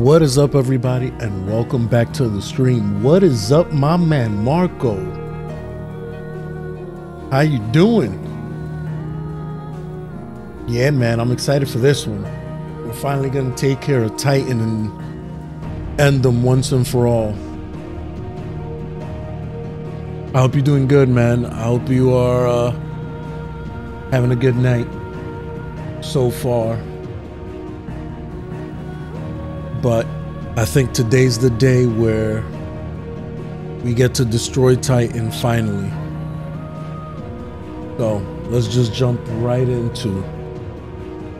What is up, everybody, and welcome back to the stream. What is up, my man Marco? How you doing? Yeah, man, I'm excited for this one. We're finally gonna take care of Titan and end them once and for all. I hope you're doing good, man. I hope you are having a good night so far. But I think today's the day where we get to destroy Titan finally. So let's just jump right into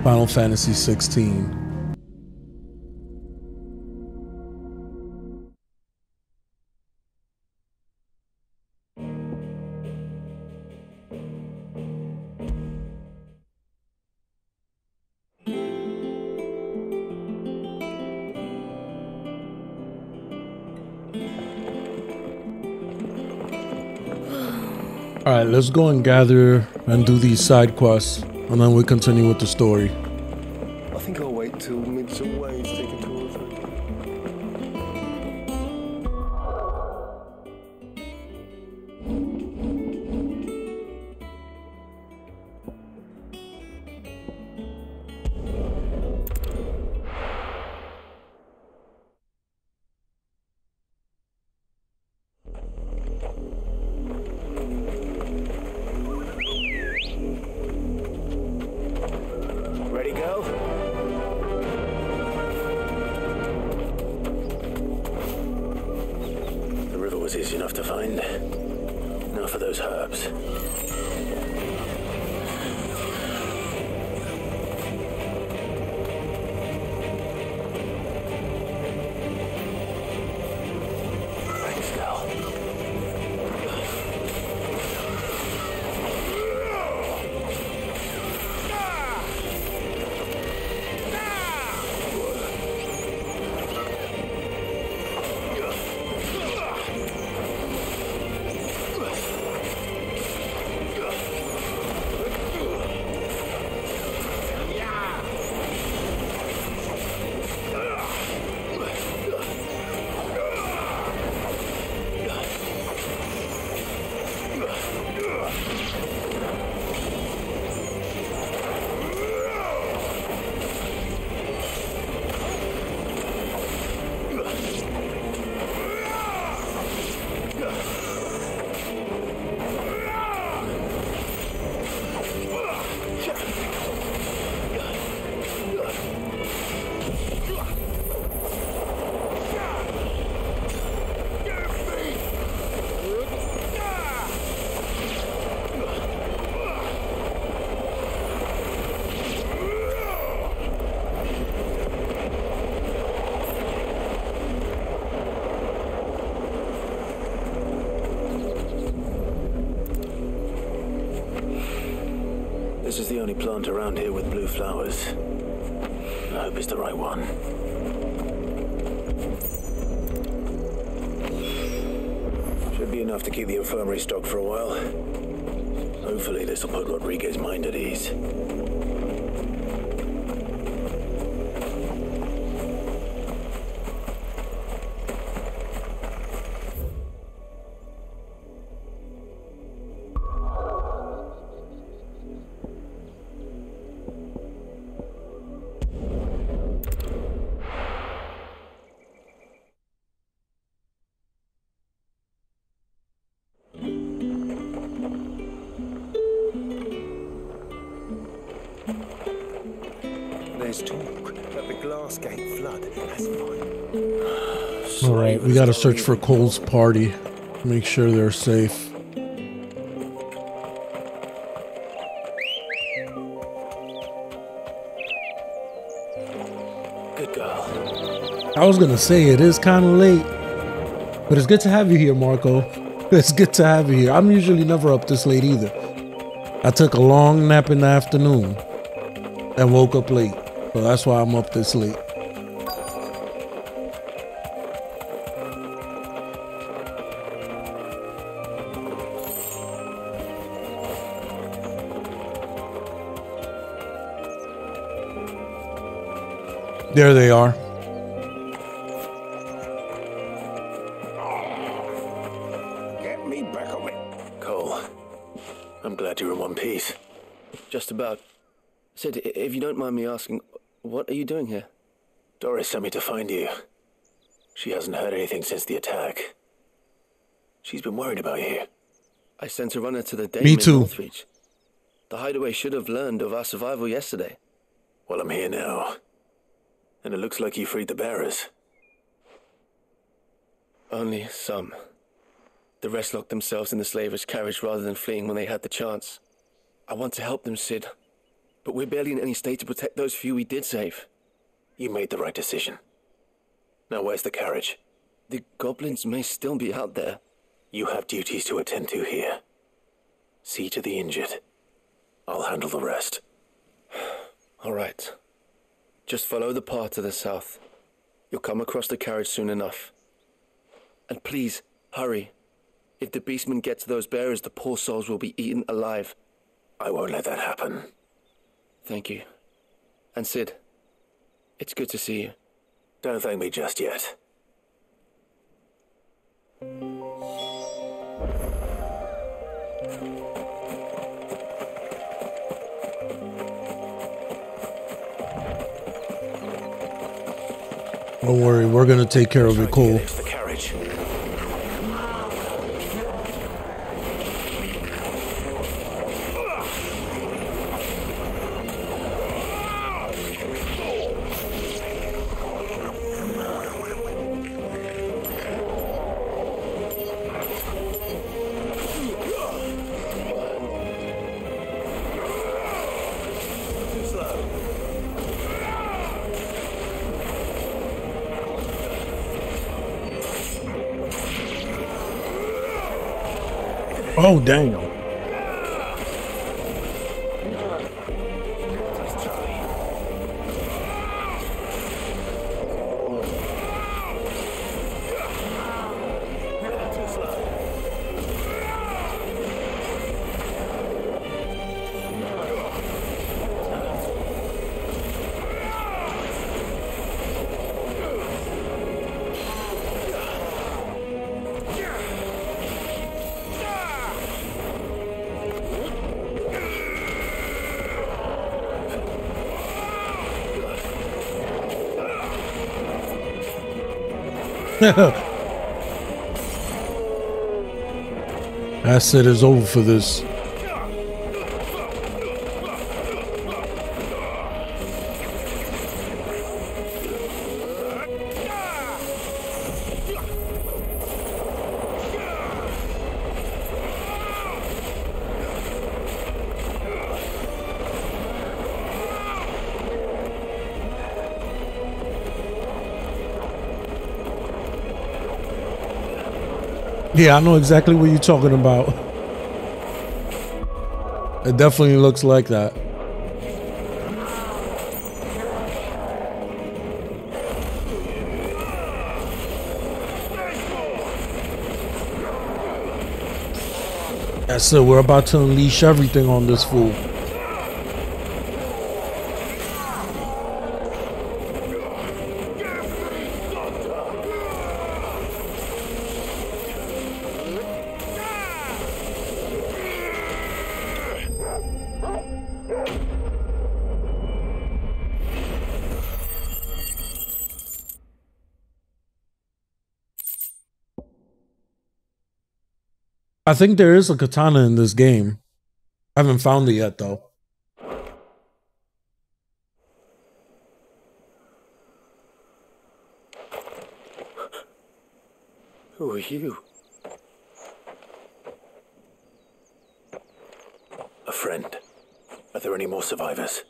Final Fantasy 16. Alright, let's go and gather and do these side quests, and then we'll continue with the story. I think I'll wait till Mid's away to take a tour of her. Easy enough to find. Now for those herbs. Thanks, Gal. This is the only plant around here with blue flowers. I hope it's the right one. Should be enough to keep the infirmary stocked for a while. Hopefully this will put Rodriguez's mind at ease. There's talk that the Glass Gate flood has finally. Alright, we gotta search for Cole's party. Make sure they're safe. Good girl. I was gonna say it is kind of late, but it's good to have you here, Marco. It's good to have you here. I'm usually never up this late either. I took a long nap in the afternoon and woke up late, so that's why I'm up this late. There they are. I'm glad you're in one piece. Just about. Sid, if you don't mind me asking, what are you doing here? Doris sent me to find you. She hasn't heard anything since the attack. She's been worried about you. I sent a runner to the dam Me in too. Northreach. The hideaway should have learned of our survival yesterday. Well, I'm here now. And it looks like you freed the bearers. Only some. The rest locked themselves in the slavers' carriage rather than fleeing when they had the chance. I want to help them, Sid. But we're barely in any state to protect those few we did save. You made the right decision. Now where's the carriage? The goblins may still be out there. You have duties to attend to here. See to the injured. I'll handle the rest. All right. Just follow the path to the south. You'll come across the carriage soon enough. And please, hurry. If the beastmen get to those bearers, the poor souls will be eaten alive. I won't let that happen. Thank you. And Sid, it's good to see you. Don't thank me just yet. Don't worry, we're gonna take care of it, Cole. The carriage. Oh, damn. That's it, is over for this. Yeah, I know exactly what you're talking about. It definitely looks like that. That's it, we're about to unleash everything on this fool. I think there is a katana in this game. I haven't found it yet, though. Who are you? A friend. Are there any more survivors?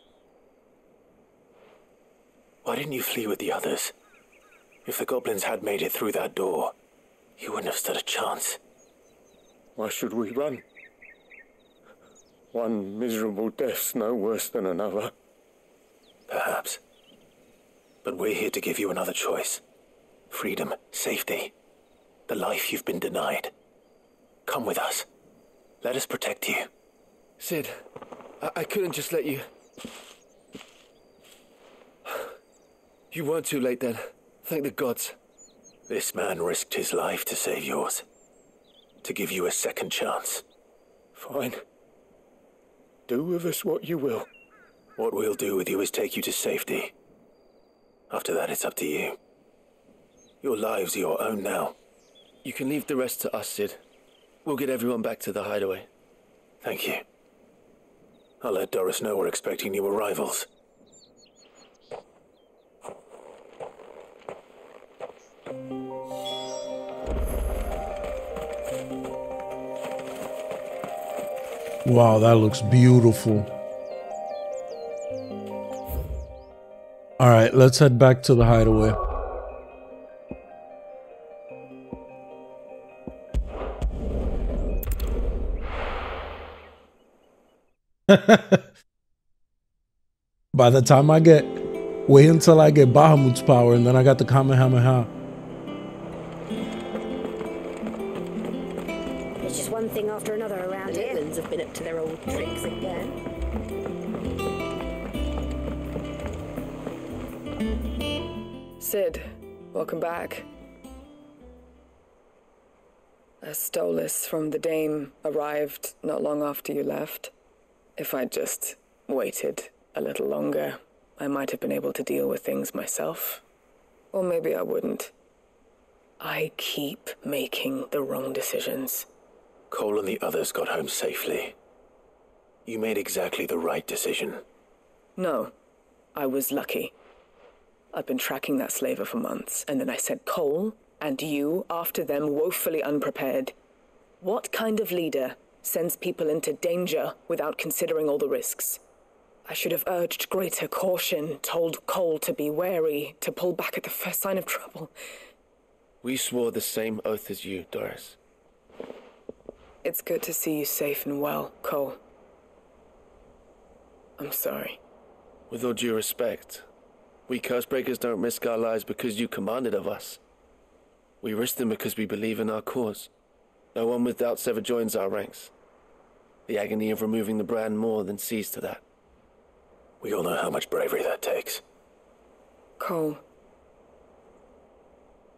Why didn't you flee with the others? If the goblins had made it through that door, you wouldn't have stood a chance. Why should we run? One miserable death's no worse than another. Perhaps. But we're here to give you another choice. Freedom, safety, the life you've been denied. Come with us. Let us protect you. Sid, I couldn't just let you... You weren't too late then. Thank the gods. This man risked his life to save yours. To give you a second chance. Fine. Do with us what you will. What we'll do with you is take you to safety. After that, it's up to you. Your lives are your own now. You can leave the rest to us, Sid. We'll get everyone back to the hideaway. Thank you. I'll let Doris know we're expecting new arrivals. Wow, that looks beautiful. All right, let's head back to the hideaway. By the time wait until I get Bahamut's power, and then I got the Kamehameha. It's just one thing after another around here. The Littlands have been up to their old tricks again. Sid, welcome back. A Stolas from the Dame arrived not long after you left. If I'd just waited a little longer, I might have been able to deal with things myself. Or maybe I wouldn't. I keep making the wrong decisions. Cole and the others got home safely. You made exactly the right decision. No, I was lucky. I've been tracking that slaver for months, and then I sent Cole and you after them woefully unprepared. What kind of leader sends people into danger without considering all the risks? I should have urged greater caution, told Cole to be wary, to pull back at the first sign of trouble. We swore the same oath as you, Doris. It's good to see you safe and well, Cole. I'm sorry. With all due respect, we Cursebreakers don't risk our lives because you commanded of us. We risk them because we believe in our cause. No one with doubts ever joins our ranks. The agony of removing the brand more than sees to that. We all know how much bravery that takes. Cole,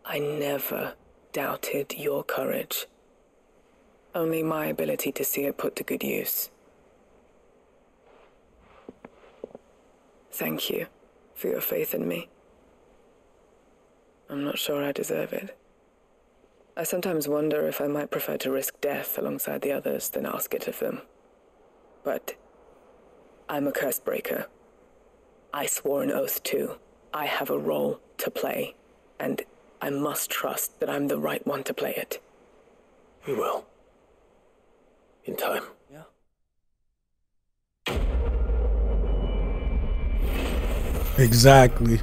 I never doubted your courage. Only my ability to see it put to good use. Thank you for your faith in me. I'm not sure I deserve it. I sometimes wonder if I might prefer to risk death alongside the others than ask it of them. But I'm a Cursebreaker. I swore an oath too. I have a role to play, and I must trust that I'm the right one to play it. You will. In time. Yeah. Exactly.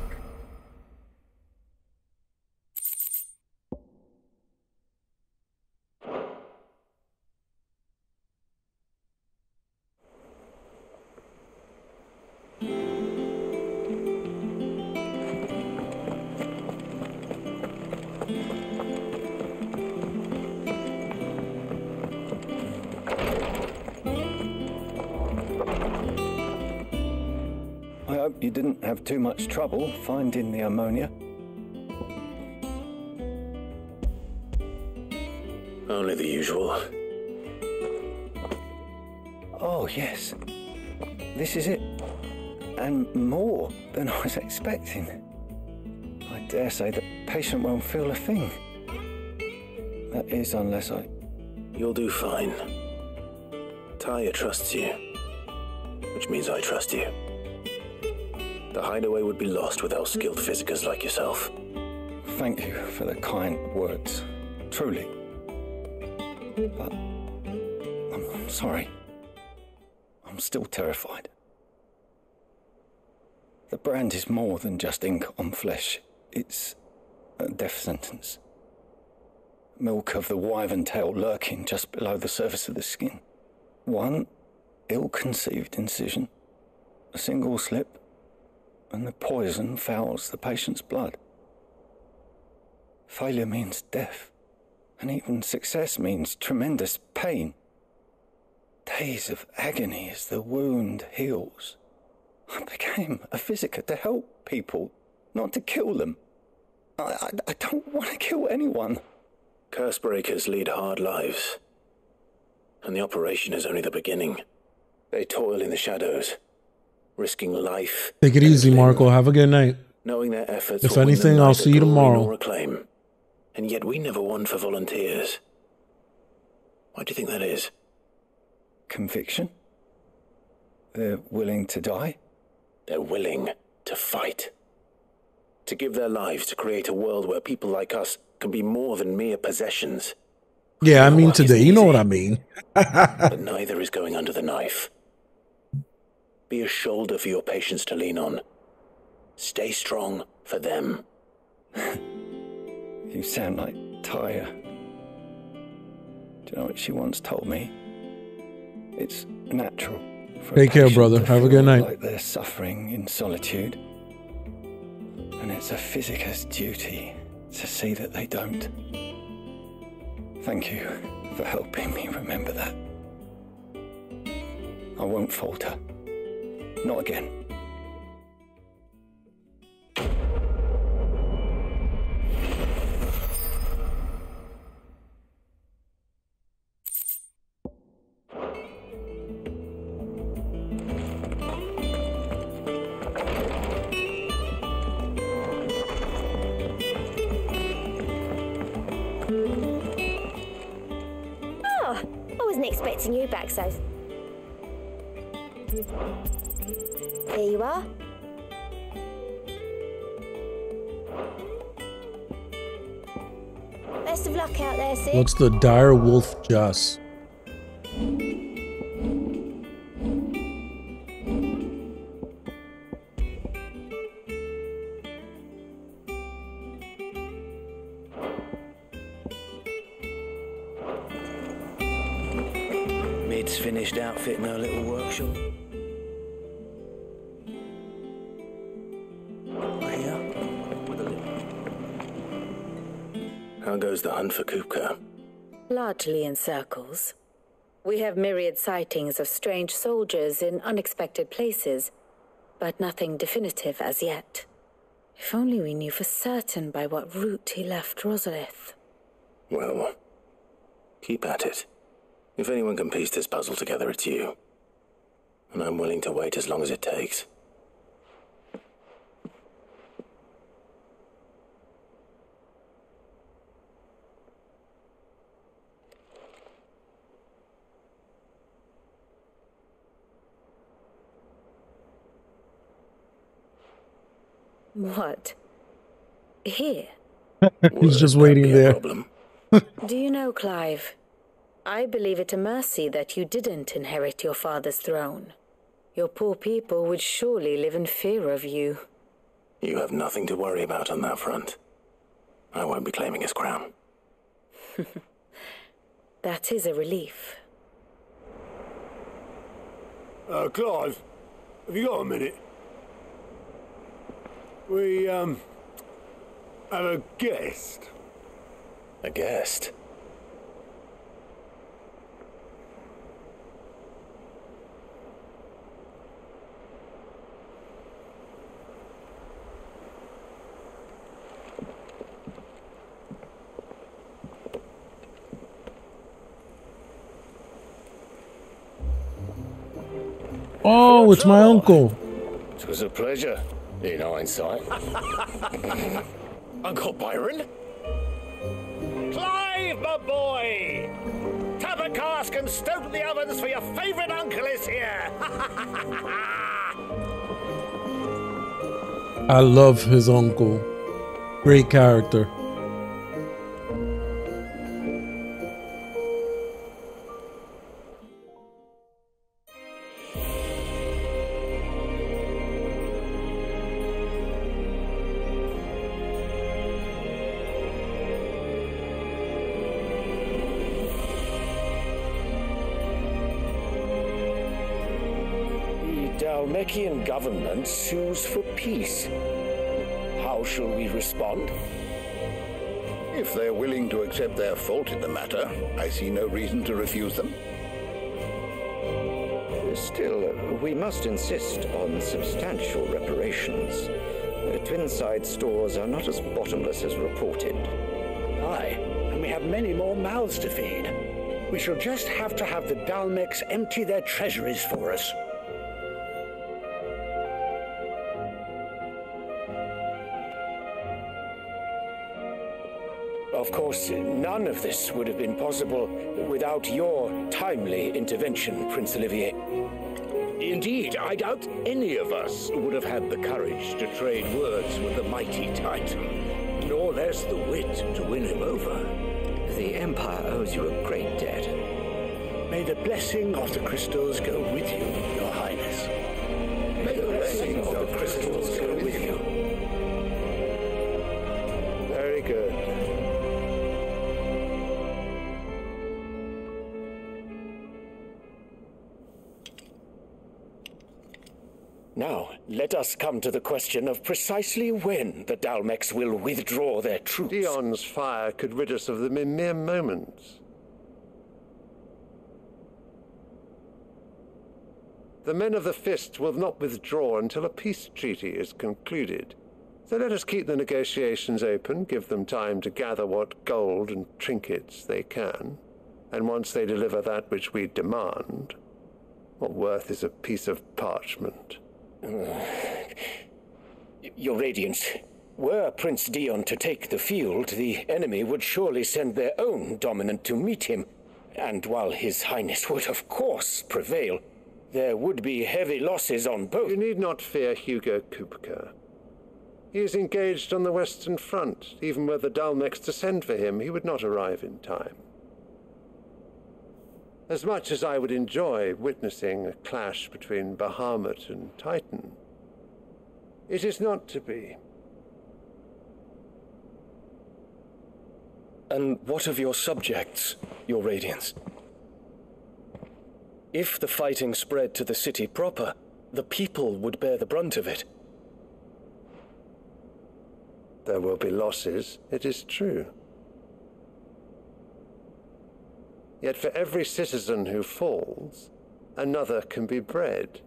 I hope you didn't have too much trouble finding the ammonia. Only the usual. Oh, yes. This is it. And more than I was expecting. I dare say the patient won't feel a thing. That is, unless I... You'll do fine. Talia trusts you, which means I trust you. The hideaway would be lost without skilled physicers like yourself. Thank you for the kind words. Truly. But I'm sorry. I'm still terrified. The brand is more than just ink on flesh. It's a death sentence. Milk of the wyvern tail lurking just below the surface of the skin. One ill-conceived incision, a single slip, and the poison fouls the patient's blood. Failure means death, and even success means tremendous pain. Days of agony as the wound heals. I became a physiker to help people, not to kill them. I don't want to kill anyone. Cursebreakers lead hard lives, and the operation is only the beginning. They toil in the shadows, risking life. Take it easy, Marco. Have a good night. Knowing their efforts. If anything, I'll see you tomorrow. Acclaim. And yet we never won for volunteers. Why do you think that is? Conviction? They're willing to die? They're willing to fight. To give their lives to create a world where people like us can be more than mere possessions. Yeah, I mean today. You know what I mean. But neither is going under the knife. Be a shoulder for your patients to lean on. Stay strong for them. You sound like Tyre. Do you know what she once told me? It's natural for Take care, brother. Have a good night. Like they're suffering in solitude. And it's a physicist's duty to see that they don't. Thank you for helping me remember that. I won't falter. Not again. Expecting you back, so there you are. Best of luck out there, Sid. What's the dire wolf just? Finished outfitting her little workshop. How goes the hunt for Kupka? Largely in circles. We have myriad sightings of strange soldiers in unexpected places, but nothing definitive as yet. If only we knew for certain by what route he left Rosalith. Well, keep at it. If anyone can piece this puzzle together, it's you. And I'm willing to wait as long as it takes. What? Here? He's just waiting there. Do you know, Clive? I believe it a mercy that you didn't inherit your father's throne. Your poor people would surely live in fear of you. You have nothing to worry about on that front. I won't be claiming his crown. That is a relief. Clive, have you got a minute? We, have a guest. A guest? Oh, it's my uncle. It was a pleasure, in hindsight. Uncle Byron? Clive, my boy! Tap a cask and stoke the ovens for your favourite uncle is here! I love his uncle. Great character. Dalmekian government sues for peace. How shall we respond? If they're willing to accept their fault in the matter, I see no reason to refuse them. Still, we must insist on substantial reparations. Twinside stores are not as bottomless as reported. Aye, and we have many more mouths to feed. We shall just have to have the Dalmex empty their treasuries for us. Of course, none of this would have been possible without your timely intervention, Prince Olivier. Indeed, I doubt any of us would have had the courage to trade words with the mighty Titan, nor less the wit to win him over. The Empire owes you a great debt. May the blessing of the crystals go with you, Your Highness. May the blessing of the crystals go with you. Very good. Now, let us come to the question of precisely when the Dalmex will withdraw their troops. Dion's fire could rid us of them in mere moments. The men of the Fist will not withdraw until a peace treaty is concluded. So let us keep the negotiations open, give them time to gather what gold and trinkets they can, and once they deliver that which we demand, what worth is a piece of parchment? Your Radiance, were Prince Dion to take the field, the enemy would surely send their own dominant to meet him. And while His Highness would of course prevail, there would be heavy losses on both. You need not fear Hugo Kupka. He is engaged on the Western Front. Even were the Dalmex to send for him, he would not arrive in time. As much as I would enjoy witnessing a clash between Bahamut and Titan, it is not to be. And what of your subjects, Your Radiance? If the fighting spread to the city proper, the people would bear the brunt of it. There will be losses, it is true. Yet for every citizen who falls, another can be bred.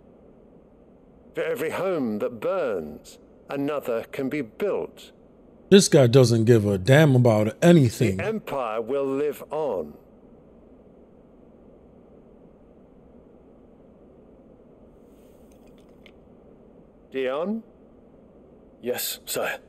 For every home that burns, another can be built. This guy doesn't give a damn about anything. The Empire will live on. Dion? Yes, sire.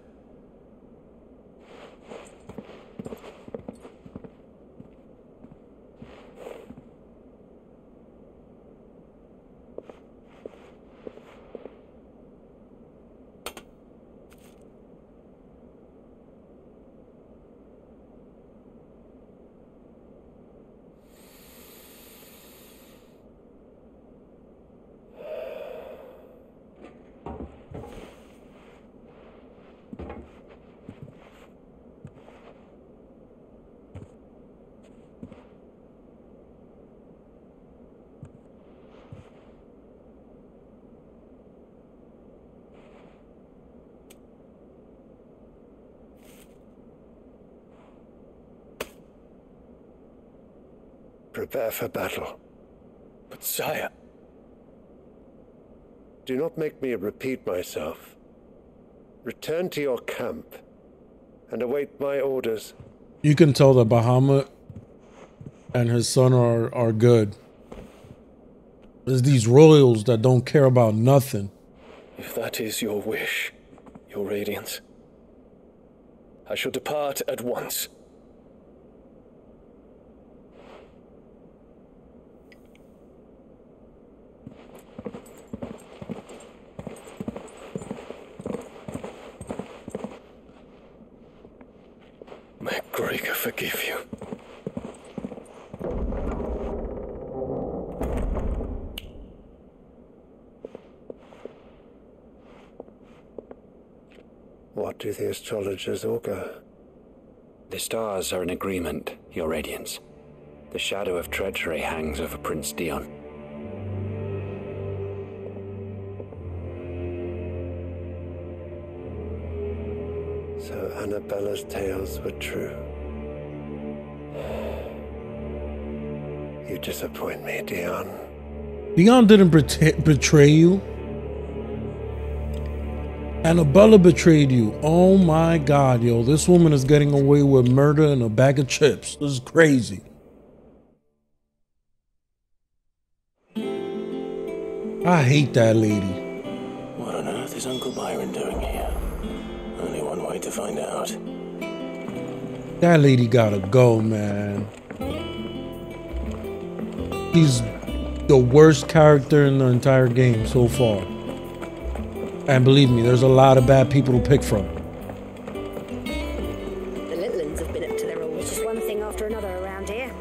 Prepare for battle. But sire... Do not make me repeat myself. Return to your camp and await my orders. You can tell that Bahamut and his son are good. There's these royals that don't care about nothing. If that is your wish, Your Radiance, I shall depart at once. May Gregor forgive you. What do the astrologers augur? The stars are in agreement, Your Radiance. The shadow of treachery hangs over Prince Dion. So Annabella's tales were true. You disappoint me, Dion. Dion didn't betray you. Annabella betrayed you. Oh my God, yo. This woman is getting away with murder and a bag of chips. This is crazy. I hate that lady. What on earth is Uncle Byron doing here? Only one way to find out. That lady gotta go, man. She's the worst character in the entire game so far. And believe me, there's a lot of bad people to pick from. The little ones have been up to their old. It's just one thing after another around here.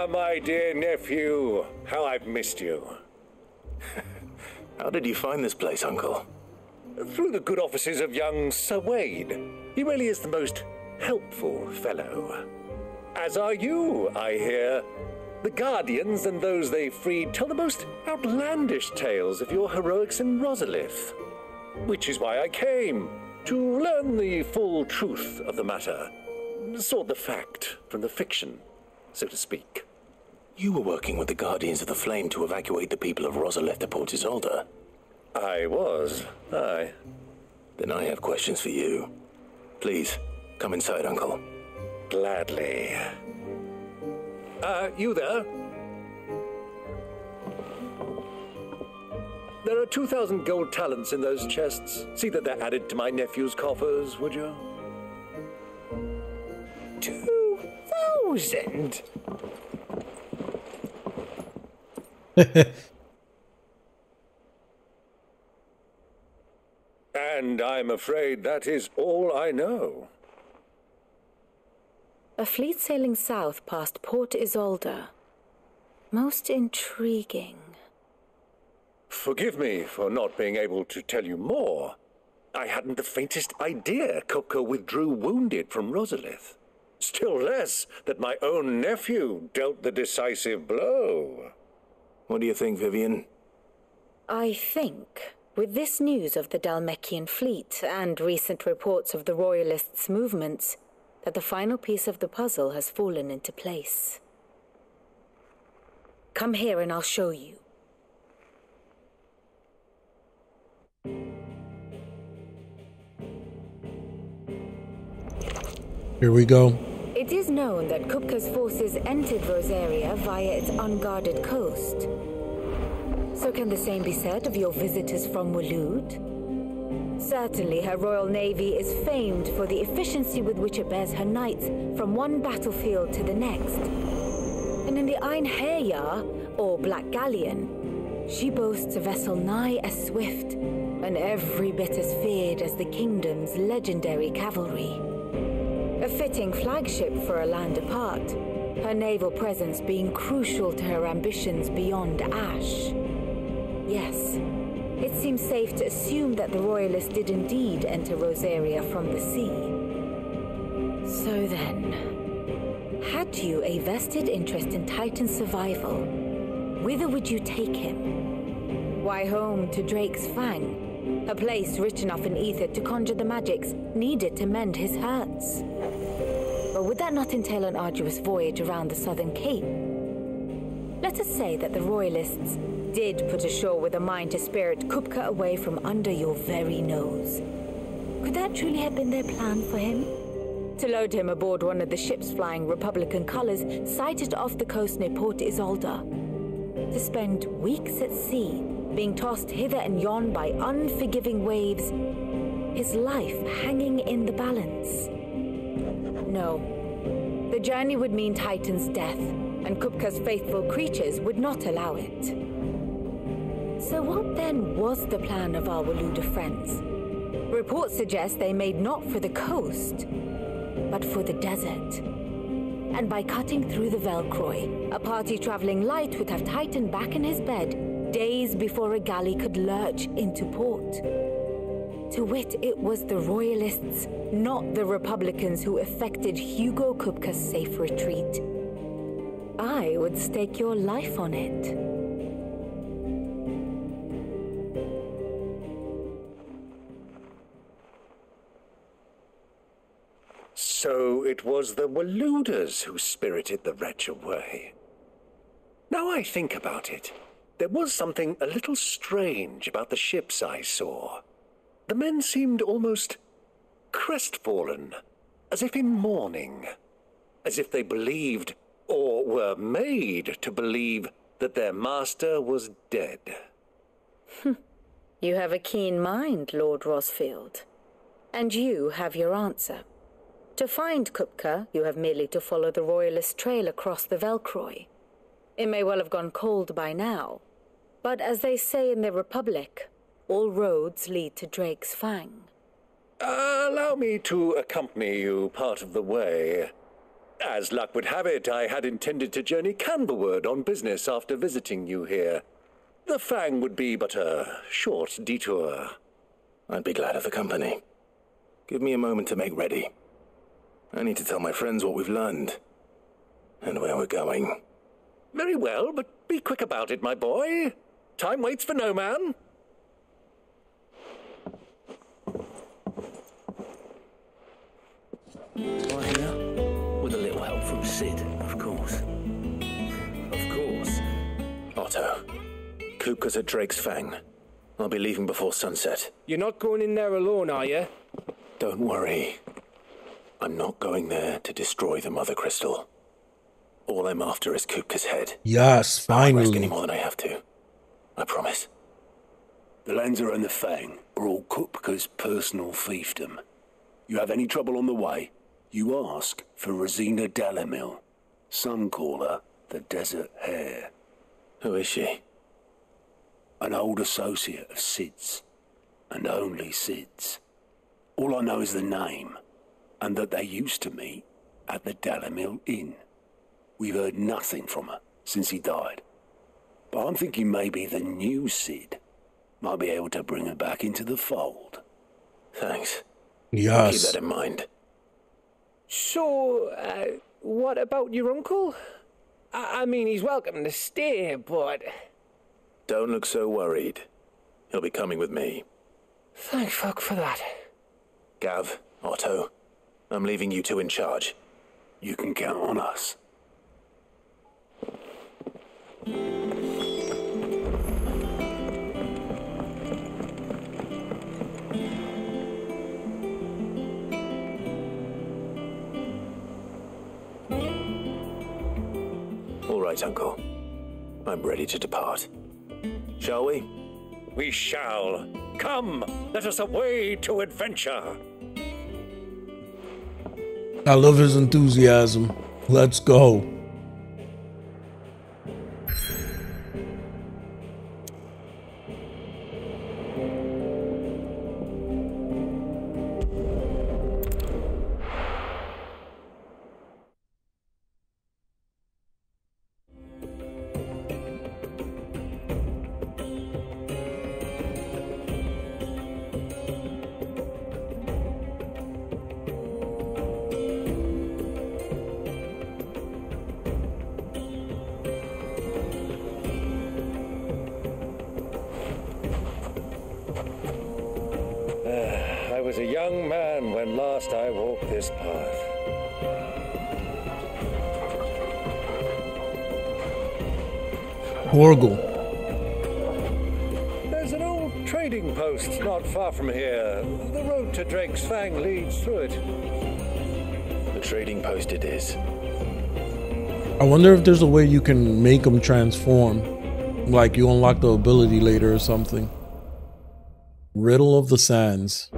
My dear nephew, how I've missed you. How did you find this place, Uncle? Through the good offices of young Sir Wade. He really is the most helpful fellow. As are you, I hear. The Guardians and those they freed tell the most outlandish tales of your heroics in Rosalith. Which is why I came, to learn the full truth of the matter. Sort the fact from the fiction, so to speak. You were working with the Guardians of the Flame to evacuate the people of Rosalith to Port Isolde. I was, aye. Then I have questions for you. Please, come inside, Uncle. Gladly. You there? There are 2,000 gold talents in those chests. See that they're added to my nephew's coffers, would you? 2,000? And I'm afraid that is all I know. A fleet sailing south past Port Isolde. Most intriguing. Forgive me for not being able to tell you more. I hadn't the faintest idea Kupka withdrew wounded from Rosalith. Still less that my own nephew dealt the decisive blow. What do you think, Vivian? I think, with this news of the Dalmekian fleet and recent reports of the Royalists' movements, that the final piece of the puzzle has fallen into place. Come here and I'll show you. Here we go. It is known that Kupka's forces entered Rosaria via its unguarded coast. So can the same be said of your visitors from Waloed? Certainly her Royal Navy is famed for the efficiency with which it bears her knights from one battlefield to the next. And in the Einherjar, or Black Galleon, she boasts a vessel nigh as swift and every bit as feared as the kingdom's legendary cavalry. A fitting flagship for a land apart, her naval presence being crucial to her ambitions beyond Ash. Yes, it seems safe to assume that the Royalists did indeed enter Rosaria from the sea. So then, had you a vested interest in Titan's survival, whither would you take him? Why, home to Drake's Fang, a place rich enough in ether to conjure the magics needed to mend his hurts. But would that not entail an arduous voyage around the southern cape? Let us say that the Royalists did put ashore with a mind to spirit Kupka away from under your very nose. Could that truly have been their plan for him? To load him aboard one of the ships flying Republican colors sighted off the coast near Port Isolde. To spend weeks at sea, being tossed hither and yon by unforgiving waves, his life hanging in the balance. No. The journey would mean Titan's death, and Kupka's faithful creatures would not allow it. So what then was the plan of our Waluda friends? Reports suggest they made not for the coast, but for the desert. And by cutting through the Velcroy, a party traveling light would have Titan back in his bed days before a galley could lurch into port. To wit, it was the Royalists, not the Republicans, who effected Hugo Kupka's safe retreat. I would stake your life on it. So it was the Waluders who spirited the wretch away. Now I think about it, there was something a little strange about the ships I saw. The men seemed almost crestfallen, as if in mourning, as if they believed, or were made to believe, that their master was dead. You have a keen mind, Lord Rosfield. And you have your answer. To find Kupka, you have merely to follow the Royalist trail across the Velcroy. It may well have gone cold by now, but as they say in the Republic, all roads lead to Drake's Fang. Allow me to accompany you part of the way. As luck would have it, I had intended to journey Canberward on business after visiting you here. The Fang would be but a short detour. I'd be glad of the company. Give me a moment to make ready. I need to tell my friends what we've learned, and where we're going. Very well, but be quick about it, my boy. Time waits for no man. Right here, with a little help from Sid, of course. Of course. Otto, Kupka's at Drake's Fang. I'll be leaving before sunset. You're not going in there alone, are you? Don't worry. I'm not going there to destroy the Mother Crystal. All I'm after is Kupka's head. Yes, finally. I won't risk any more than I have to. I promise. The Lancer and the Fang are all Kupka's personal fiefdom. You have any trouble on the way, you ask for Rosina Dalamil. Some call her the Desert Hare. Who is she? An old associate of Sid's, and only Sid's. All I know is the name, and that they used to meet at the Dalamil Inn. We've heard nothing from her since he died. But I'm thinking maybe the new Sid might be able to bring her back into the fold. Thanks. Yes. I'll keep that in mind. So, what about your uncle? I mean, he's welcome to stay, but... Don't look so worried. He'll be coming with me. Thank fuck for that. Gav, Otto, I'm leaving you two in charge. You can count on us. All right, Uncle. I'm ready to depart. Shall we? We shall. Come, let us away to adventure. I love his enthusiasm. Let's go. I was a young man when last I walked this path. Horrible. There's an old trading post not far from here. The road to Drake's Fang leads through it. The trading post it is. I wonder if there's a way you can make them transform. Like you unlock the ability later or something. Riddle of the Sands.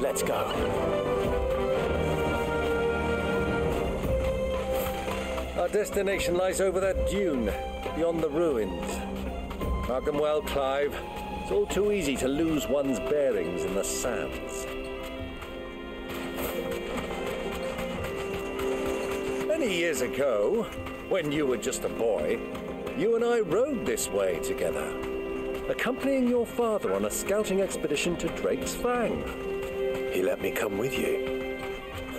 Let's go. Our destination lies over that dune, beyond the ruins. Mark them well, Clive. It's all too easy to lose one's bearings in the sands. Many years ago, when you were just a boy, you and I rode this way together, accompanying your father on a scouting expedition to Drake's Fang. He let me come with you.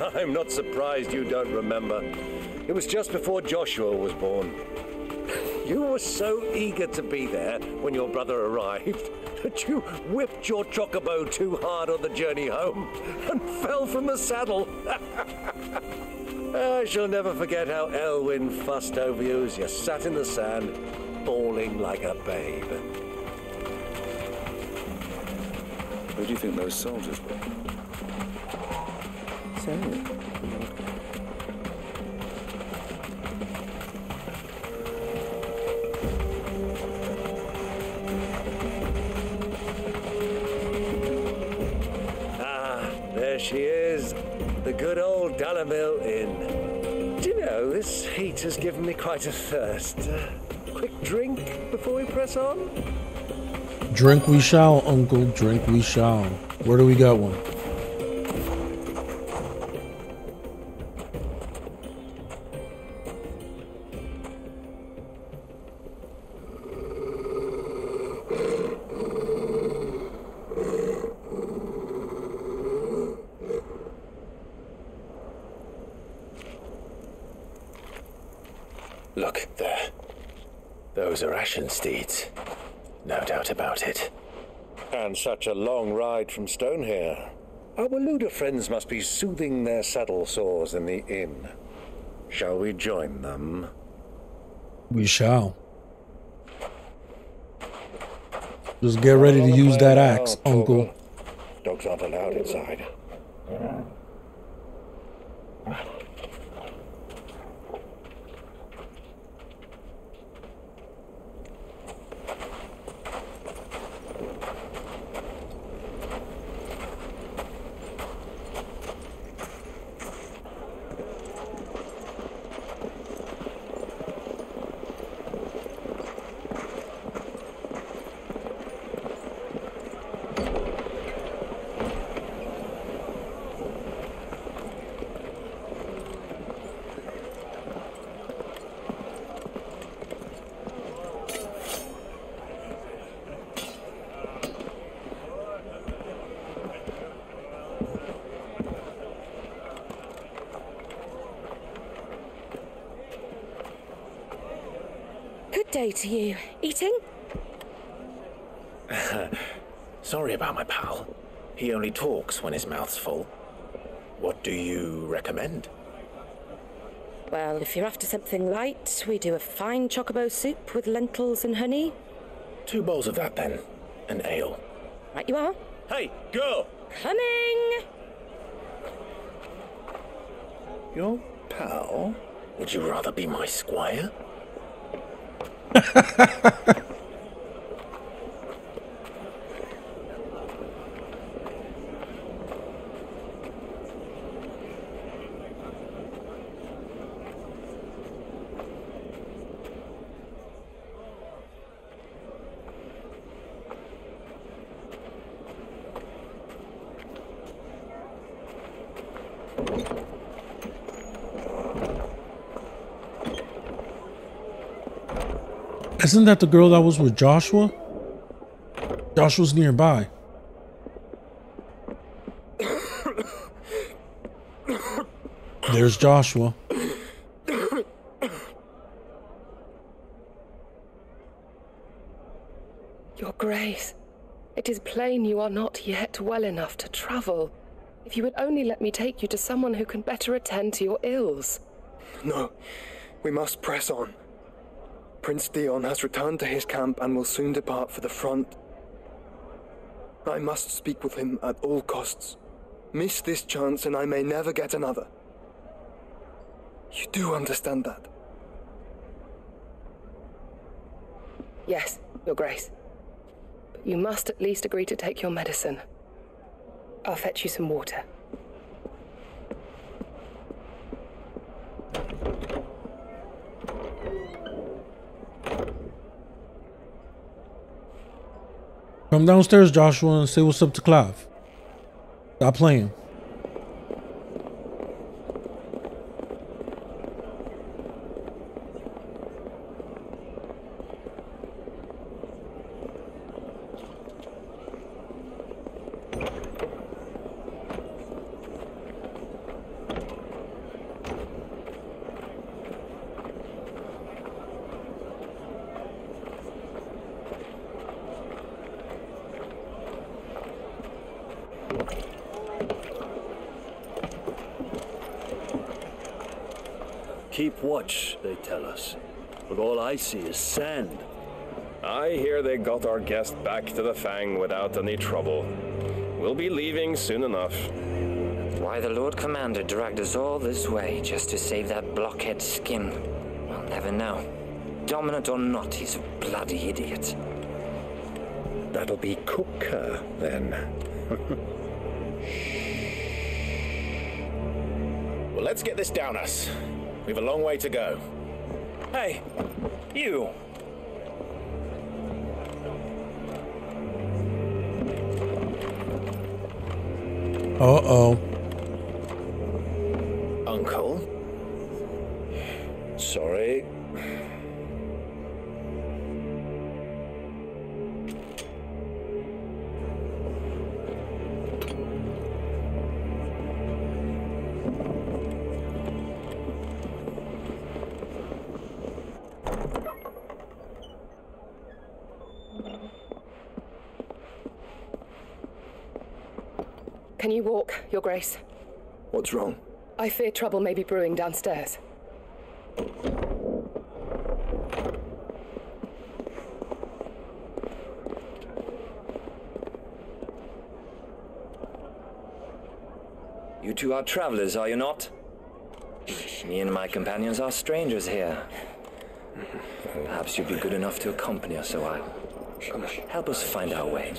I'm not surprised you don't remember. It was just before Joshua was born. You were so eager to be there when your brother arrived that you whipped your chocobo too hard on the journey home and fell from the saddle. I shall never forget how Elwyn fussed over you as you sat in the sand, bawling like a babe. Who do you think those soldiers were? So, there she is, the good old Dalamil Inn. Do you know, this heat has given me quite a thirst. Quick drink before we press on? Drink we shall, Uncle, drink we shall. Where do we got one? Look, there. Those are Ashen steeds. No doubt about it. And such a long ride from Stonehair. Our Luda friends must be soothing their saddle sores in the inn. Shall we join them? We shall. Just get ready to use that axe, Uncle. Dogs aren't allowed inside. Good day to you. Eating? Sorry about my pal. He only talks when his mouth's full. What do you recommend? Well, if you're after something light, we do a fine chocobo soup with lentils and honey. 2 bowls of that, then. An ale. Right you are. Hey, girl! Coming! Your pal? Would you rather be my squire? Isn't that the girl that was with Joshua? Joshua's nearby. There's Joshua. Your Grace, it is plain you are not yet well enough to travel. If you would only let me take you to someone who can better attend to your ills. No, we must press on. Prince Theon has returned to his camp and will soon depart for the front. I must speak with him at all costs. Miss this chance and I may never get another. You do understand that? Yes, Your Grace. But you must at least agree to take your medicine. I'll fetch you some water. Come downstairs, Joshua, and say what's up to Clive. Stop playing. keep watch, they tell us. But all I see is sand. I hear they got our guest back to the Fang without any trouble. We'll be leaving soon enough. Why the Lord Commander dragged us all this way just to save that blockhead skin, I'll never know. Dominant or not, he's a bloody idiot. That'll be Cooker, then. Well, let's get this down us. We've a long way to go. Hey, you! Uh-oh. Uncle? Sorry. Can you walk, Your Grace? What's wrong? I fear trouble may be brewing downstairs. You two are travelers, are you not? Me and my companions are strangers here. Perhaps you'd be good enough to accompany us a while. Help us find our way.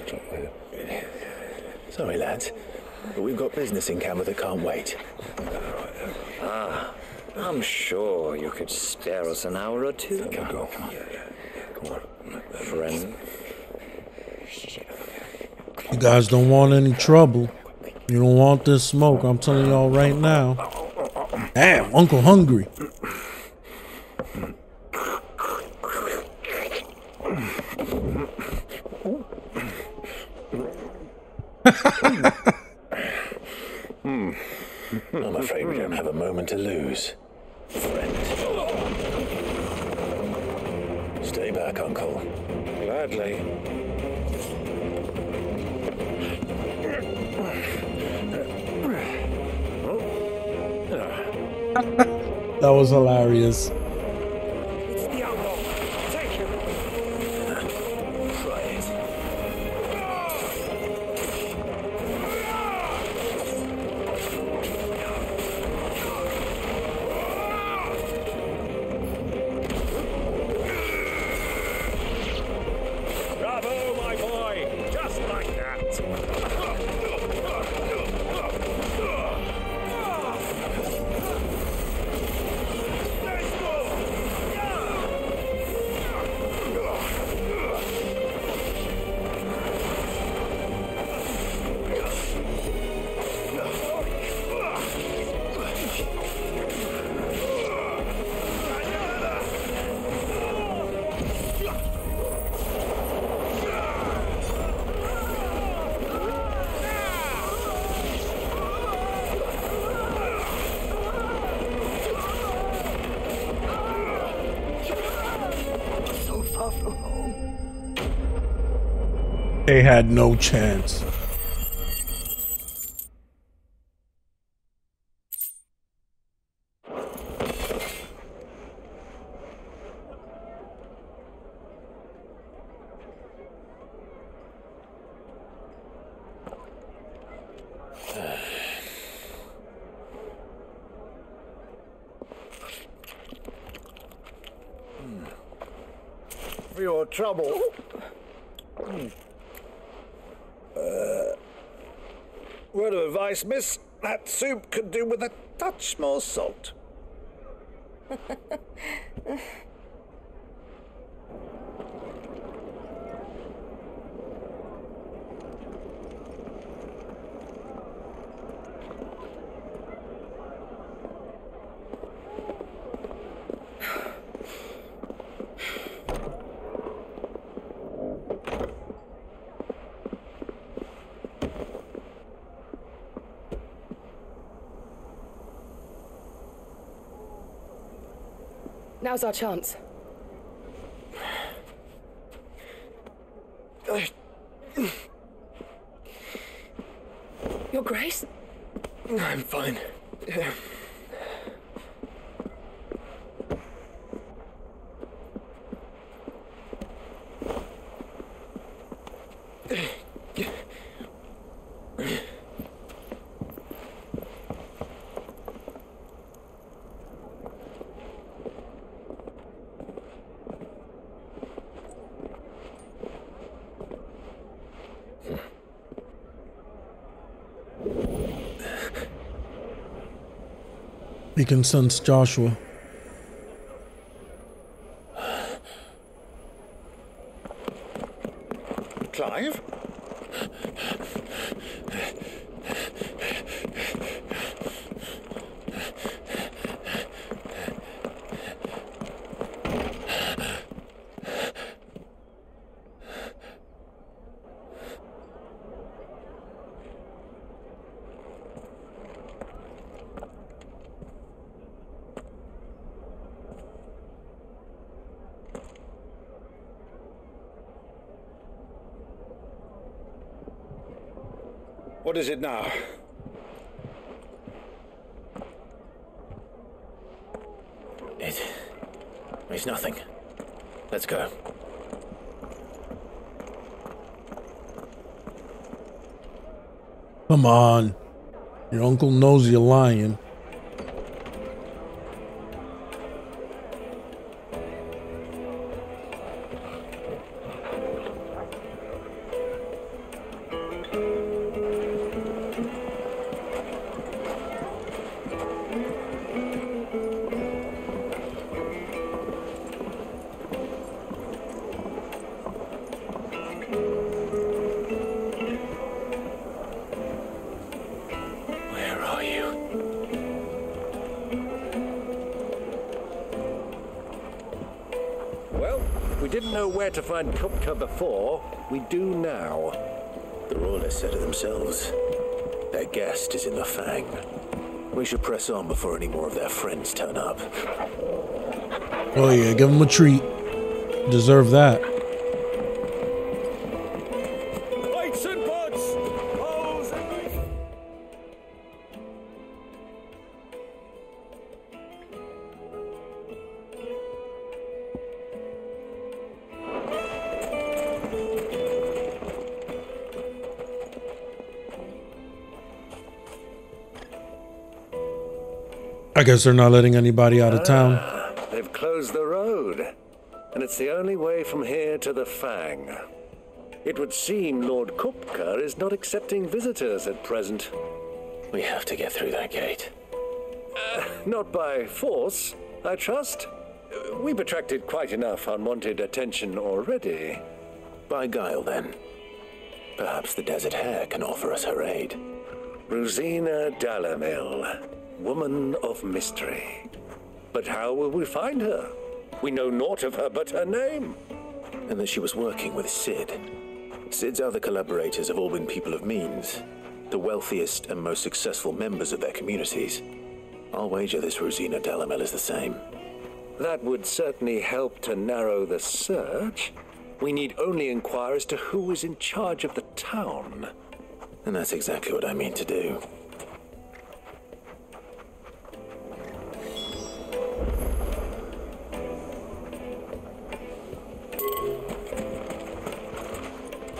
Sorry, lads, but we've got business in camera that can't wait. Ah, I'm sure you could spare us an hour or two. Come on. Friend. You guys don't want any trouble. You don't want this smoke. I'm telling y'all right now. Damn, Uncle hungry. I'm afraid we don't have a moment to lose, friend. Stay back, Uncle. Gladly. That was hilarious. It's the outlaw. Take him. Try it. Bravo, my boy! Just like that! They had no chance. For your trouble. Word of advice, miss. That soup could do with a touch more salt. Now's our chance. Your Grace? I'm fine. You can sense Joshua. Clive? What is it now? It's nothing. Let's go. Come on. Your uncle knows you're lying. To find Kupka before, we do now. The Royalists said it themselves. Their guest is in the Fang. We should press on before any more of their friends turn up. Oh yeah, give them a treat. Deserve that. Lights and pots! Hose and I guess they're not letting anybody out of town. They've closed the road, and it's the only way from here to the Fang. It would seem Lord Kupka is not accepting visitors at present. We have to get through that gate. Not by force, I trust. We've attracted quite enough unwanted attention already. By guile, then. Perhaps the Desert Hare can offer us her aid. Rosina Dalamil, woman of mystery. But how will we find her? We know naught of her but her name. And that she was working with Sid. Sid's other collaborators have all been people of means, the wealthiest and most successful members of their communities. I'll wager this Rosina Dalamil is the same. That would certainly help to narrow the search. We need only inquire as to who is in charge of the town. And that's exactly what I mean to do.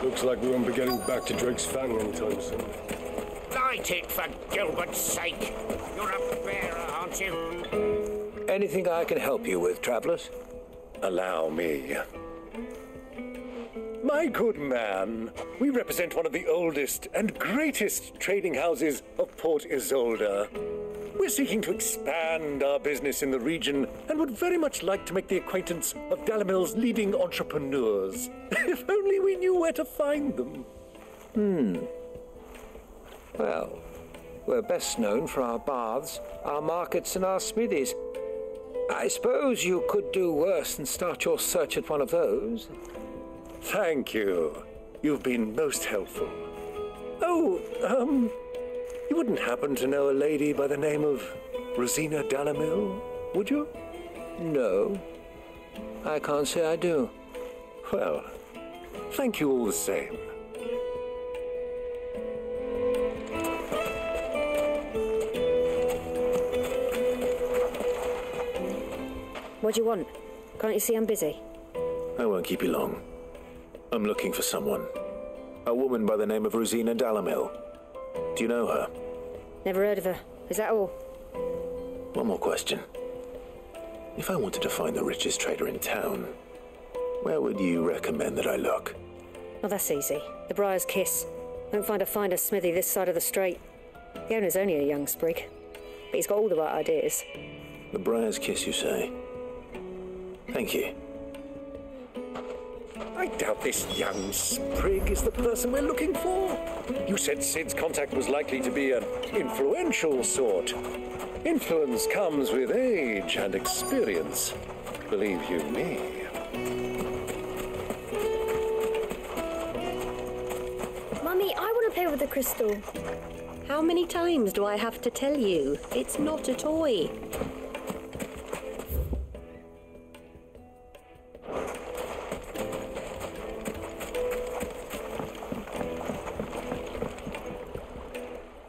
Looks like we won't be getting back to Drake's Fang anytime soon. Light it, for Gilbert's sake. You're a bearer, aren't you? Anything I can help you with, travelers? Allow me. My good man, we represent one of the oldest and greatest trading houses of Port Isolde. We're seeking to expand our business in the region and would very much like to make the acquaintance of Dalamil's leading entrepreneurs. If only we knew where to find them. Well, we're best known for our baths, our markets, and our smithies. I suppose you could do worse than start your search at one of those. Thank you. You've been most helpful. Oh, you wouldn't happen to know a lady by the name of Rosina Dalamil, would you? No, I can't say I do. Well, thank you all the same. What do you want? Can't you see I'm busy? I won't keep you long. I'm looking for someone. A woman by the name of Rosina Dalamil. Do you know her? Never heard of her. Is that all? One more question. If I wanted to find the richest trader in town, where would you recommend that I look? Oh, that's easy. The Briar's Kiss. Won't find a finer smithy this side of the strait. The owner's only a young sprig. but he's got all the right ideas. The Briar's Kiss, you say? Thank you. I doubt this young sprig is the person we're looking for. You said Sid's contact was likely to be an influential sort. Influence comes with age and experience, believe you me. Mummy, I want to play with the crystal. How many times do I have to tell you? It's not a toy.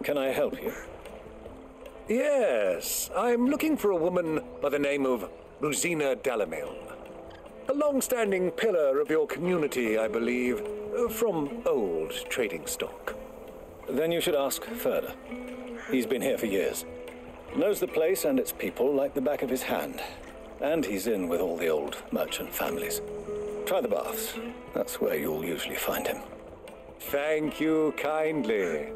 Can I help you? Yes, I'm looking for a woman by the name of Rosina Dalamil. A long-standing pillar of your community, I believe, from old trading stock. Then you should ask further. He's been here for years. Knows the place and its people like the back of his hand. And he's in with all the old merchant families. Try the baths. That's where you'll usually find him. Thank you kindly.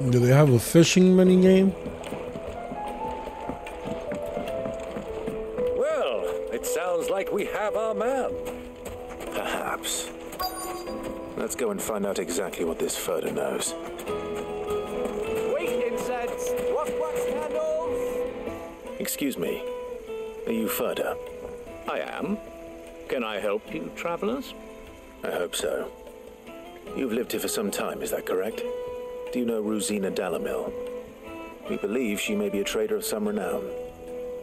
Do they have a fishing minigame? Well, it sounds like we have our man. Perhaps. Let's go and find out exactly what this Furder knows. Wait, incense! Wax candles! Excuse me. Are you Furder? I am. Can I help you, travelers? I hope so. You've lived here for some time, is that correct? Do you know Rosina Dalamil? We believe she may be a trader of some renown.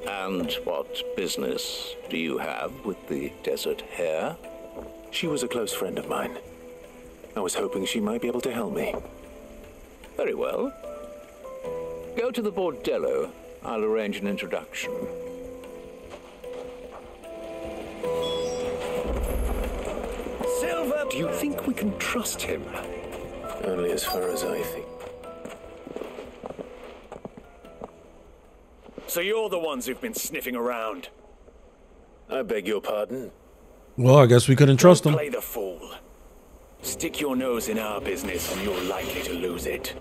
And what business do you have with the desert hare? She was a close friend of mine. I was hoping she might be able to help me. Very well. Go to the bordello. I'll arrange an introduction. Silver, do you think we can trust him? Only as far as I think. So you're the ones who've been sniffing around? I beg your pardon? Well, I guess we couldn't trust Don't him. play the fool. Stick your nose in our business and you're likely to lose it.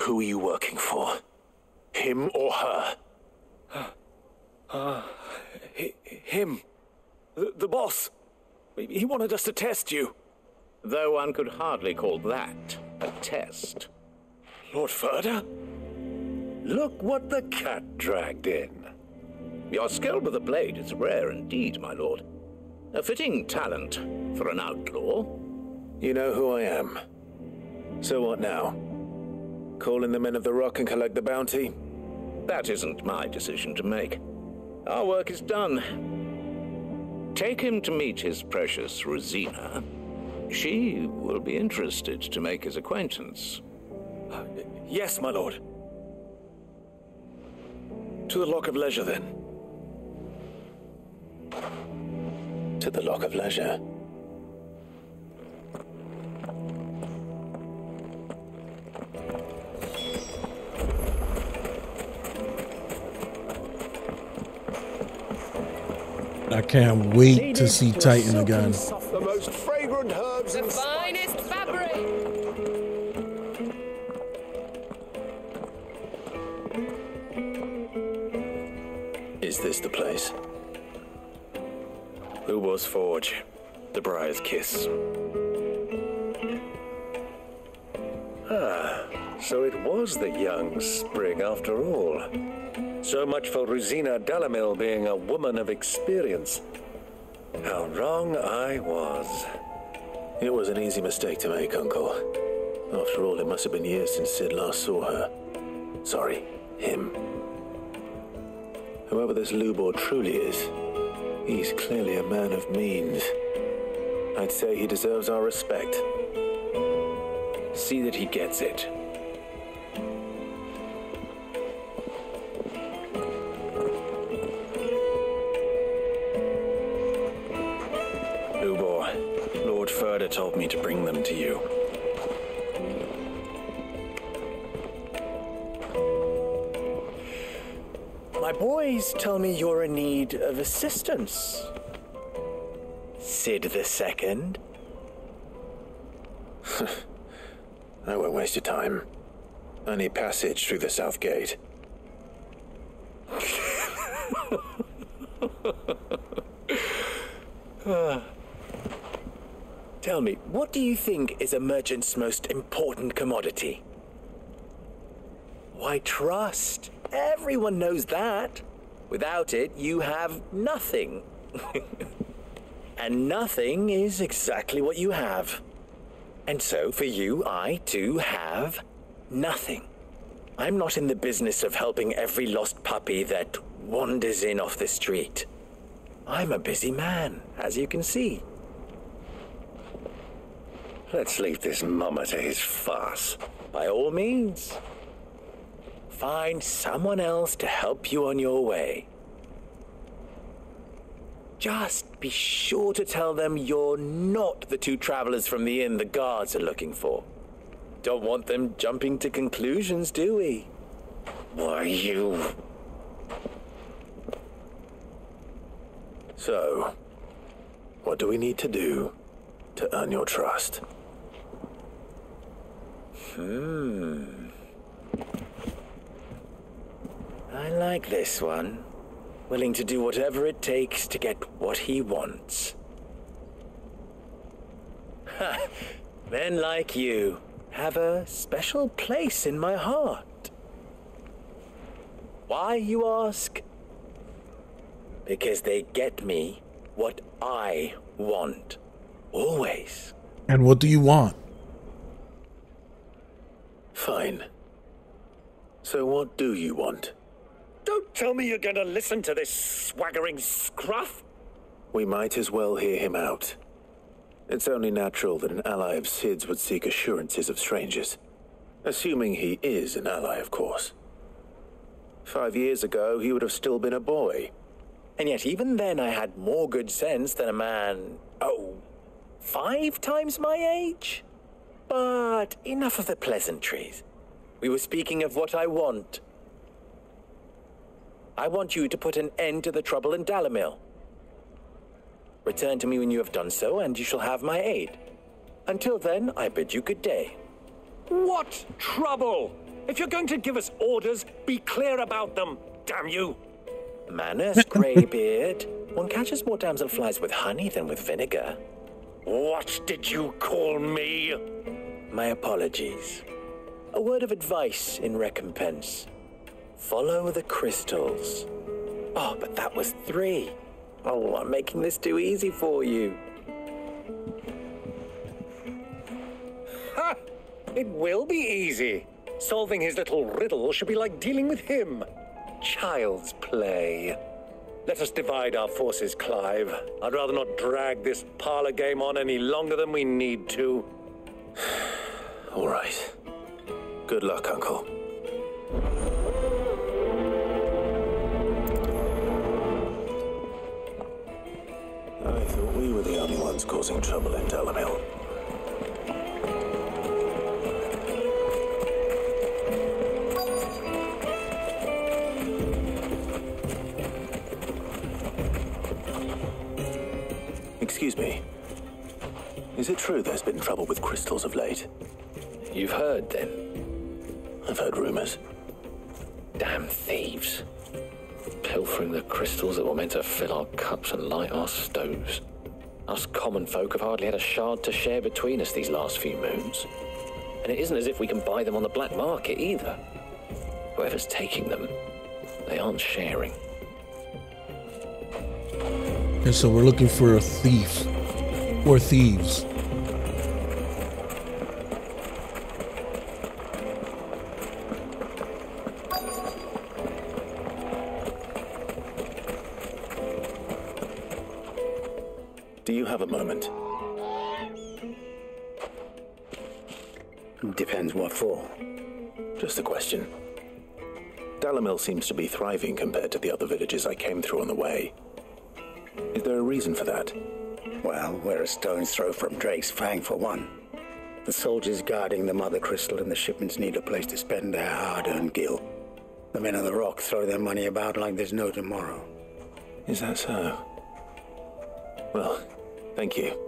Who are you working for? Him or her? Him. The boss. He wanted us to test you. Though one could hardly call that a test. Lord Furder? Look what the cat dragged in. Your skill with the blade is rare indeed, my lord. A fitting talent for an outlaw. You know who I am. So what now? Call in the men of the Rock and collect the bounty? That isn't my decision to make. Our work is done. Take him to meet his precious Rosina. She will be interested to make his acquaintance. Yes, my lord. To the Lock of Leisure, then. To the Lock of Leisure. I can't wait to see Titan again. The most fragrant herbs and finest fabric. Is this the place? Lubor's Forge, the Briar's Kiss. Ah, so it was the young sprig after all. So much for Rosina Delamil being a woman of experience. How wrong I was. It was an easy mistake to make, Uncle. After all, it must have been years since Sid last saw her. Sorry, him. Whoever this Lubor truly is, he's clearly a man of means. I'd say he deserves our respect. See that he gets it. Lubor, Lord Furder told me to bring them to you. My boys tell me you're in need of assistance. Sid the Second. I won't waste your time. I need passage through the south gate. Tell me, what do you think is a merchant's most important commodity? Why, trust. Everyone knows that. Without it, you have nothing. And nothing is exactly what you have. And so, for you, I, too, have nothing. I'm not in the business of helping every lost puppy that wanders in off the street. I'm a busy man, as you can see. Let's leave this mummer to his farce. By all means. Find someone else to help you on your way. Just be sure to tell them you're not the two travelers from the inn the guards are looking for. Don't want them jumping to conclusions, do we? Why, you... So, what do we need to do to earn your trust? I like this one. Willing to do whatever it takes to get what he wants. Men like you have a special place in my heart. Why, you ask? Because they get me what I want. Always. And what do you want? Fine. So what do you want? Don't tell me you're going to listen to this swaggering scruff. We might as well hear him out. It's only natural that an ally of Sid's would seek assurances of strangers. Assuming he is an ally, of course. 5 years ago, he would have still been a boy. And yet even then I had more good sense than a man, 5 times my age? But enough of the pleasantries. We were speaking of what I want. I want you to put an end to the trouble in Dalamil. Return to me when you have done so, and you shall have my aid. Until then, I bid you good day. What trouble? If you're going to give us orders, be clear about them, damn you! Manners, Greybeard. One catches more damselflies with honey than with vinegar. What did you call me? My apologies. A word of advice in recompense. Follow the crystals. Oh, but that was 3. Oh, I'm making this too easy for you. Ha! It will be easy. Solving his little riddle should be like dealing with him. Child's play. Let us divide our forces, Clive. I'd rather not drag this parlor game on any longer than we need to. All right. Good luck, Uncle. else causing trouble in Delamil. Excuse me. Is it true there's been trouble with crystals of late? You've heard, then? I've heard rumors. Damn thieves. Pilfering the crystals that were meant to fill our cups and light our stoves. Us common folk have hardly had a shard to share between us these last few moons. And it isn't as if we can buy them on the black market either. Whoever's taking them, they aren't sharing. And so we're looking for a thief. Or thieves. Do you have a moment? Depends what for. Just a question. Delamil seems to be thriving compared to the other villages I came through on the way. Is there a reason for that? Well, we're a stone's throw from Drake's Fang, for one. The soldiers guarding the Mother Crystal and the shipments need a place to spend their hard-earned gil. The men on the rock throw their money about like there's no tomorrow. Is that so? Well, thank you.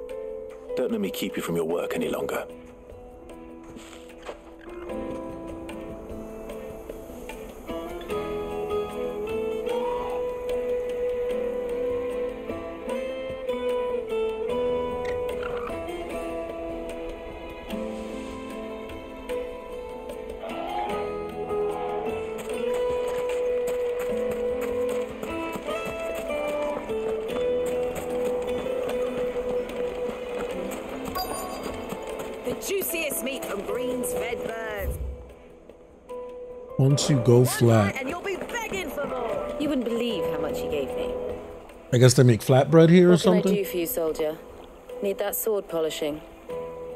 Don't let me keep you from your work any longer. Once you go flat. And you'll be begging for more. You wouldn't believe how much he gave me. I guess they make flatbread here or something? What can I do for you, soldier? Need that sword polishing?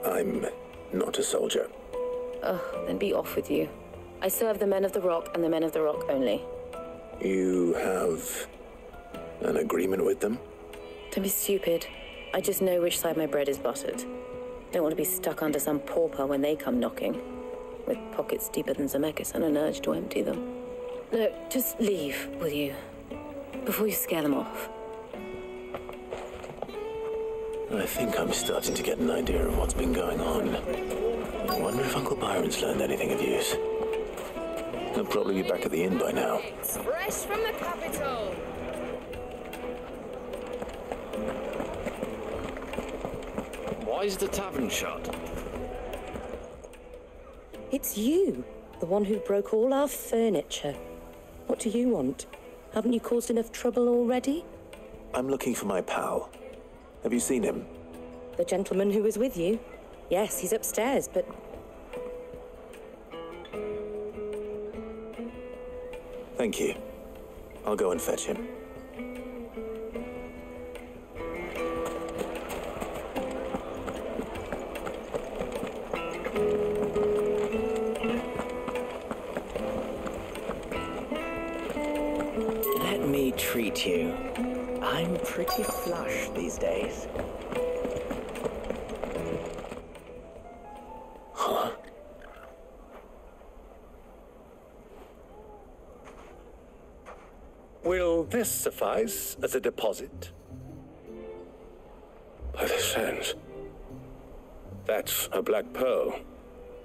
I'm not a soldier. Oh, then be off with you. I serve the men of the rock and the men of the rock only. You have an agreement with them? Don't be stupid. I just know which side my bread is buttered. Don't want to be stuck under some pauper when they come knocking. With pockets deeper than Zemeckis and an urge to empty them. No, just leave, will you? Before you scare them off. I think I'm starting to get an idea of what's been going on. I wonder if Uncle Byron's learned anything of use. He'll probably be back at the inn by now. Fresh from the capital. Why is the tavern shut? It's you, the one who broke all our furniture. What do you want? Haven't you caused enough trouble already? I'm looking for my pal. Have you seen him? The gentleman who was with you? Yes, he's upstairs, but... Thank you. I'll go and fetch him. Let me treat you. I'm pretty flush these days. Huh? Will this suffice as a deposit? By the sands. That's a black pearl.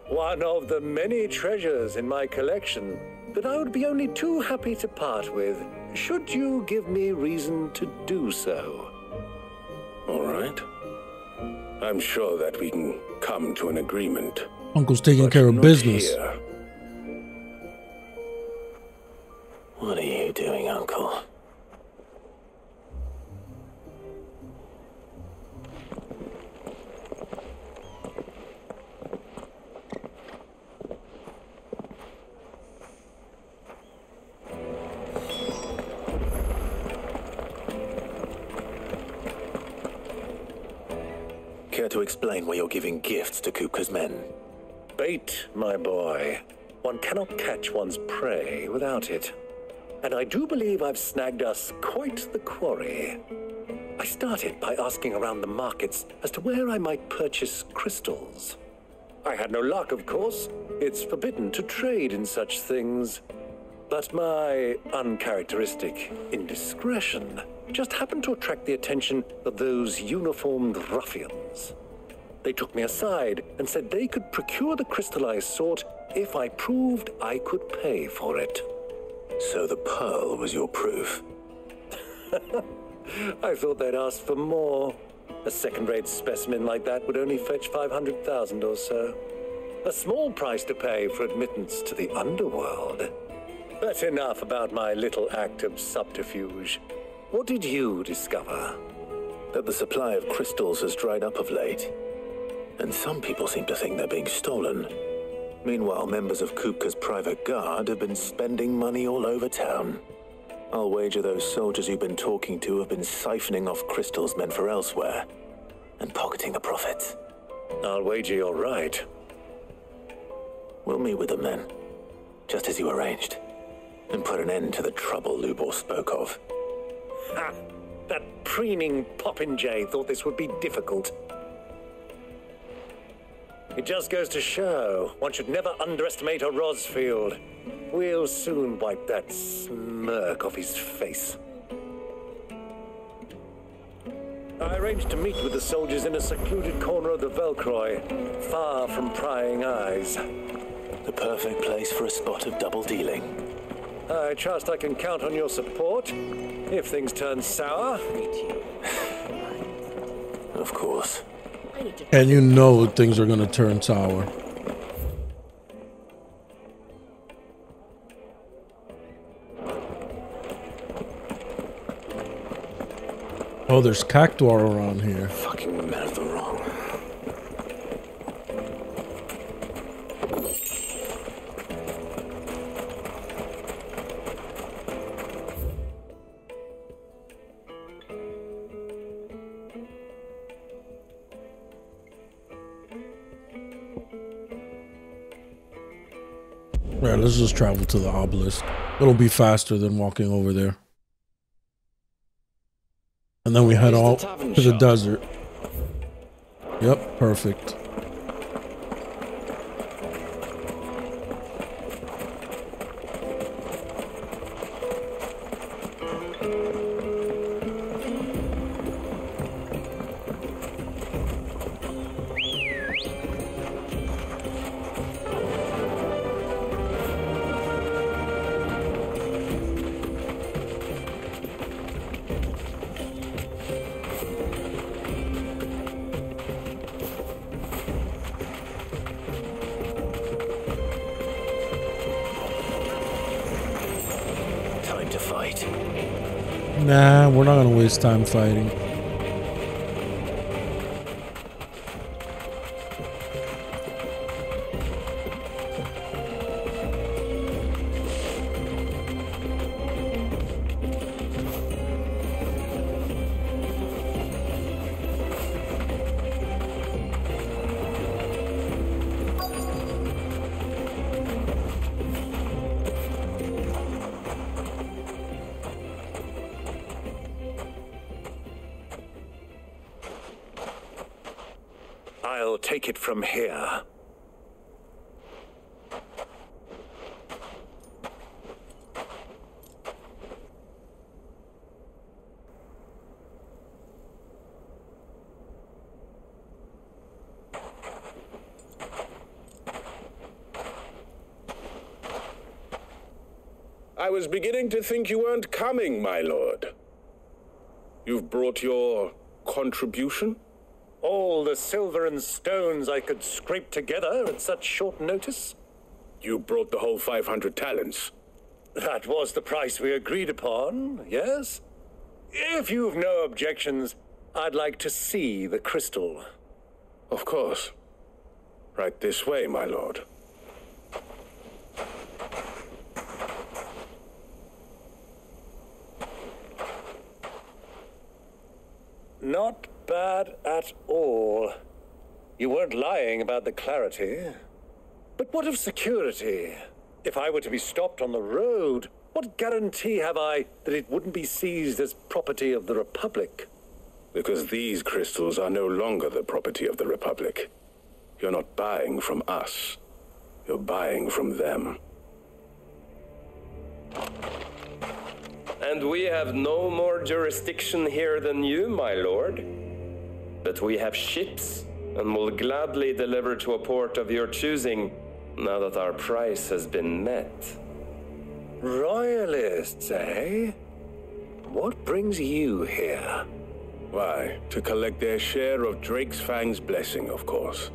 One of the many treasures in my collection that I would be only too happy to part with, should you give me reason to do so. All right. I'm sure that we can come to an agreement. Uncle's taking care of business. Here. What are you doing, Uncle? Care to explain why you're giving gifts to Kupka's men? Bait, my boy. One cannot catch one's prey without it. And I do believe I've snagged us quite the quarry. I started by asking around the markets as to where I might purchase crystals. I had no luck, of course. It's forbidden to trade in such things. But my uncharacteristic indiscretion just happened to attract the attention of those uniformed ruffians. They took me aside and said they could procure the crystal I sought if I proved I could pay for it. So the pearl was your proof? I thought they'd ask for more. A second-rate specimen like that would only fetch 500,000 or so. A small price to pay for admittance to the underworld. But enough about my little act of subterfuge. What did you discover? That the supply of crystals has dried up of late. And some people seem to think they're being stolen. Meanwhile, members of Kupka's private guard have been spending money all over town. I'll wager those soldiers you've been talking to have been siphoning off crystals meant for elsewhere and pocketing the profits. I'll wager you're right. We'll meet with them then, just as you arranged, and put an end to the trouble Lubor spoke of. Ha! That preening popinjay thought this would be difficult. It just goes to show one should never underestimate a Rosfield. We'll soon wipe that smirk off his face. I arranged to meet with the soldiers in a secluded corner of the Velcroy, far from prying eyes. The perfect place for a spot of double dealing. I trust I can count on your support if things turn sour. Of course. And you know things are gonna turn sour. Oh, there's cactuar around here. Fucking men of the wrong. Right, let's just travel to the obelisk. It'll be faster than walking over there. And then we head out to the desert. Yep, perfect. Nah, we're not gonna waste time fighting. I'll take it from here. I was beginning to think you weren't coming, my lord. You've brought your contribution? All the silver and stones I could scrape together at such short notice? You brought the whole 500 talents. That was the price we agreed upon, yes? If you've no objections, I'd like to see the crystal. Of course. Right this way, my lord. Not bad at all. You weren't lying about the clarity. But what of security? If I were to be stopped on the road, what guarantee have I that it wouldn't be seized as property of the Republic? Because these crystals are no longer the property of the Republic. You're not buying from us. You're buying from them. And we have no more jurisdiction here than you, my lord. But we have ships, and will gladly deliver to a port of your choosing, now that our price has been met. Royalists, eh? What brings you here? Why, to collect their share of Drake's Fang's blessing, of course.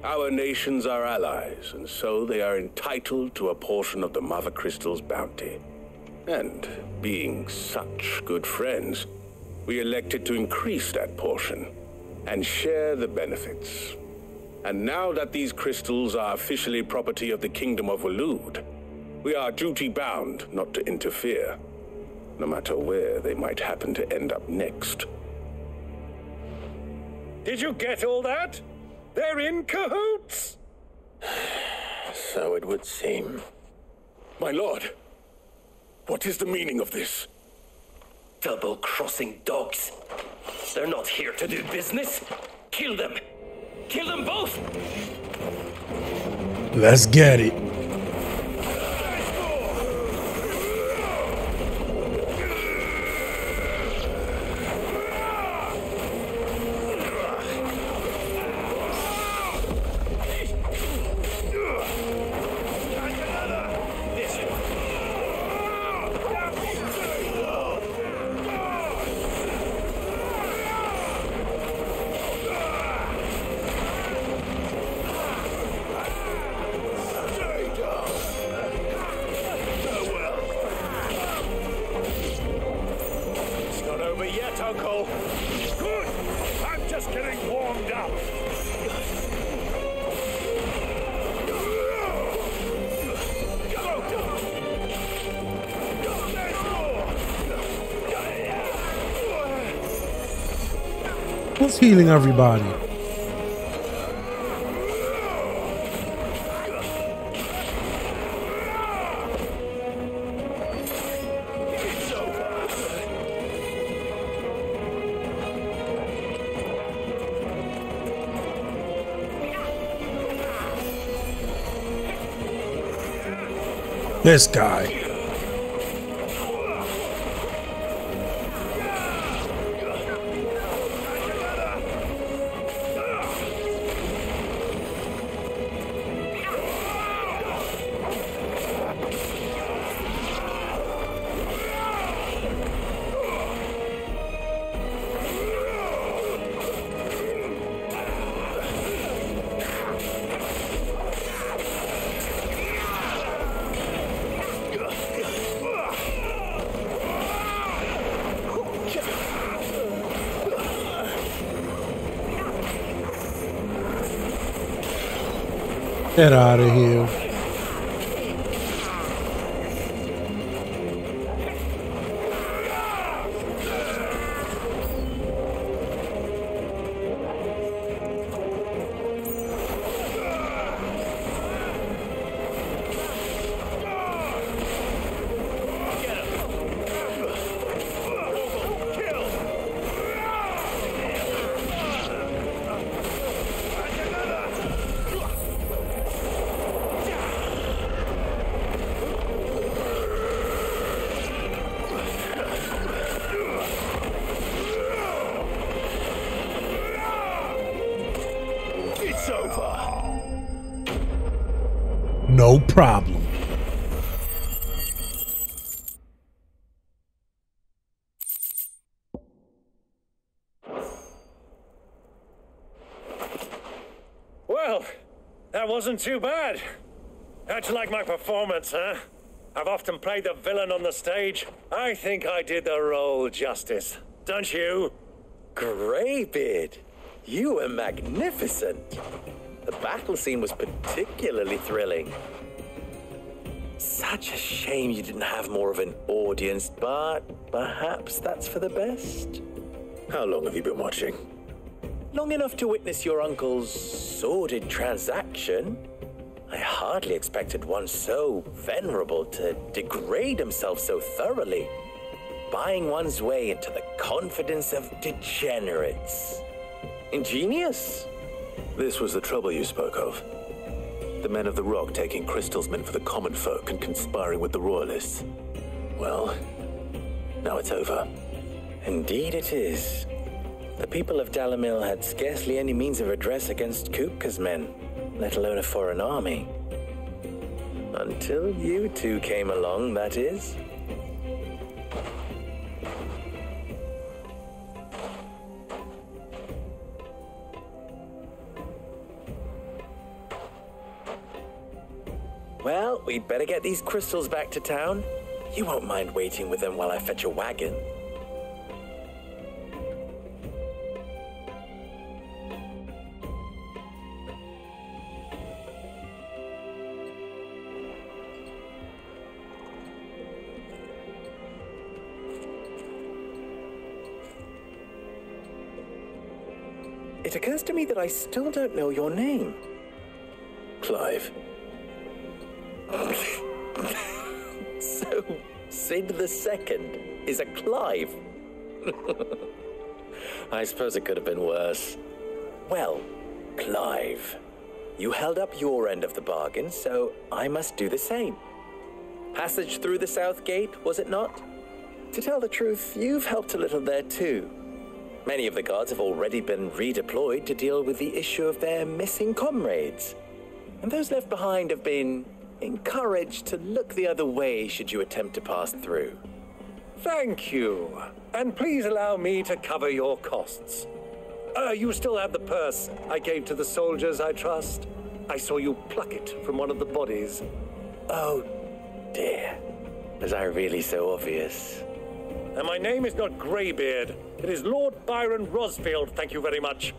Our nations are allies, and so they are entitled to a portion of the Mother Crystal's bounty. And, being such good friends, we elected to increase that portion and share the benefits. And now that these crystals are officially property of the Kingdom of Waloed, we are duty-bound not to interfere, no matter where they might happen to end up next. Did you get all that? They're in cahoots! So it would seem. My lord, what is the meaning of this? Double-crossing dogs. They're not here to do business. Kill them. Kill them both! Let's get it. Who's healing everybody? This guy. Get out of here. No problem. Well, that wasn't too bad. How'd you like my performance, huh? I've often played the villain on the stage. I think I did the role justice. Don't you? Greybeard, you were magnificent. The battle scene was particularly thrilling. Such a shame you didn't have more of an audience, but perhaps that's for the best. How long have you been watching? Long enough to witness your uncle's sordid transaction. I hardly expected one so venerable to degrade himself so thoroughly. buying one's way into the confidence of degenerates. Ingenious. This was the trouble you spoke of. The men of the Rock taking crystals meant for the common folk and conspiring with the royalists. Well, now it's over. Indeed it is. The people of Dalamil had scarcely any means of redress against Kupka's men, let alone a foreign army. Until you two came along, that is. Well, we'd better get these crystals back to town. You won't mind waiting with them while I fetch a wagon. It occurs to me that I still don't know your name. Clive. So, Sid the Second is a Clive. I suppose it could have been worse. Well, Clive, you held up your end of the bargain, so I must do the same. Passage through the South Gate, was it not? To tell the truth, you've helped a little there too. Many of the guards have already been redeployed to deal with the issue of their missing comrades. And those left behind have been encouraged to look the other way should you attempt to pass through. Thank you. And please allow me to cover your costs. You still have the purse I gave to the soldiers, I trust? I saw you pluck it from one of the bodies. Oh, dear. Was I really so obvious? And my name is not Greybeard. It is Lord Byron Rosfield, thank you very much.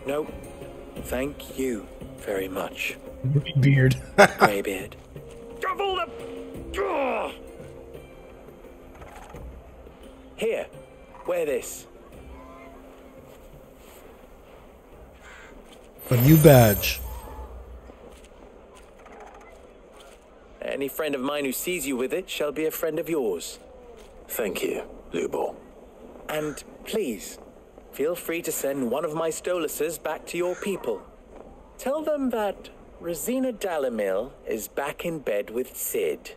No, thank you very much. Beard. Greybeard. Double the... Here, wear this. A new badge. Any friend of mine who sees you with it shall be a friend of yours. Thank you, Lubor. And please, feel free to send one of my Stoluses back to your people. Tell them that Rosina Dalamil is back in bed with Sid.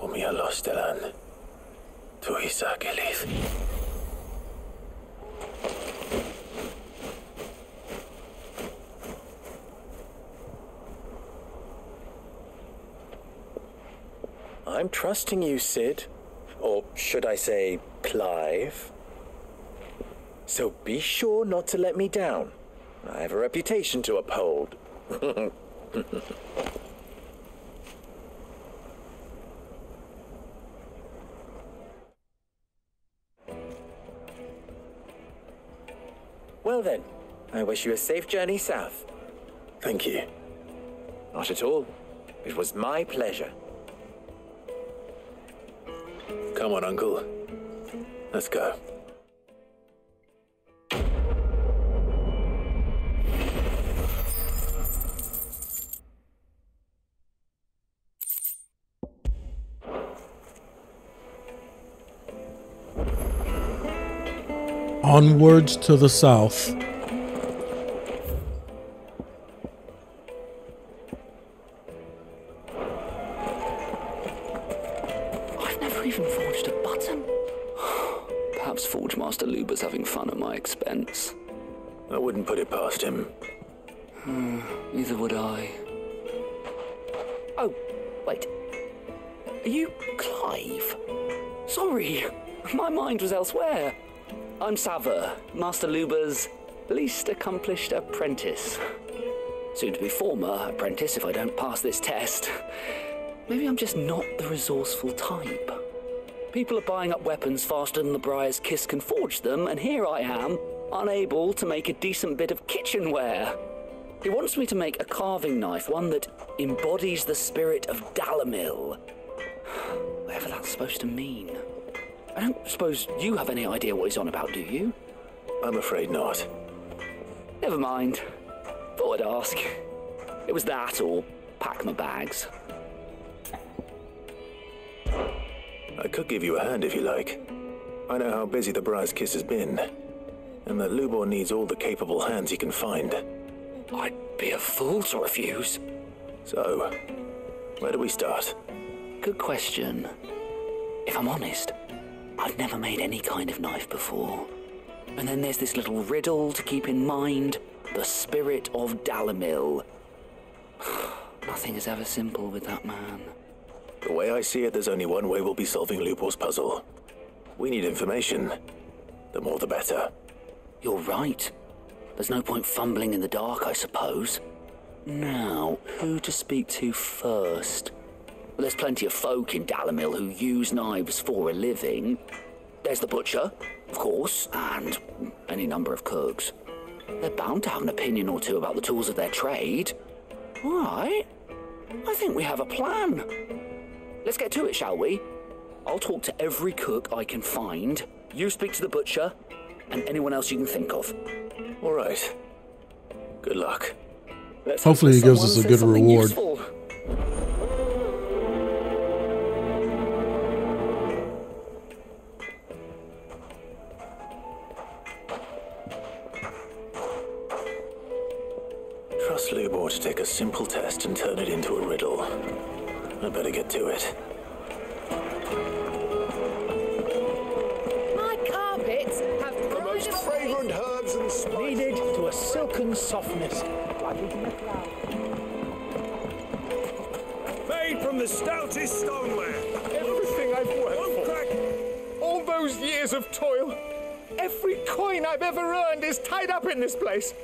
Omia lostelan. Tu isakelith. I'm trusting you, Sid. Or should I say, Clive. So be sure not to let me down. I have a reputation to uphold. Well then, I wish you a safe journey south. Thank you. Not at all. It was my pleasure. Come on, Uncle. Let's go. Onwards to the south. I've never even forged a button. Perhaps Forge Master Luber's having fun at my expense. I wouldn't put it past him. Neither would I. Oh, wait. Are you Clive? Sorry, my mind was elsewhere. I'm Sava, Master Luber's least accomplished apprentice. Soon to be former apprentice if I don't pass this test. Maybe I'm just not the resourceful type. People are buying up weapons faster than the Briar's Kiss can forge them, and here I am, unable to make a decent bit of kitchenware. He wants me to make a carving knife, one that embodies the spirit of Dalamil. Whatever that's supposed to mean. I don't suppose you have any idea what he's on about, do you? I'm afraid not. Never mind. Thought I'd ask. It was that or pack my bags. I could give you a hand if you like. I know how busy the Briar's Kiss has been, and that Lubor needs all the capable hands he can find. I'd be a fool to refuse. So, where do we start? Good question. If I'm honest, I've never made any kind of knife before. And then there's this little riddle to keep in mind. The spirit of Dalimil. Nothing is ever simple with that man. The way I see it, there's only one way we'll be solving Lubor's puzzle. We need information. The more the better. You're right. There's no point fumbling in the dark, I suppose. Now, who to speak to first? Well, there's plenty of folk in Dalimil who use knives for a living. There's the butcher, of course, and any number of cooks. They're bound to have an opinion or two about the tools of their trade. All right. I think we have a plan. Let's get to it, shall we? I'll talk to every cook I can find. You speak to the butcher, and anyone else you can think of. All right. Good luck. Hopefully he gives us a good reward. Useful. Trust Lubor to take a simple test and turn it into a riddle. I better get to it. My carpets have The most fragrant herbs and spices needed to a silken softness. Made from the stoutest stoneware. Everything I've worked for. All those years of toil. Every coin I've ever earned is tied up in this place.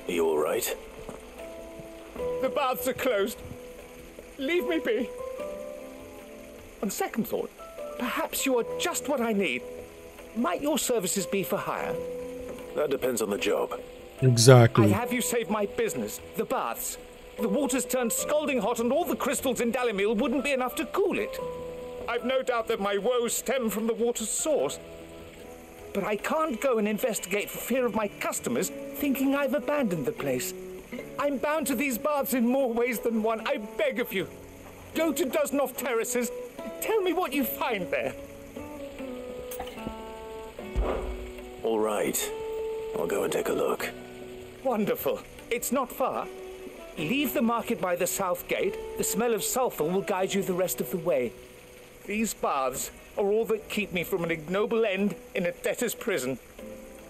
Are you all right? The baths are closed. Leave me be. On second thought, perhaps you are just what I need. Might your services be for hire? That depends on the job. Exactly. I'd have you save my business, the baths. The water's turned scalding hot and all the crystals in Dalimil wouldn't be enough to cool it. I've no doubt that my woes stem from the water's source. But I can't go and investigate for fear of my customers thinking I've abandoned the place. I'm bound to these baths in more ways than one. I beg of you. Go to Dusnoff Terraces. Tell me what you find there. All right. I'll go and take a look. Wonderful. It's not far. Leave the market by the south gate. The smell of sulphur will guide you the rest of the way. These baths are all that keep me from an ignoble end in a debtor's prison.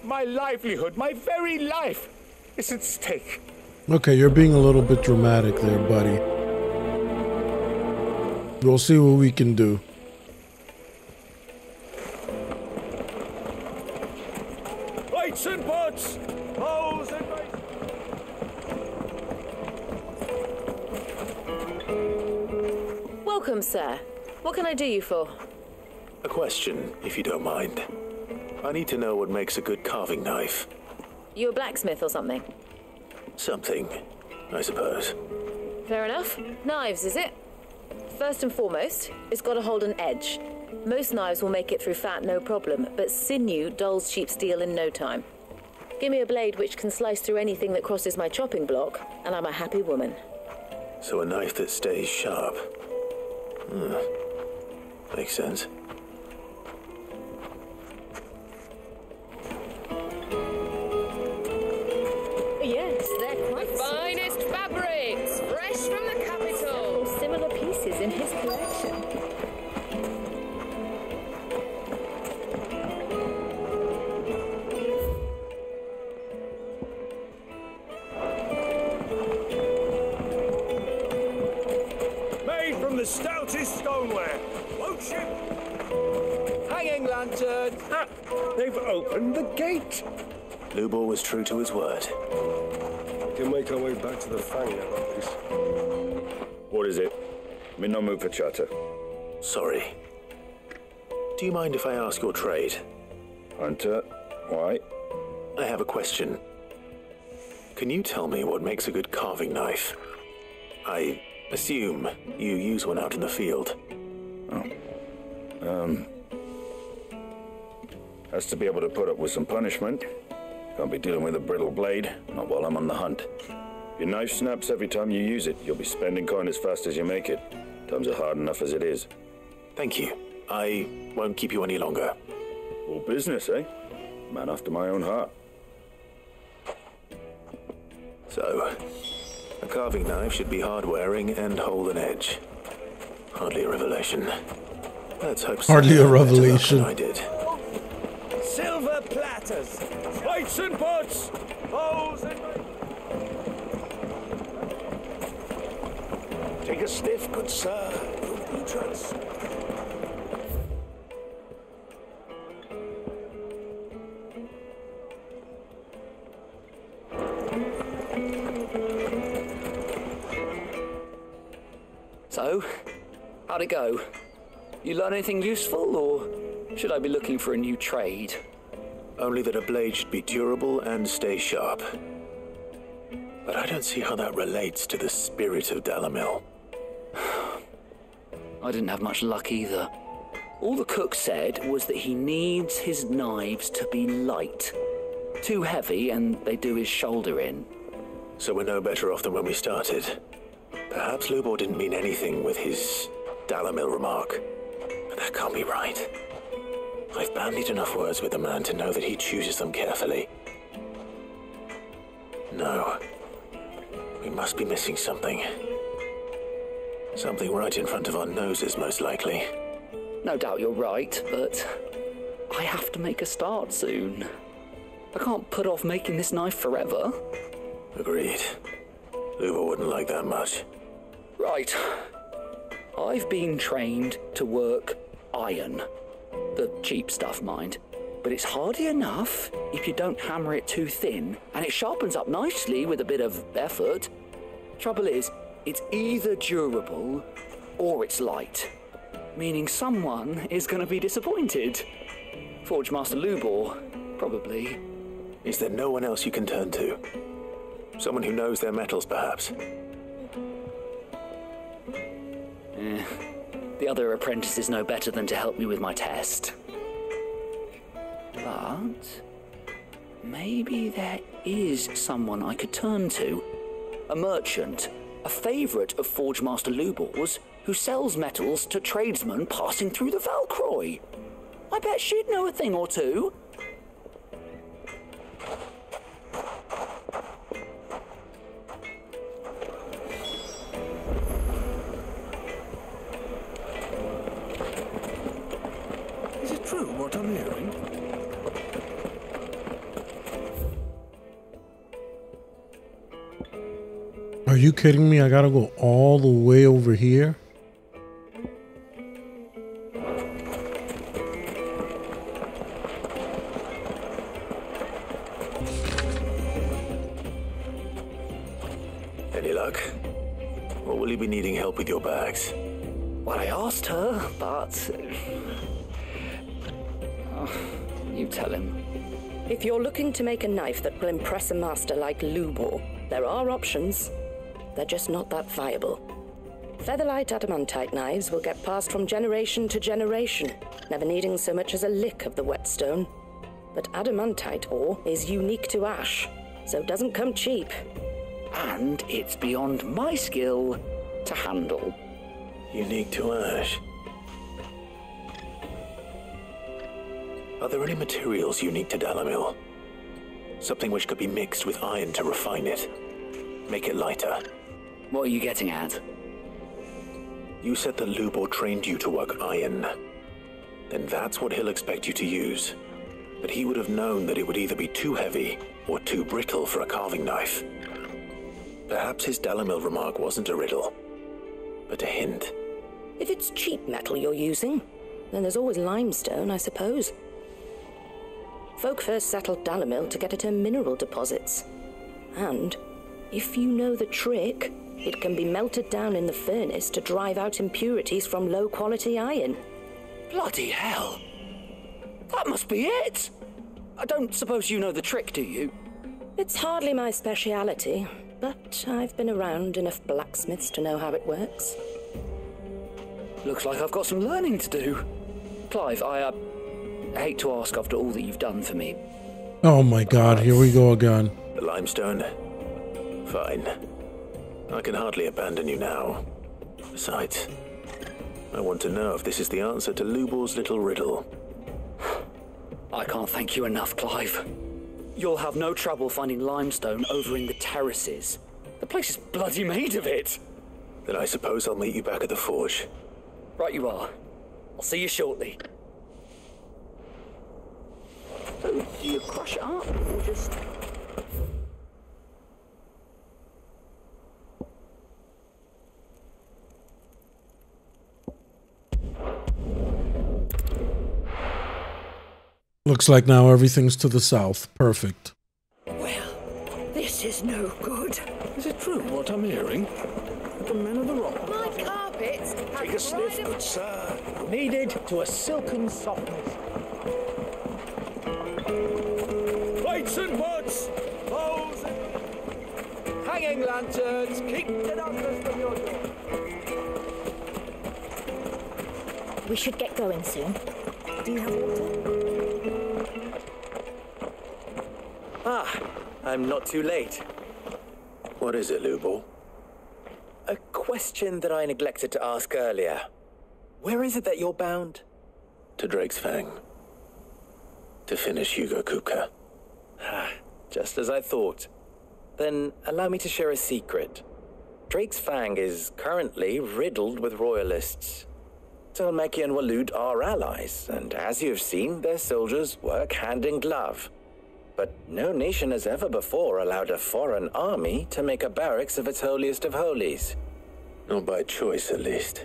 My livelihood, my very life, is at stake. Okay, you're being a little bit dramatic there, buddy. We'll see what we can do. Lights and pots! Bowls and Welcome, sir. What can I do you for? A question, if you don't mind. I need to know what makes a good carving knife. You a blacksmith or something? Something, I suppose. Fair enough. Knives, is it? First and foremost, it's got to hold an edge. Most knives will make it through fat, no problem, but sinew dulls cheap steel in no time. Give me a blade which can slice through anything that crosses my chopping block, and I'm a happy woman. So a knife that stays sharp. Makes sense. Yes, they're quite The finest fabrics, fresh from the capital. similar pieces in his collection. made from the stoutest stoneware. Won't you? Hanging lantern. Ah, they've opened the gate. Lubor was true to his word. We can make our way back to the Fang now, at least. What is it? I'm in no mood for chatter. Sorry. Do you mind if I ask your trade? Hunter, why? I have a question. Can you tell me what makes a good carving knife? I assume you use one out in the field. Has to be able to put up with some punishment. Can't be dealing with a brittle blade, not while I'm on the hunt. If your knife snaps every time you use it, you'll be spending coin as fast as you make it. Times are hard enough as it is. Thank you. I won't keep you any longer. All business, eh? Man after my own heart. So, a carving knife should be hard-wearing and hold an edge. Hardly a revelation. Let's hope so. Hardly a revelation. I did. Silver platters, plates and pots, bowls and... Take a sniff, good sir. Don't be trans. So, how'd it go? You learn anything useful, or should I be looking for a new trade? Only that a blade should be durable and stay sharp. But I don't see how that relates to the spirit of Dalamil. I didn't have much luck either. All the cook said was that he needs his knives to be light. Too heavy and they do his shoulder in. So we're no better off than when we started. Perhaps Lubor didn't mean anything with his Dalamil remark. But that can't be right. I've bandied enough words with the man to know that he chooses them carefully. No. We must be missing something. Something right in front of our noses, most likely. No doubt you're right, but I have to make a start soon. I can't put off making this knife forever. Agreed. Lubor wouldn't like that much. Right. I've been trained to work iron. The cheap stuff, mind. But it's hardy enough if you don't hammer it too thin, and it sharpens up nicely with a bit of effort. Trouble is, it's either durable or it's light, meaning someone is going to be disappointed. Forge Master Lubor, probably. Is there no one else you can turn to? Someone who knows their metals, perhaps? The other apprentices know better than to help me with my test. But maybe there is someone I could turn to. A merchant, a favourite of Forge Master Lubor's, who sells metals to tradesmen passing through the Valcroy. I bet she'd know a thing or two. Is it true what I'm hearing? Are you kidding me? I gotta go all the way over here? Any luck? Or will you be needing help with your bags? Well, I asked her, but... you tell him. If you're looking to make a knife that will impress a master like Lubor, there are options. They're just not that viable. Featherlight adamantite knives will get passed from generation to generation, never needing so much as a lick of the whetstone. But adamantite ore is unique to ash, so it doesn't come cheap. And it's beyond my skill to handle. Unique to ash. Are there any materials unique to Dalamil? Something which could be mixed with iron to refine it. Make it lighter. What are you getting at? You said that Lubor trained you to work iron. Then that's what he'll expect you to use. But he would have known that it would either be too heavy or too brittle for a carving knife. Perhaps his Dalamil remark wasn't a riddle, but a hint. If it's cheap metal you're using, then there's always limestone, I suppose. Folk first settled Dalamil to get at her mineral deposits. And if you know the trick, it can be melted down in the furnace to drive out impurities from low-quality iron. Bloody hell! That must be it! I don't suppose you know the trick, do you? It's hardly my speciality, but I've been around enough blacksmiths to know how it works. Looks like I've got some learning to do. Clive, I hate to ask after all that you've done for me. Oh my God, here we go again. The limestone? Fine. I can hardly abandon you now. Besides, I want to know if this is the answer to Lubor's little riddle. I can't thank you enough, Clive. You'll have no trouble finding limestone over in the terraces. The place is bloody made of it. Then I suppose I'll meet you back at the forge. Right you are. I'll see you shortly. So, do you crush it up, or just... Looks like now everything's to the south. Perfect. This is no good. Is it true what I'm hearing? The men of the rock. My carpets. Take a sniff, good sir. Kneaded to a silken softness. Lights and woods! Bowls and... Hanging lanterns. Keep the darkness from your door. We should get going soon. Do you have water? Ah, I'm not too late. What is it, Lubor? A question that I neglected to ask earlier. Where is it that you're bound? To Drake's Fang. To finish Hugo Kupka. Just as I thought. Then allow me to share a secret. Drake's Fang is currently riddled with royalists. Telmeki and Walud are allies, and as you've seen, their soldiers work hand in glove. But no nation has ever before allowed a foreign army to make a barracks of its holiest of holies. Not by choice, at least.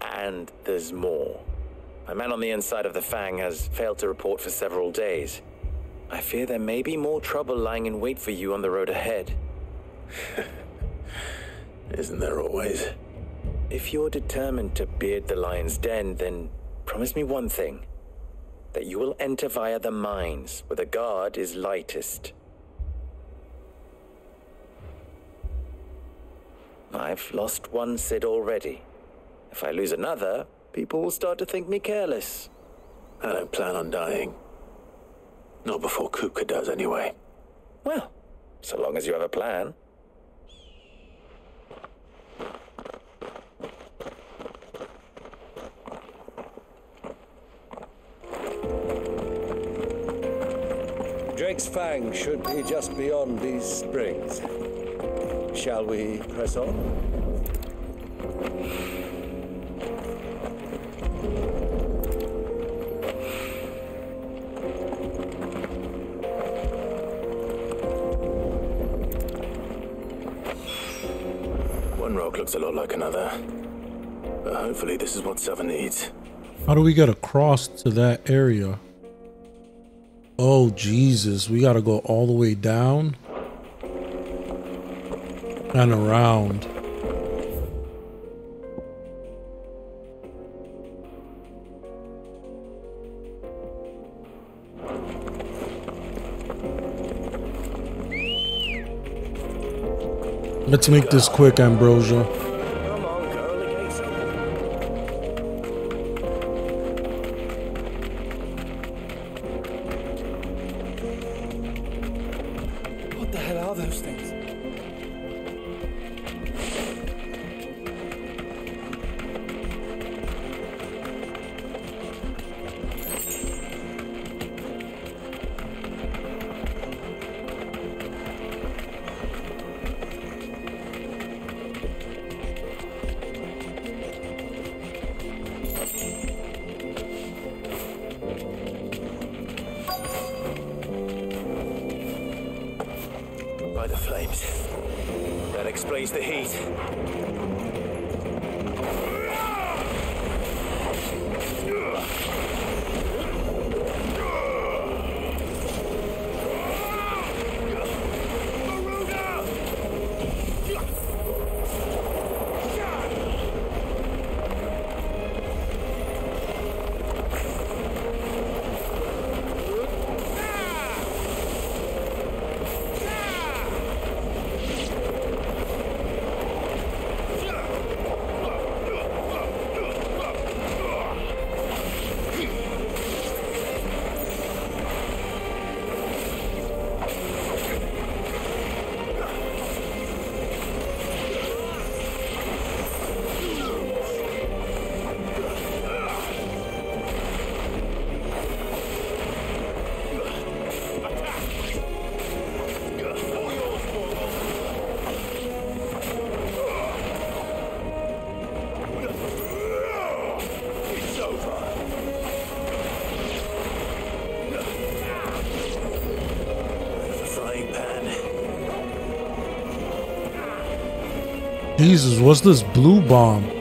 And there's more. A man on the inside of the Fang has failed to report for several days. I fear there may be more trouble lying in wait for you on the road ahead. Isn't there always? If you're determined to beard the lion's den, then promise me one thing. That you will enter via the mines, where the guard is lightest. I've lost one Cid already. If I lose another, people will start to think me careless. I don't plan on dying. Not before Kupka does, anyway. Well, so long as you have a plan. Drake's Fang should be just beyond these springs. Shall we press on? One rock looks a lot like another. But hopefully this is what Sava needs. How do we get across to that area? Oh, Jesus. We got to go all the way down and around. Let's make this quick, Ambrosia. What the hell are those things? By the flames. That explains the heat. Jesus, what's this blue bomb?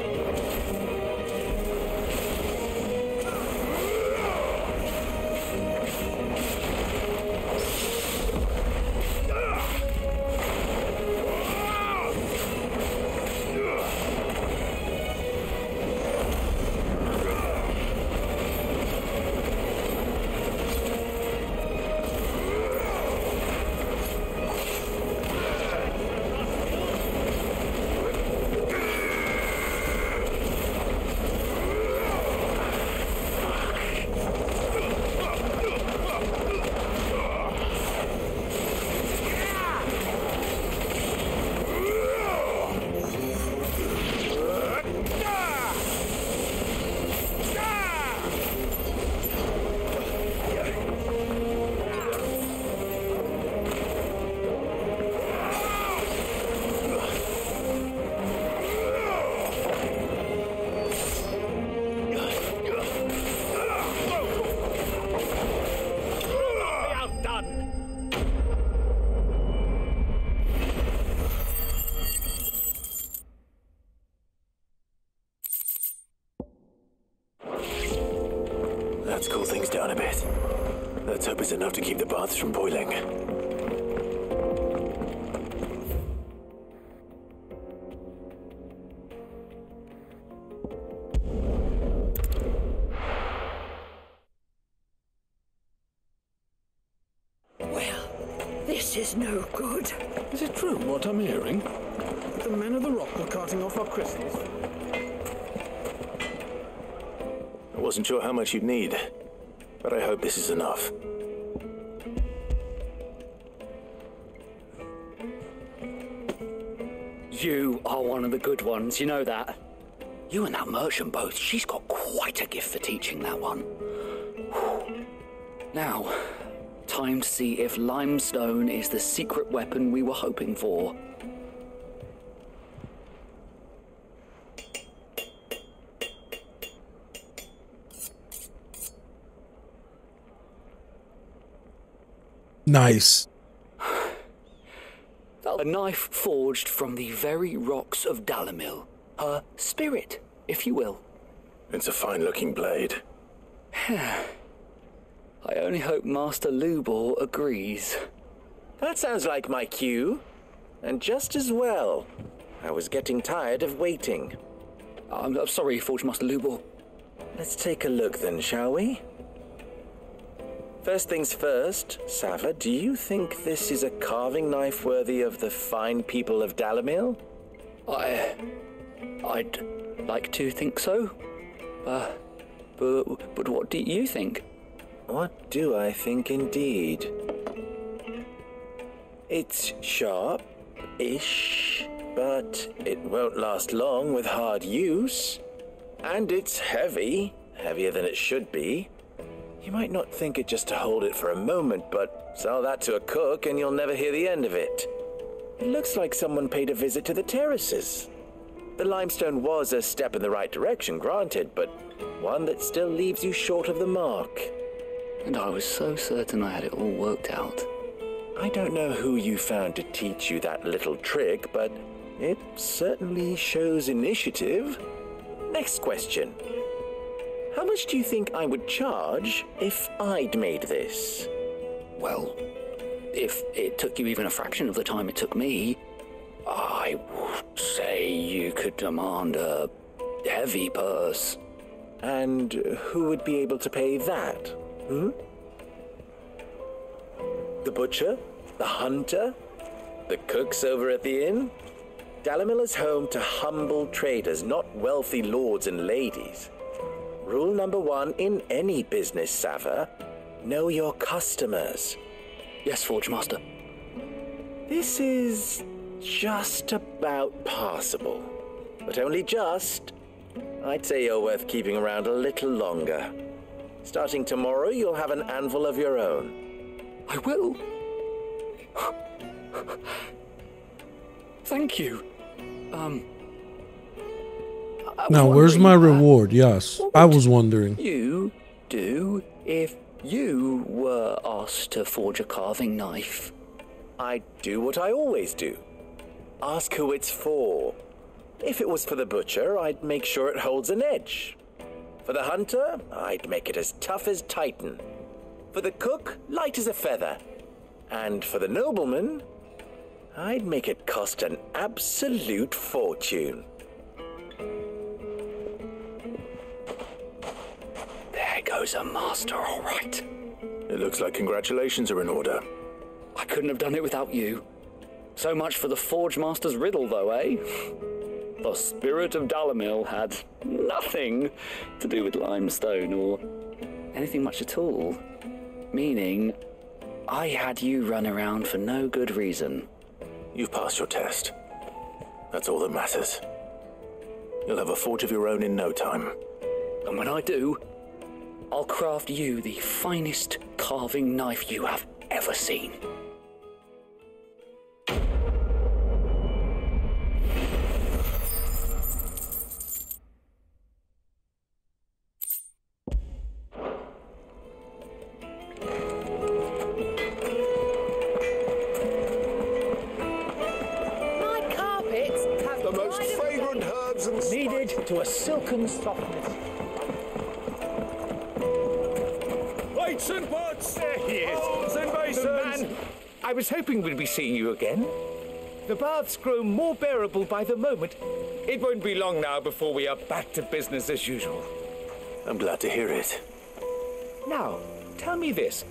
Let's cool things down a bit. Let's hope it's enough to keep the baths from boiling. Well, this is no good. Is it true what I'm hearing? The men of the rock were carting off our crystals? I wasn't sure how much you'd need, but I hope this is enough. You are one of the good ones, you know that. You and that merchant both, she's got quite a gift for teaching that one. Now, time to see if limestone is the secret weapon we were hoping for. Nice. A knife forged from the very rocks of Dalamil. Her spirit, if you will. It's a fine-looking blade. I only hope Master Lubor agrees. That sounds like my cue. And just as well. I was getting tired of waiting. I'm sorry, Forge Master Lubor. Let's take a look then, shall we? First things first, Sava, do you think this is a carving knife worthy of the fine people of Dalamil? I'd like to think so. But what do you think? What do I think indeed? It's sharp-ish, but it won't last long with hard use. And it's heavy, heavier than it should be. You might not think it just to hold it for a moment, but sell that to a cook and you'll never hear the end of it. It looks like someone paid a visit to the terraces. The limestone was a step in the right direction, granted, but one that still leaves you short of the mark. And I was so certain I had it all worked out. I don't know who you found to teach you that little trick, but it certainly shows initiative. Next question. How much do you think I would charge if I'd made this? Well, if it took you even a fraction of the time it took me, I would say you could demand a heavy purse. And who would be able to pay that? The butcher? The hunter? The cooks over at the inn? Dalamil is home to humble traders, not wealthy lords and ladies. Rule number 1 in any business, Sava, know your customers. Yes, Forge Master. This is just about passable, but only just. I'd say you're worth keeping around a little longer. Starting tomorrow, you'll have an anvil of your own. I will. Thank you. Now, where's my reward? Yes, I was wondering. You do if you were asked to forge a carving knife? I'd do what I always do. Ask who it's for. If it was for the butcher, I'd make sure it holds an edge. For the hunter, I'd make it as tough as Titan. For the cook, light as a feather. And for the nobleman, I'd make it cost an absolute fortune. There goes a master, all right. It looks like congratulations are in order. I couldn't have done it without you. So much for the Forge Master's riddle, though, eh? The spirit of Dalamil had nothing to do with limestone or anything much at all. Meaning, I had you run around for no good reason. You've passed your test. That's all that matters. You'll have a forge of your own in no time. And when I do, I'll craft you the finest carving knife you have ever seen. To a silken softness. Weights and pots! There he is! Bowls and basins! The man! I was hoping we'd be seeing you again. The baths grow more bearable by the moment. It won't be long now before we are back to business as usual. I'm glad to hear it. Now, tell me this.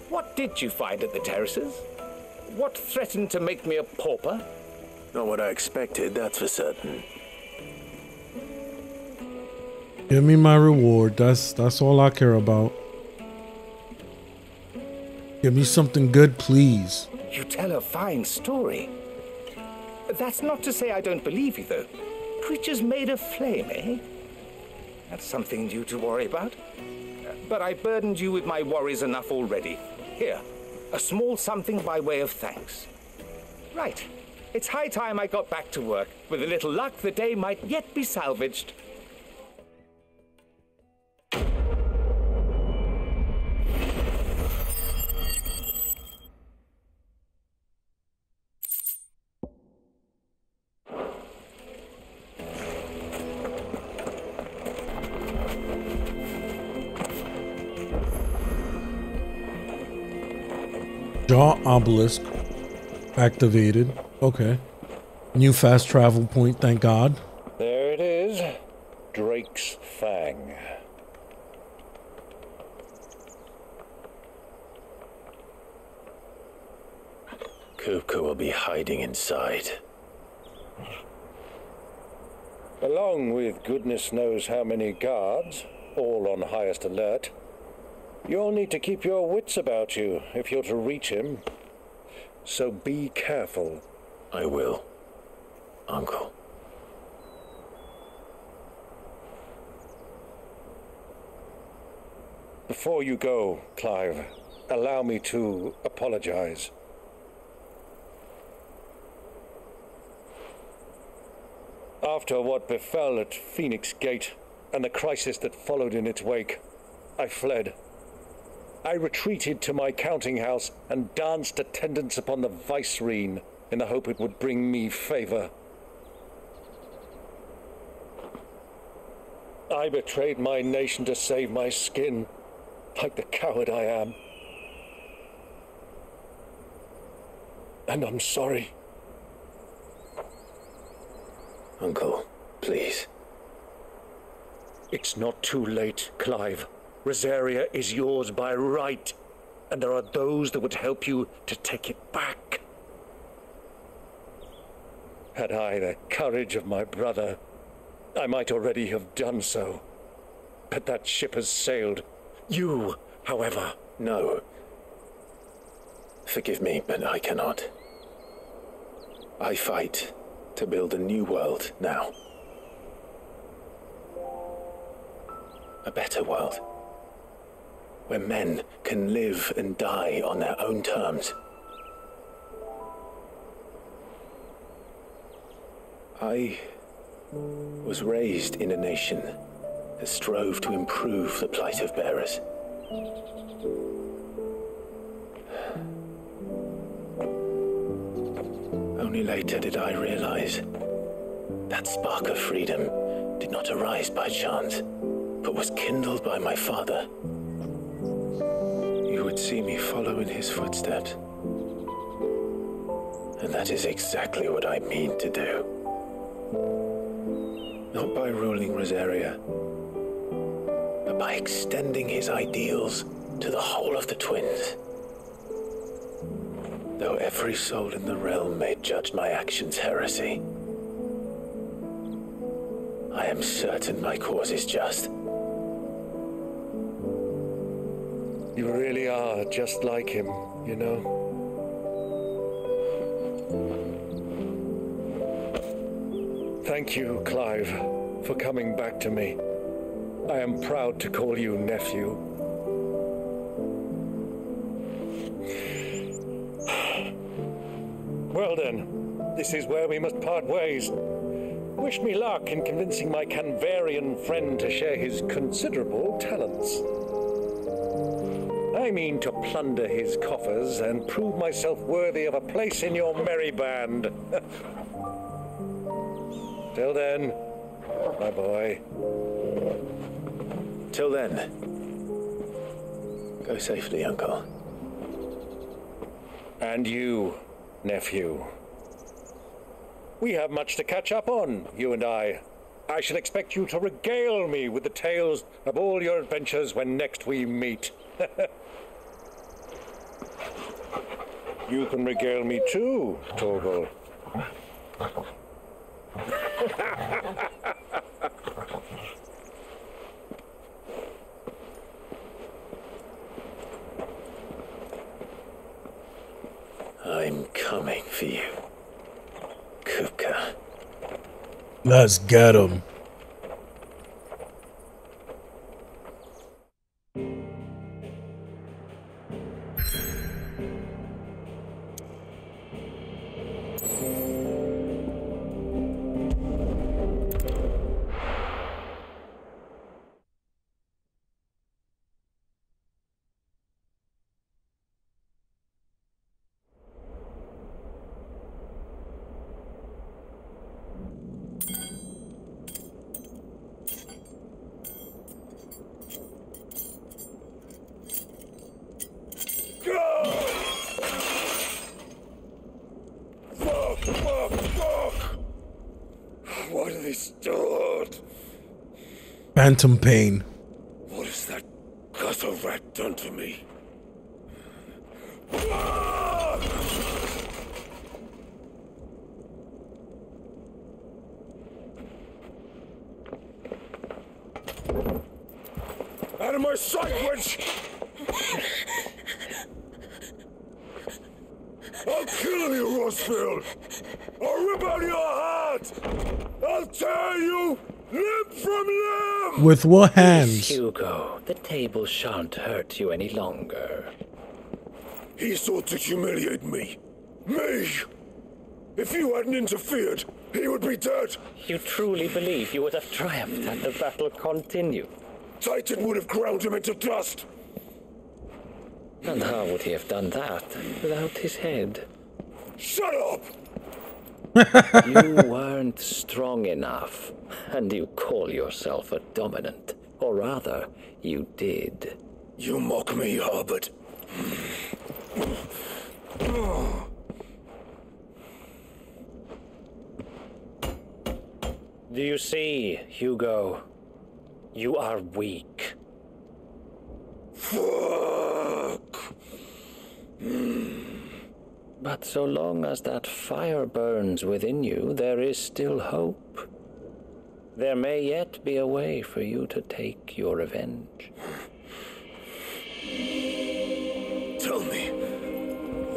What did you find at the terraces? What threatened to make me a pauper? Not what I expected, that's for certain. Give me my reward. That's all I care about. Give me something good, please. You tell a fine story. That's not to say I don't believe you, though. Creatures made of flame, eh? That's something new to worry about. But I burdened you with my worries enough already. Here, a small something by way of thanks. Right. It's high time I got back to work. With a little luck, the day might yet be salvaged. Jaw obelisk activated. Okay. New fast travel point, thank God. There it is. Drake's Fang. Kupka will be hiding inside. Along with goodness knows how many guards, all on highest alert. You'll need to keep your wits about you if you're to reach him. So be careful. I will, Uncle. Before you go, Clive, allow me to apologize. After what befell at Phoenix Gate and the crisis that followed in its wake, I fled. I retreated to my counting house and danced attendance upon the vicereine in the hope it would bring me favor. I betrayed my nation to save my skin, like the coward I am. And I'm sorry. Uncle, please. It's not too late, Clive. Rosaria is yours by right, and there are those that would help you to take it back. Had I the courage of my brother, I might already have done so. But that ship has sailed. You, however... No. Forgive me, but I cannot. I fight to build a new world now. A better world. Where men can live and die on their own terms. I was raised in a nation that strove to improve the plight of bearers. Only later did I realize That spark of freedom did not arise by chance, but was kindled by my father. You would see me follow in his footsteps. And that is exactly what I mean to do. Not by ruling Rosaria, but by extending his ideals to the whole of the twins. Though every soul in the realm may judge my actions heresy, I am certain my cause is just. You really are just like him, you know. Thank you, Clive, for coming back to me. I am proud to call you nephew. Well then, this is where we must part ways. Wish me luck in convincing my Canvarian friend to share his considerable talents. I mean to plunder his coffers and prove myself worthy of a place in your merry band. Till then, my boy. Till then, go safely, Uncle. And you, nephew. We have much to catch up on, you and I. I shall expect you to regale me with the tales of all your adventures when next we meet. You can regale me too, Torgal. I'm coming for you, Kupka. Let's get him. What have they stored? Phantom pain. What has that gutter rat done to me? Out of my sight, witch! I'll kill you, Rossfield! I'll rip out your heart! I'll tear you limb from limb! With what hands? Hugo, the table shan't hurt you any longer. He sought to humiliate me. Me! If you hadn't interfered, he would be dead! You truly believe you would have triumphed had the battle continued? Titan would have ground him into dust! And how would he have done that without his head? Shut up! You weren't strong enough, and you call yourself a dominant. Or rather, you did. You mock me, Harbert. Do you see, Hugo? You are weak. Fuck! But so long as that fire burns within you, there is still hope. There may yet be a way for you to take your revenge. Tell me,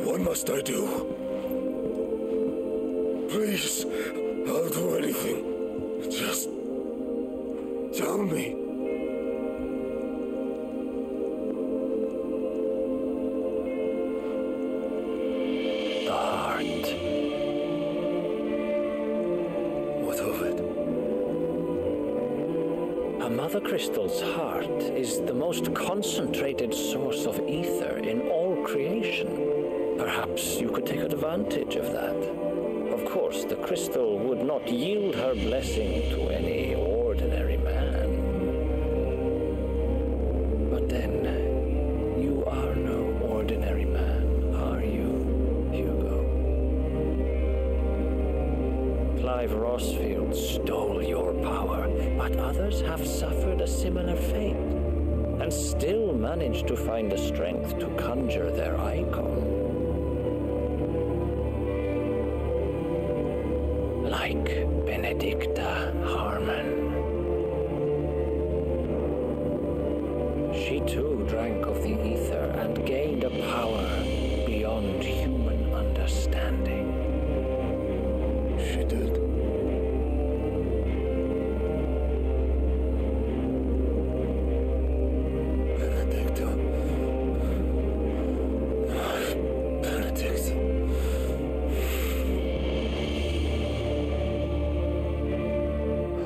what must I do? Please, I'll do anything. Just tell me. The heart. What of it? A mother crystal's heart is the most concentrated source of ether in all creation. Perhaps you could take advantage of that. Of course, the crystal would not yield her blessing to any ordinary man. But then, you are no ordinary man, are you, Hugo? Clive Rossfield stole your power, but others have suffered a similar fate, and still managed to find the strength to conjure their icon. Like Benedicta Harmon. She too drank of the ether and gained a power beyond human understanding. She did. Benedicta. Benedict.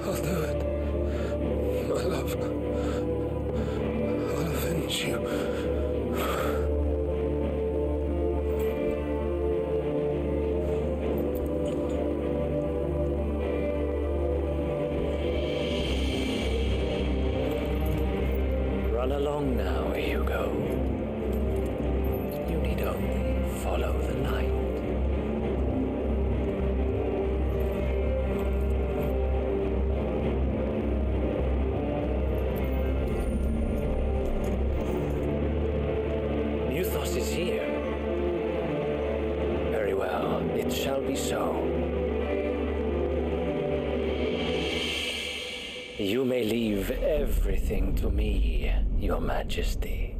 I'll do it. My love. I'll avenge you. Run along now, Hugo. You need only follow the light. Muthos is here. Very well, it shall be so. You may leave everything to me, Your Majesty.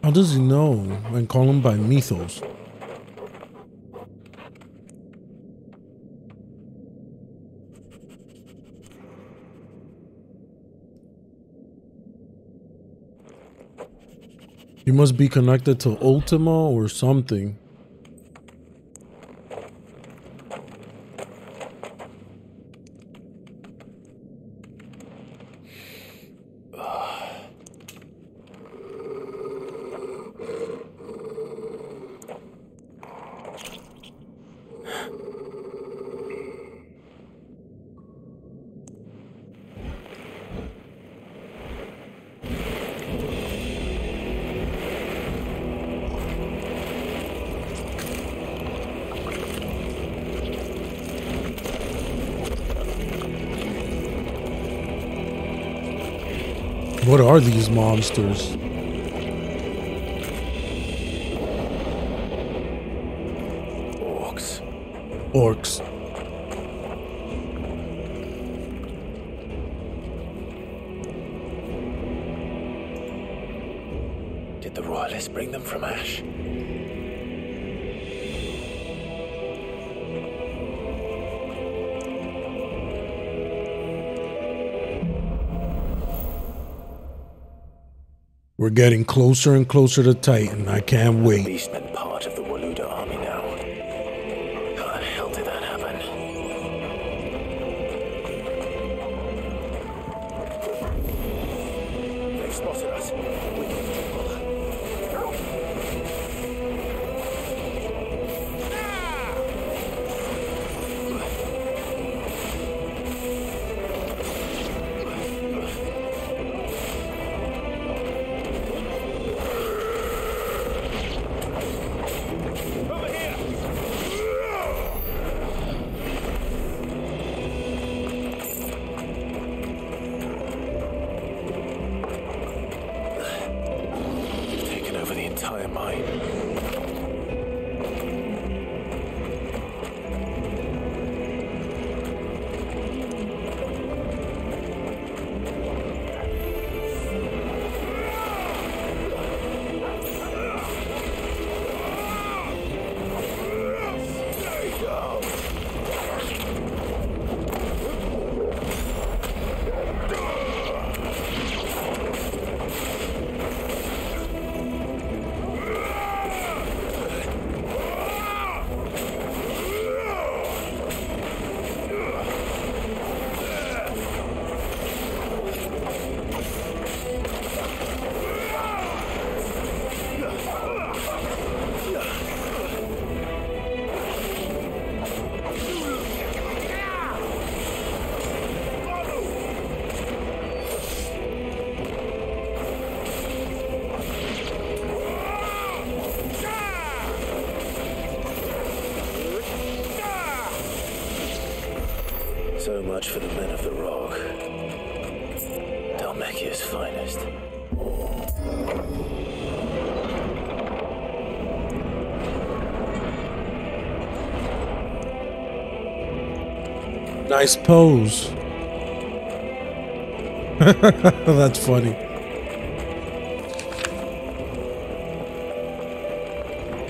How does he know and call him by Mythos? He must be connected to Ultima or something. What are these monsters? Orcs. Did the royalists bring them from Ash? We're getting closer and closer to Titan. I can't wait. Beastmen part of the Waluda army now. How the hell did that happen? They've spotted us. We can So much for the men of the rock. Dalmekia's finest. Nice pose. That's funny.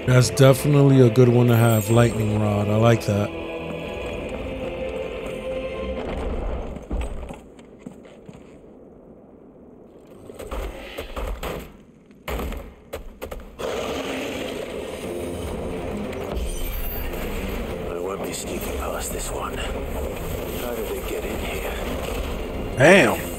That's definitely a good one to have. Lightning rod. I like that. I won't be sneaking past this one. How did they get in here? Damn.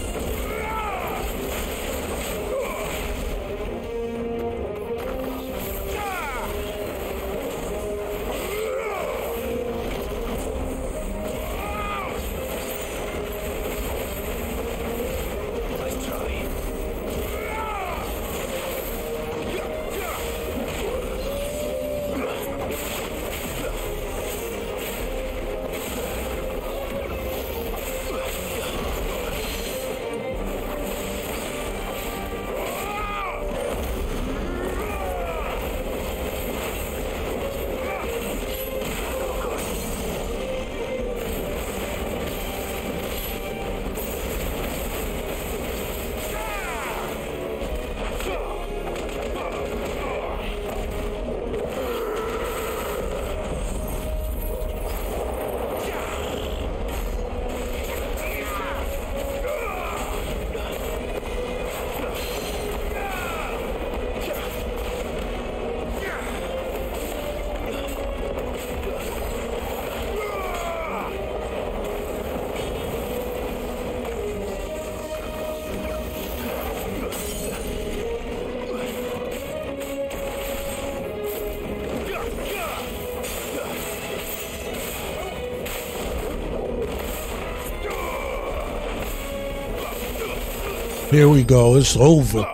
Here we go. It's over.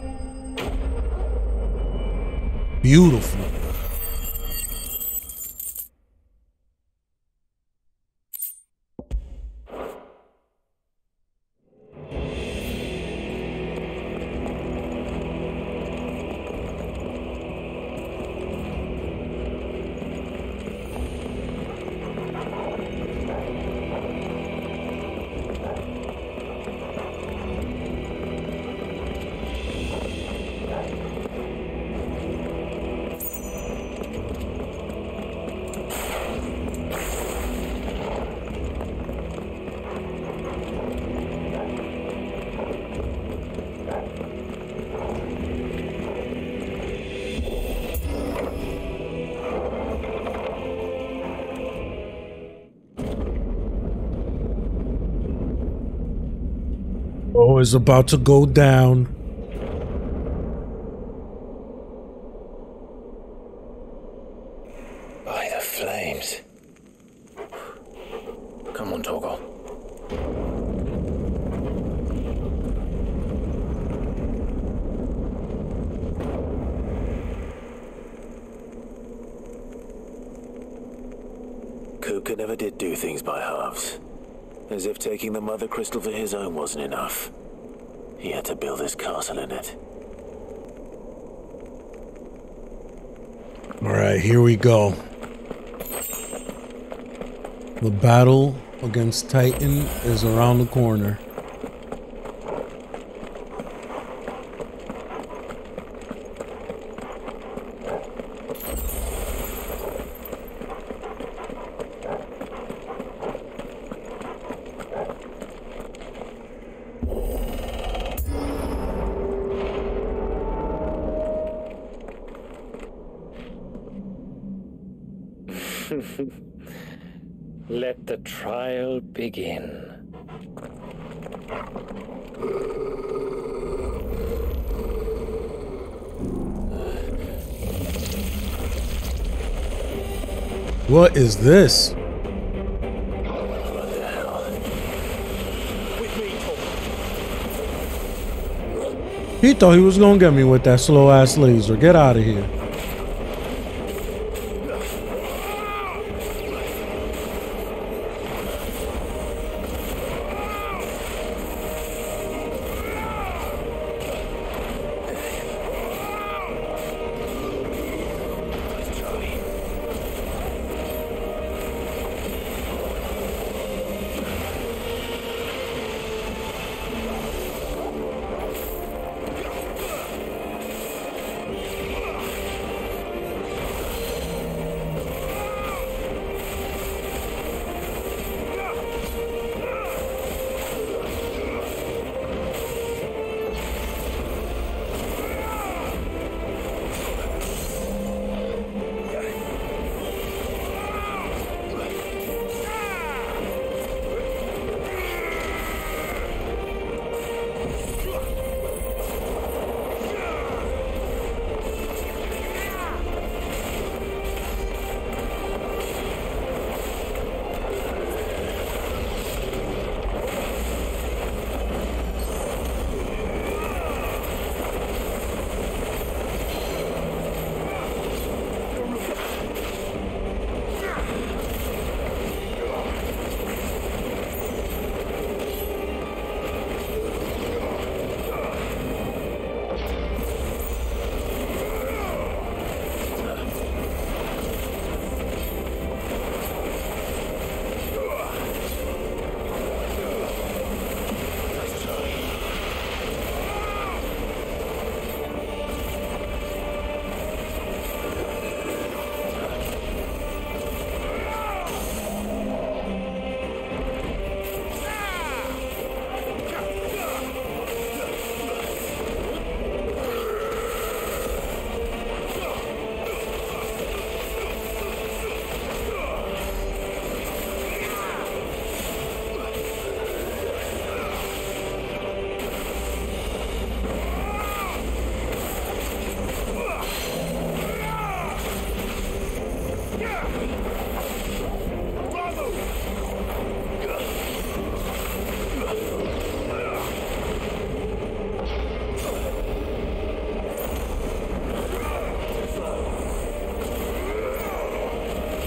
Beautiful. Oh, it's about to go down. By the flames. Come on, Torgal. Kuka never did do things by halves. As if taking the Mother Crystal for his own wasn't enough. He had to build his castle in it. All right, here we go. The battle against Titan is around the corner. Let the trial begin. What is this? He thought he was gonna get me with that slow ass laser. Get out of here.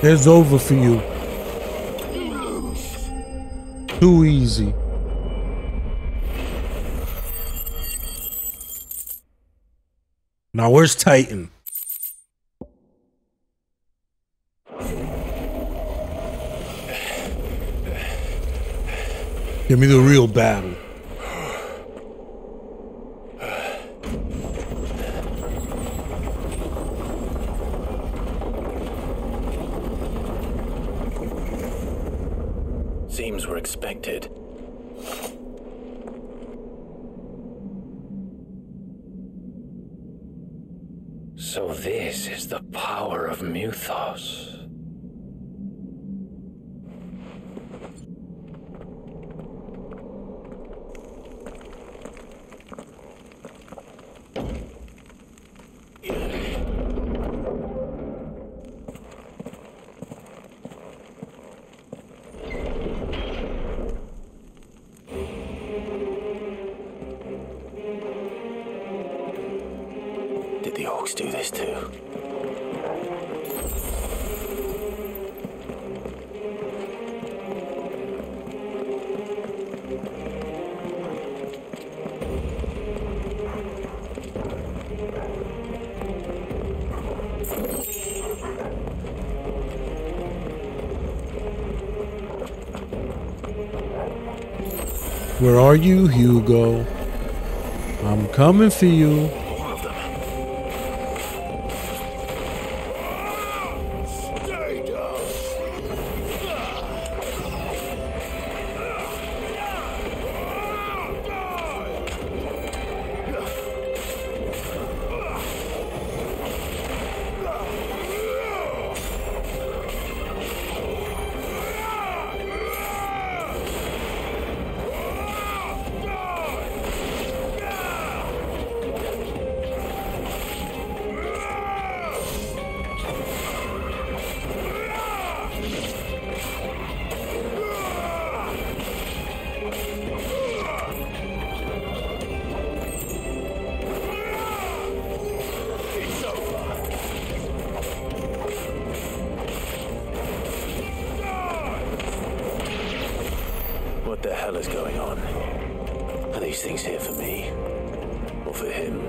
It's over for you. Too easy. Now where's Titan? Give me the real battle. Seems we're expected. So this is the power of Muthos. Did the orcs do this too? Where are you, Hugo? I'm coming for you. What the hell is going on? Are these things here for me? Or for him?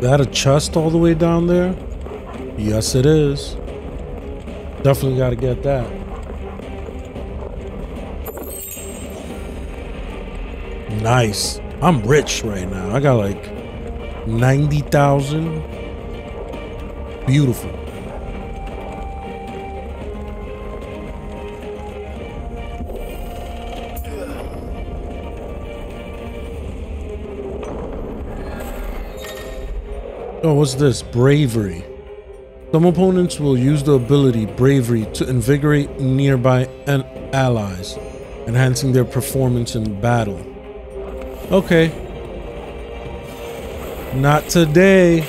That a chest all the way down there? Yes, it is. Definitely got to get that. Nice. I'm rich right now. I got like 90,000. Beautiful. Oh, what's this? Bravery. Some opponents will use the ability Bravery to invigorate nearby allies, enhancing their performance in battle. Okay. Not today.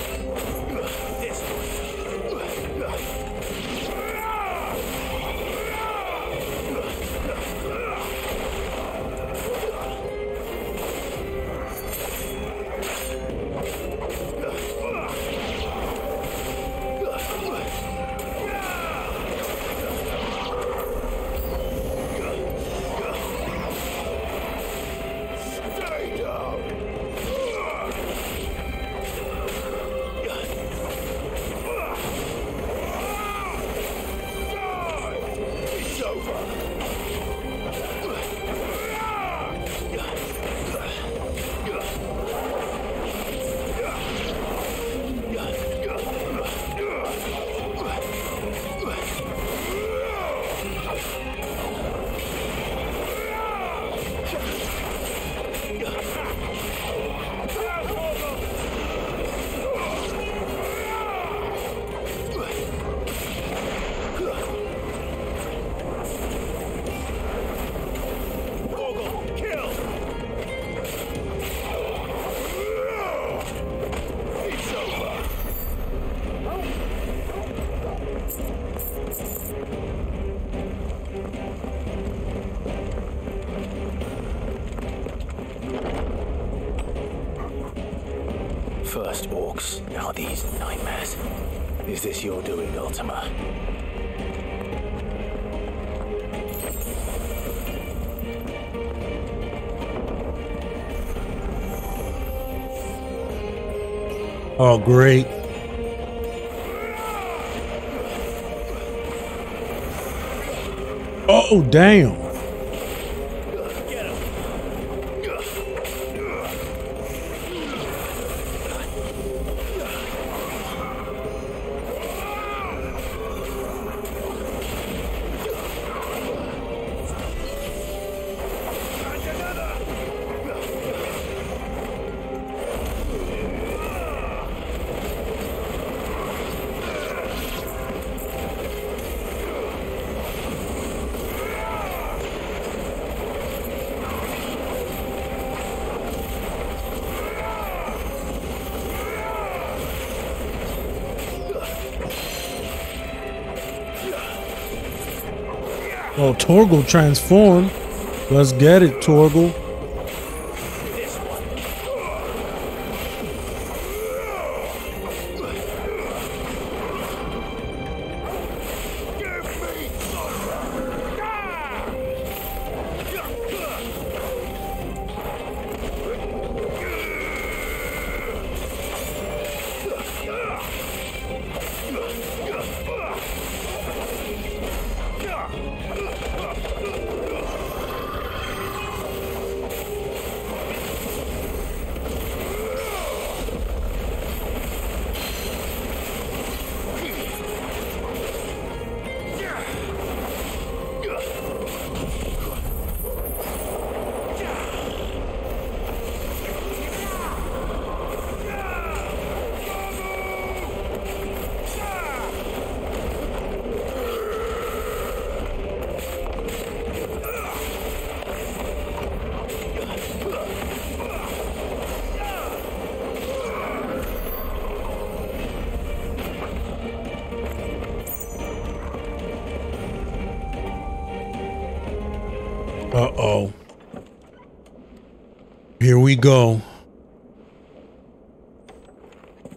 First orcs, now these nightmares. Is this your doing, Ultima? Oh, great. Oh, damn. Oh, Torgal transformed. Let's get it, Torgal. Uh-oh. Here we go.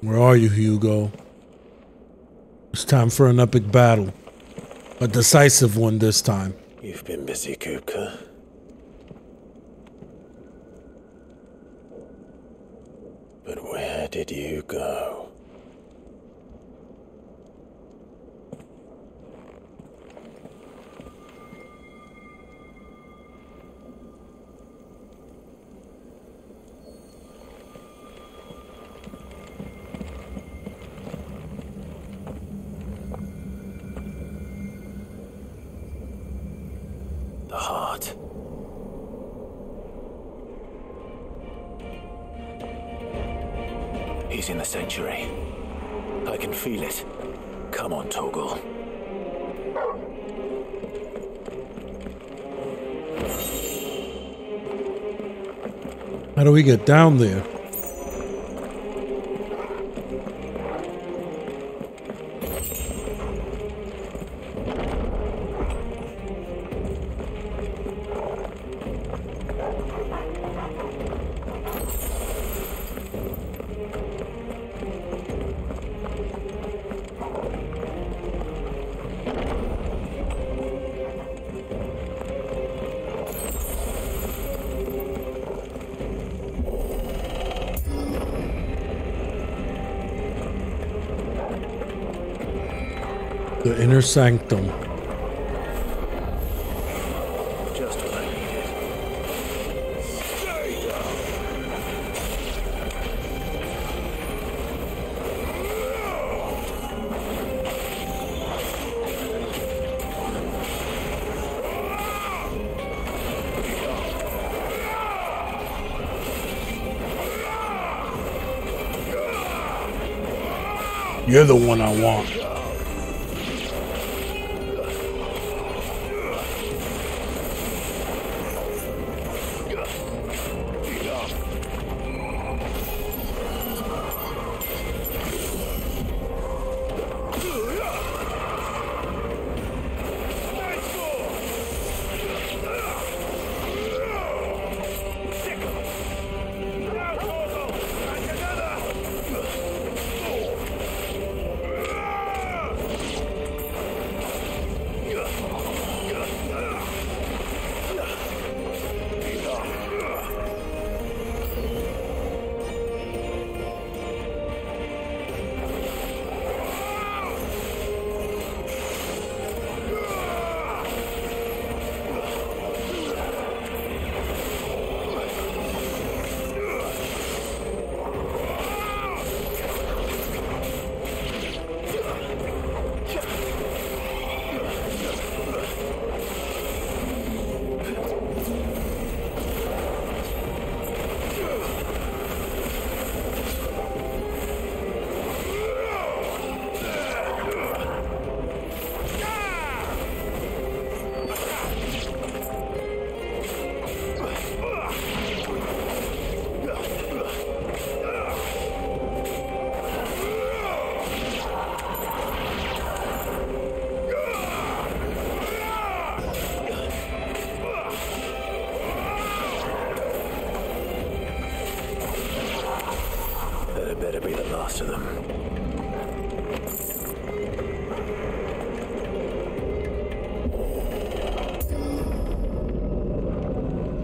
Where are you, Hugo? It's time for an epic battle. A decisive one this time. You've been busy, Kupka. But where did you go? The heart. He's in the sanctuary. I can feel it. Come on, Torgal. How do we get down there? The inner sanctum. Just what I needed. You're the one I want.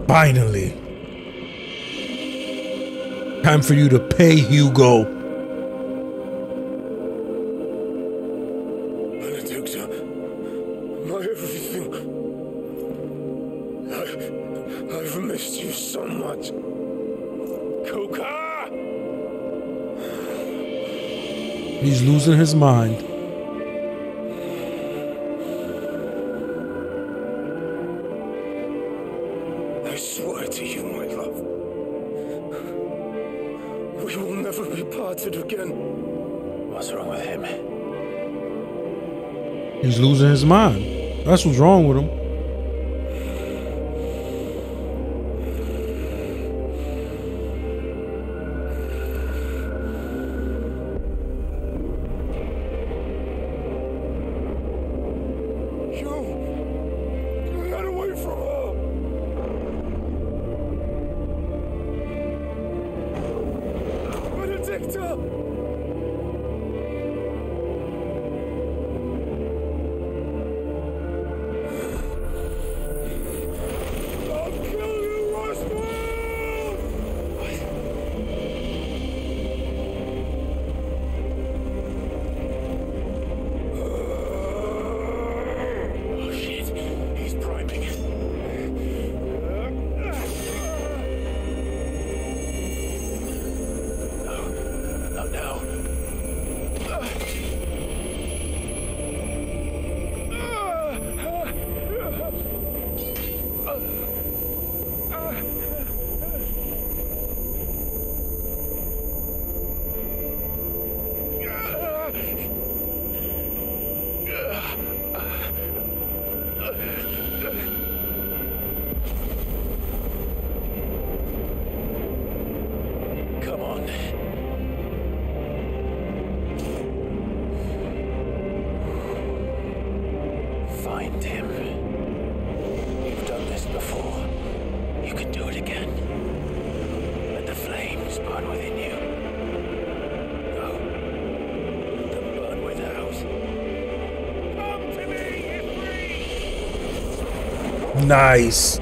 Finally. Time for you to pay, Hugo. Benedicta, my everything. I've missed you so much. Kuka! He's losing his mind. I swear to you, my love, we will never be parted again. What's wrong with him? He's losing his mind. That's what's wrong with him. Get away from her! Benedicta! Come on. Find him. You've done this before. You can do it again. Let the flames burn within you. No. Let them burn without. Come to me, Ifrit! Nice.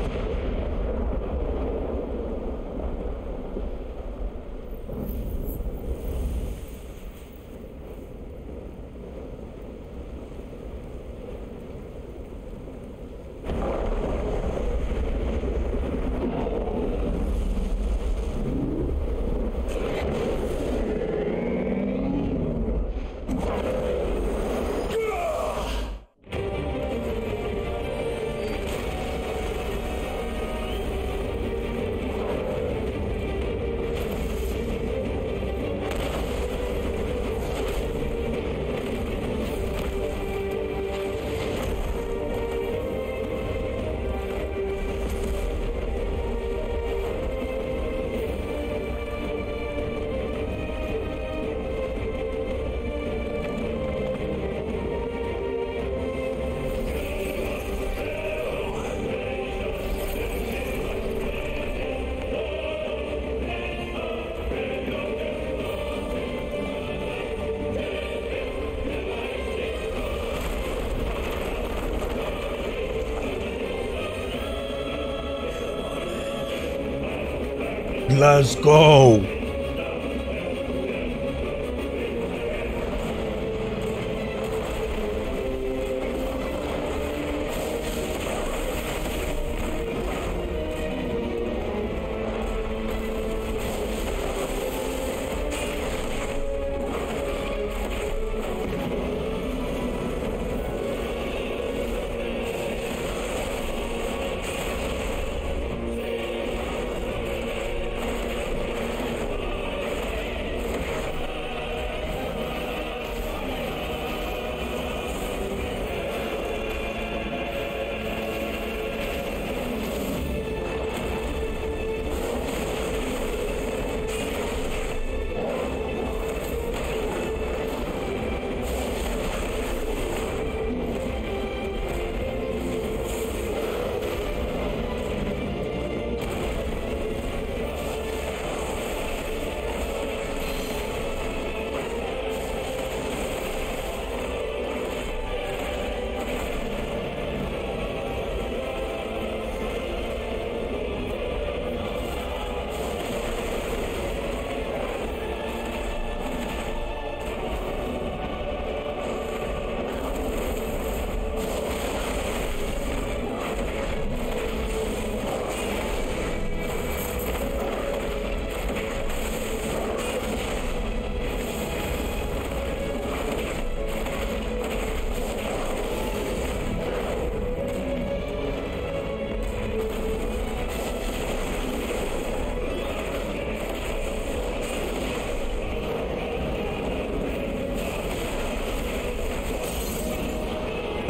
Let's go.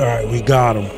All right, we got him.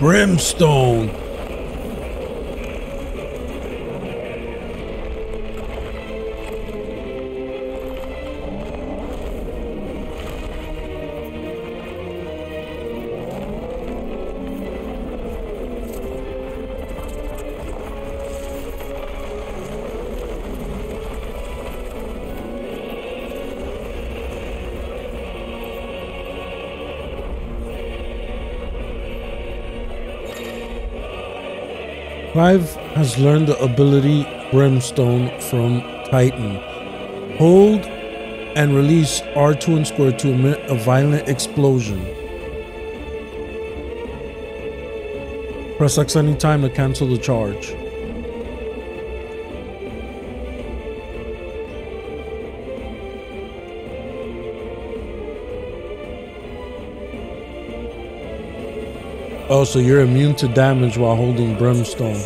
Brimstone. Clive has learned the ability Brimstone from Titan. Hold and release R2 and square to emit a violent explosion. Press X anytime to cancel the charge. Oh, so you're immune to damage while holding Brimstone.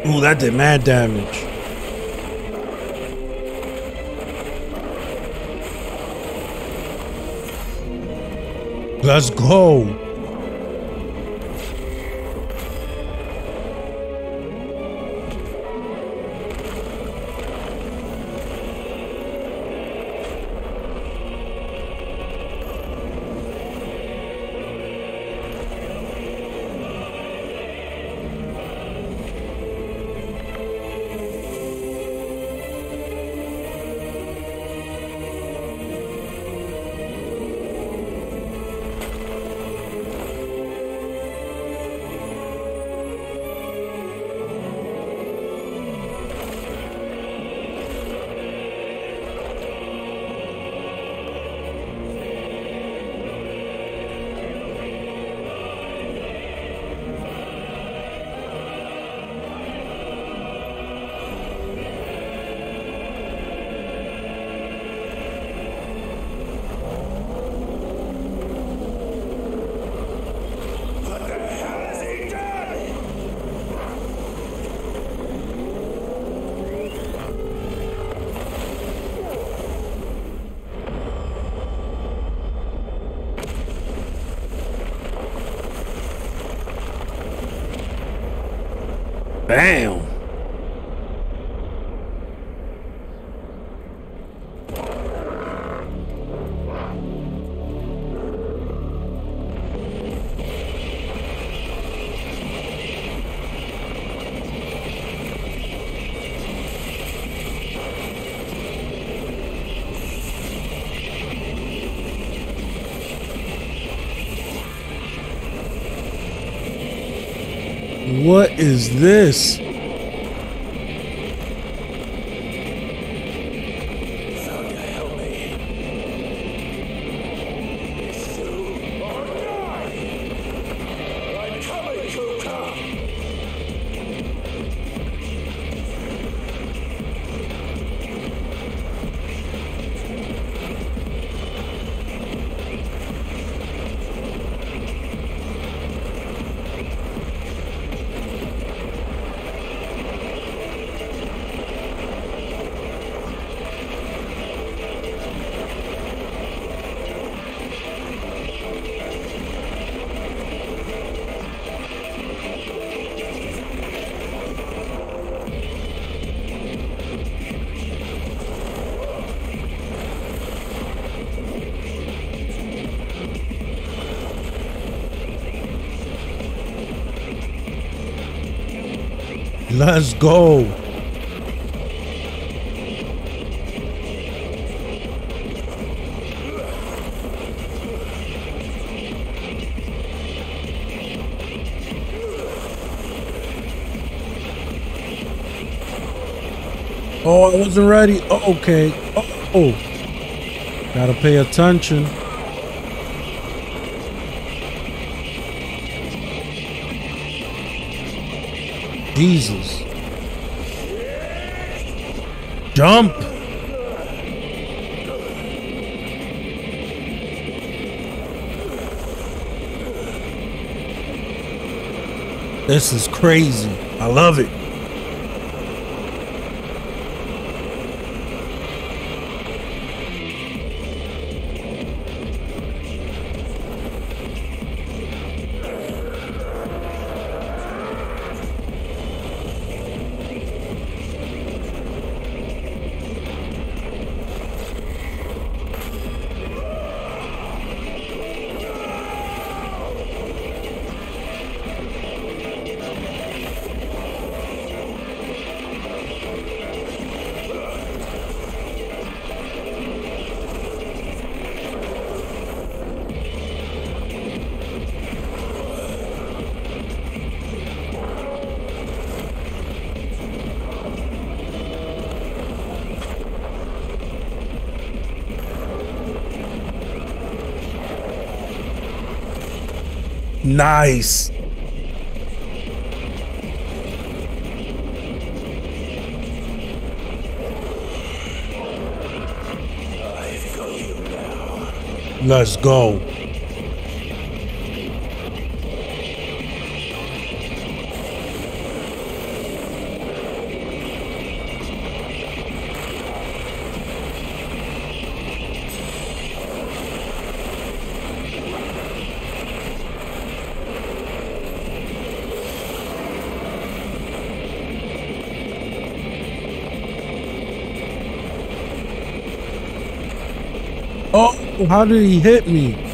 Ooh, that did mad damage. Let's go. What is this? Let's go. Oh, I wasn't ready. Oh, okay. Oh, gotta pay attention. Jesus. Jump. This is crazy. I love it. Nice. Let's go. Oh, how did he hit me?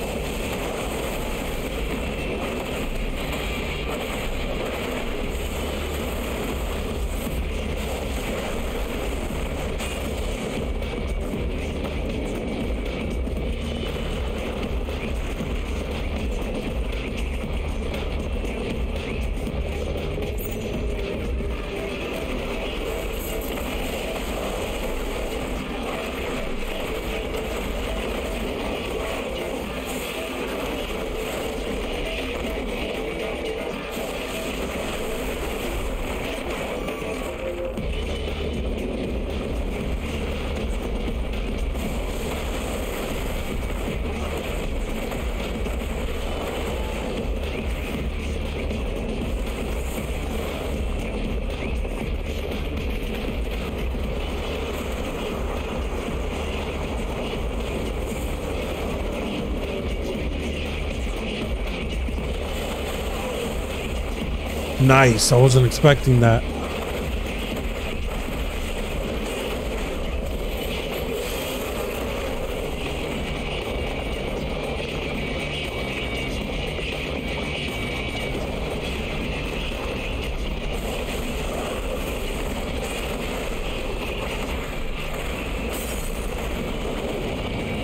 Nice. I wasn't expecting that.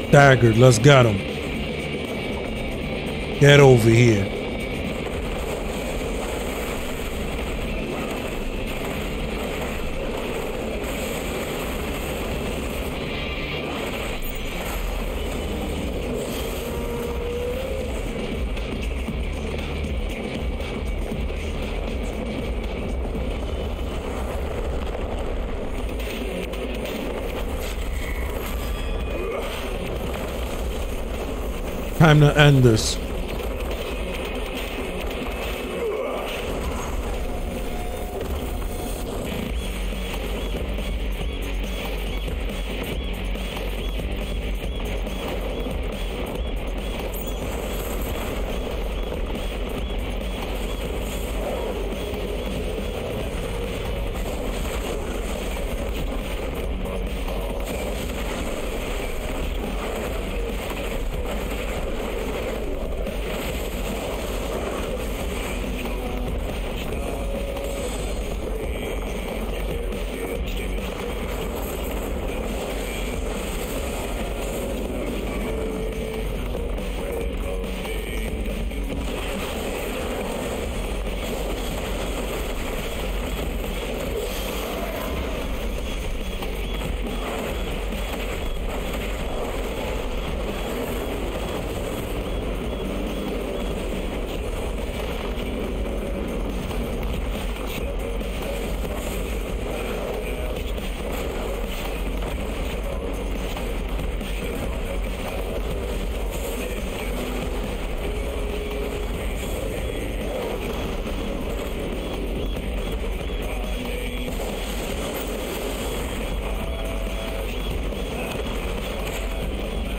Staggered. Let's get him. Get over here. Time to end this.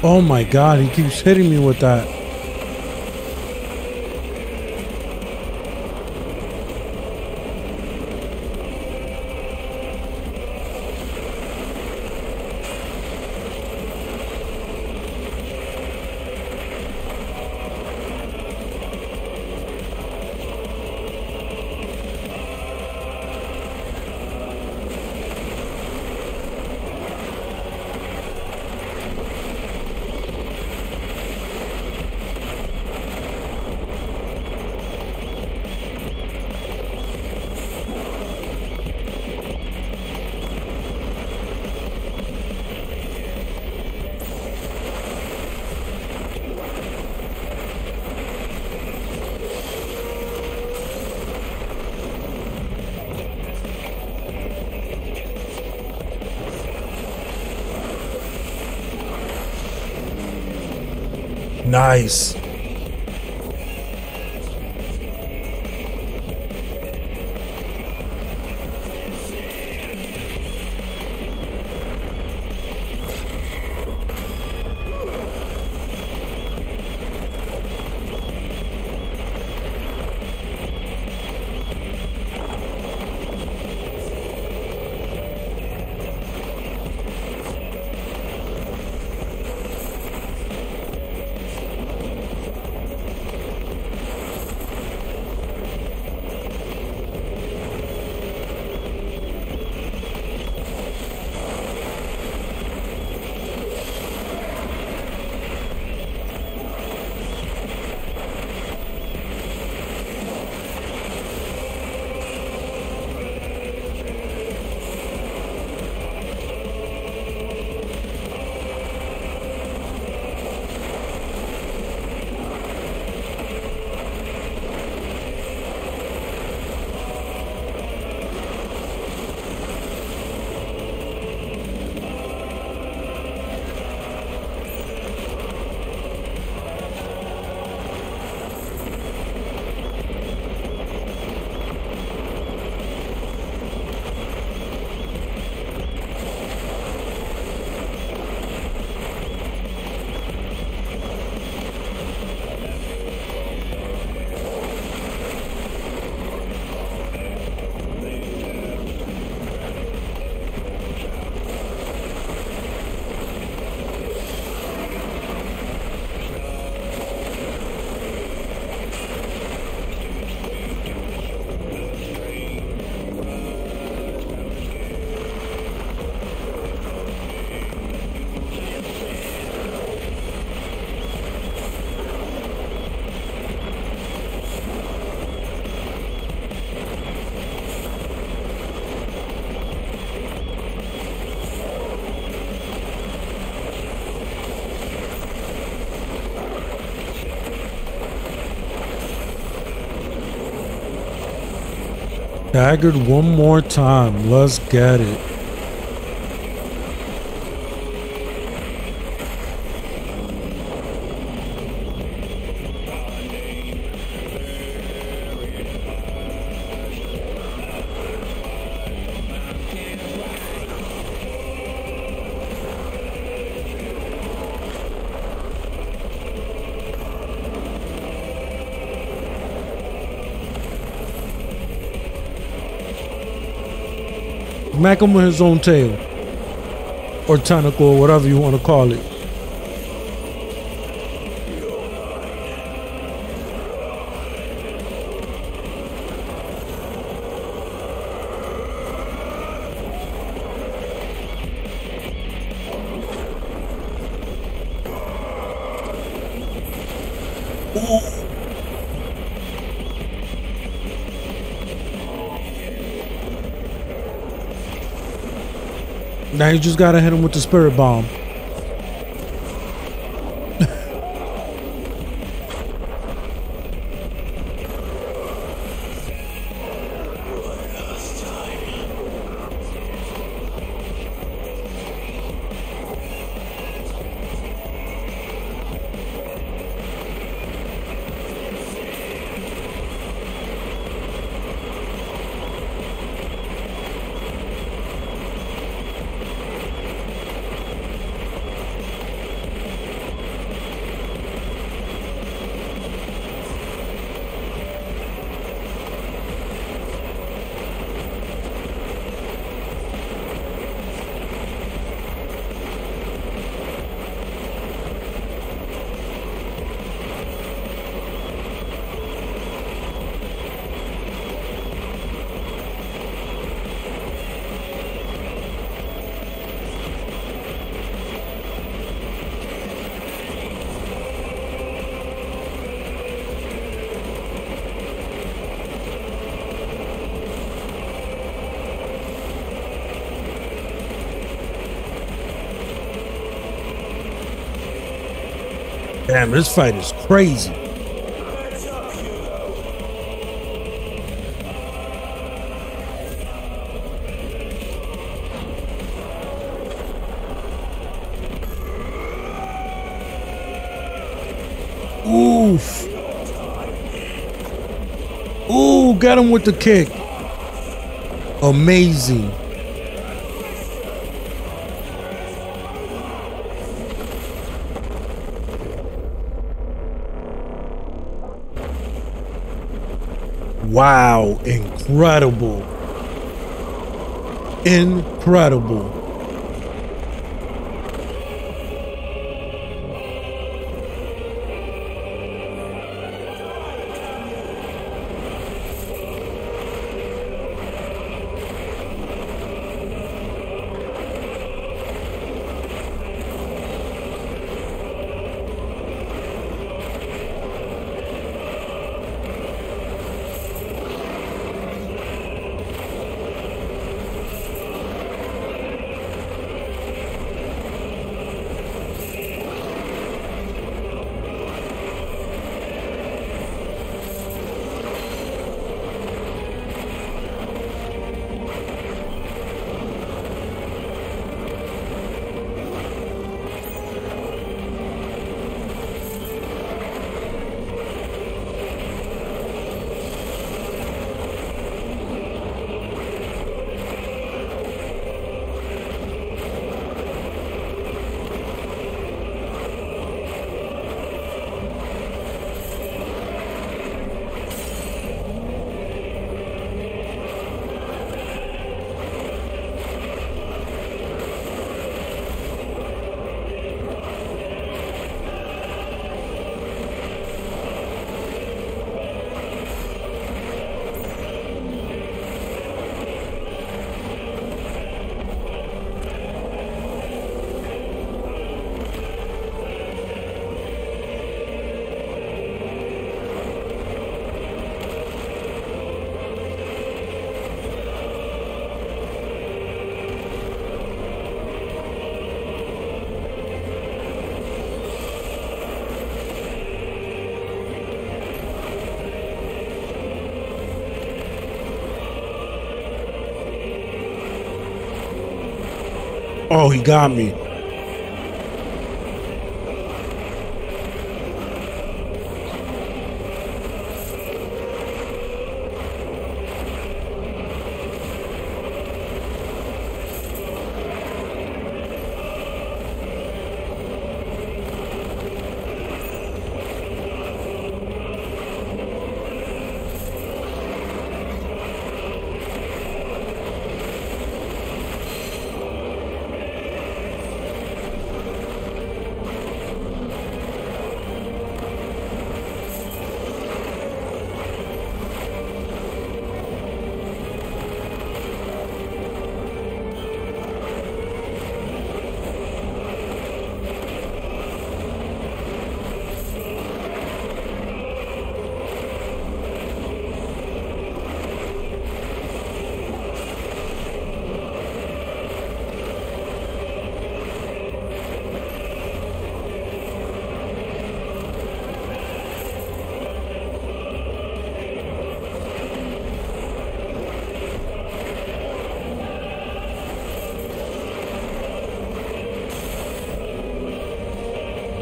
Oh my god, he keeps hitting me with that. Nice. Staggered one more time. Let's get it. Smack him with his own tail. Or tentacle, or whatever you want to call it. Now you just gotta hit him with the spirit bomb. Damn, this fight is crazy. Oof. Ooh, got him with the kick. Amazing. Wow, incredible. Incredible. Oh, he got me.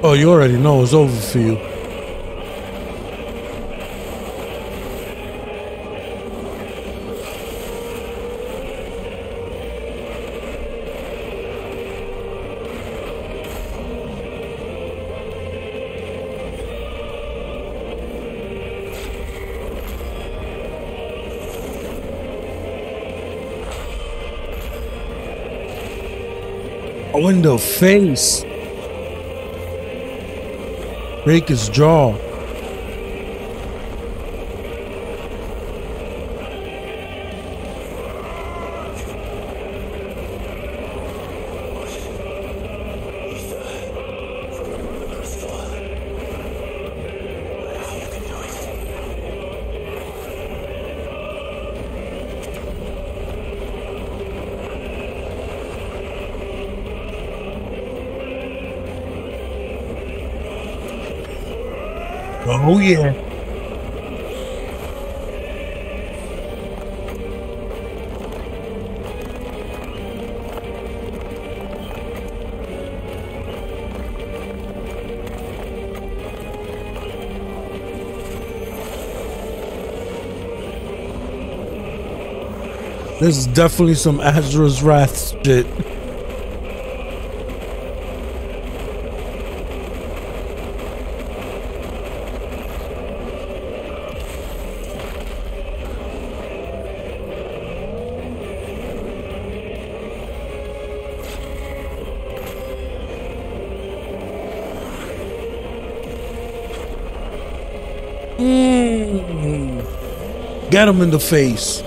Oh, you already know it's over for you. Oh, in the face. Break his jaw. Oh yeah. This is definitely some Azra's Wrath shit. Get him in the face.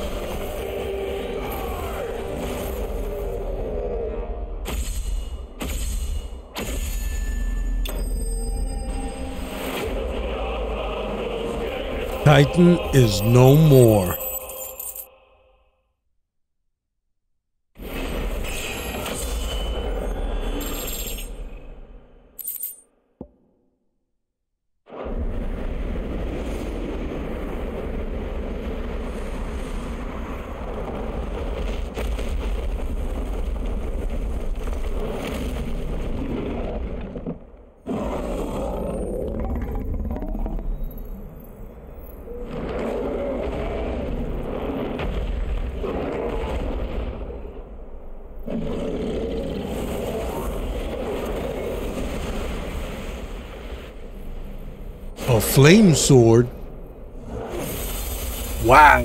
Titan is no more. A flame sword? Wow.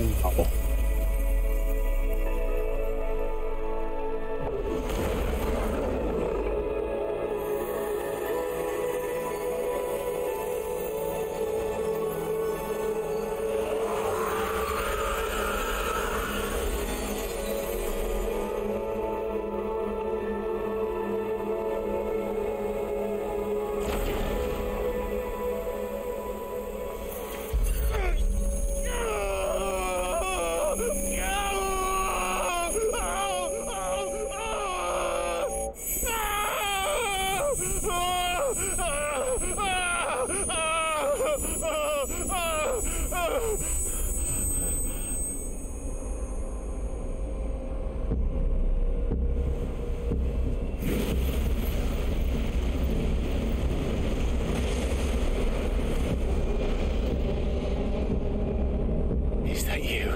Is that you,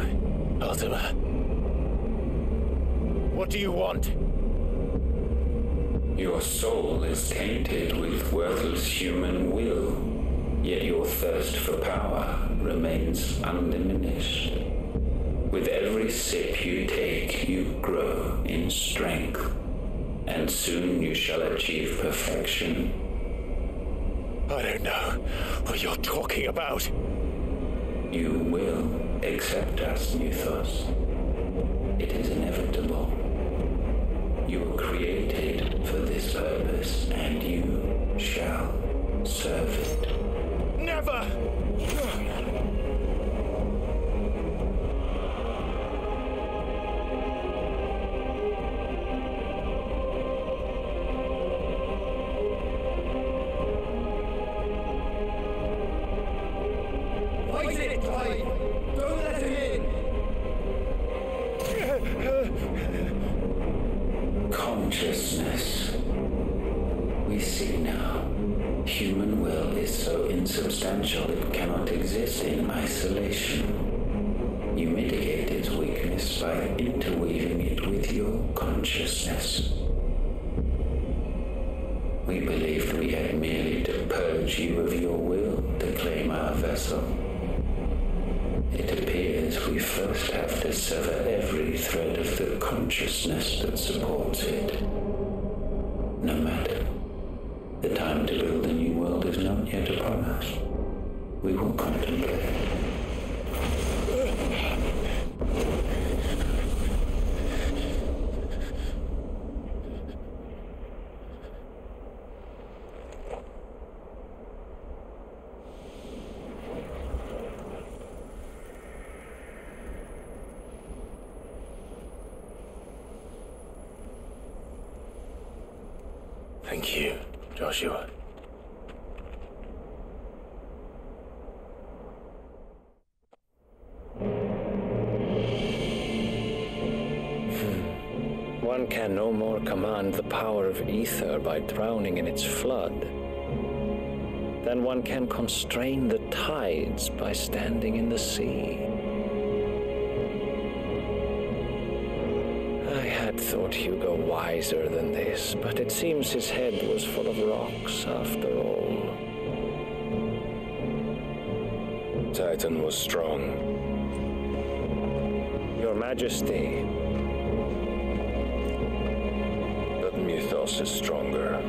Ultima? What do you want? Your soul is tainted with worthless human will, yet your thirst for power remains undiminished. With every sip you take, you grow in strength, and soon you shall achieve perfection. I don't know what you're talking about. You will accept us, Mythos. It is inevitable. You were created for this purpose, and you shall serve it. Never! Fight it, Clive! Don't let him in! Conscious human will is so insubstantial it cannot exist in isolation. You mitigate its weakness by interweaving it with your consciousness. We believed we had merely to purge you of your will to claim our vessel. It appears we first have to sever every thread of the consciousness that supports it. No matter. The time to build a new world is not yet upon us. We will contemplate. Thank you, Joshua. One can no more command the power of ether by drowning in its flood than one can constrain the tides by standing in the sea. I had thought Hugo wiser than this, but it seems his head was full of rocks after all. Titan was strong. Your Majesty. But Mythos is stronger.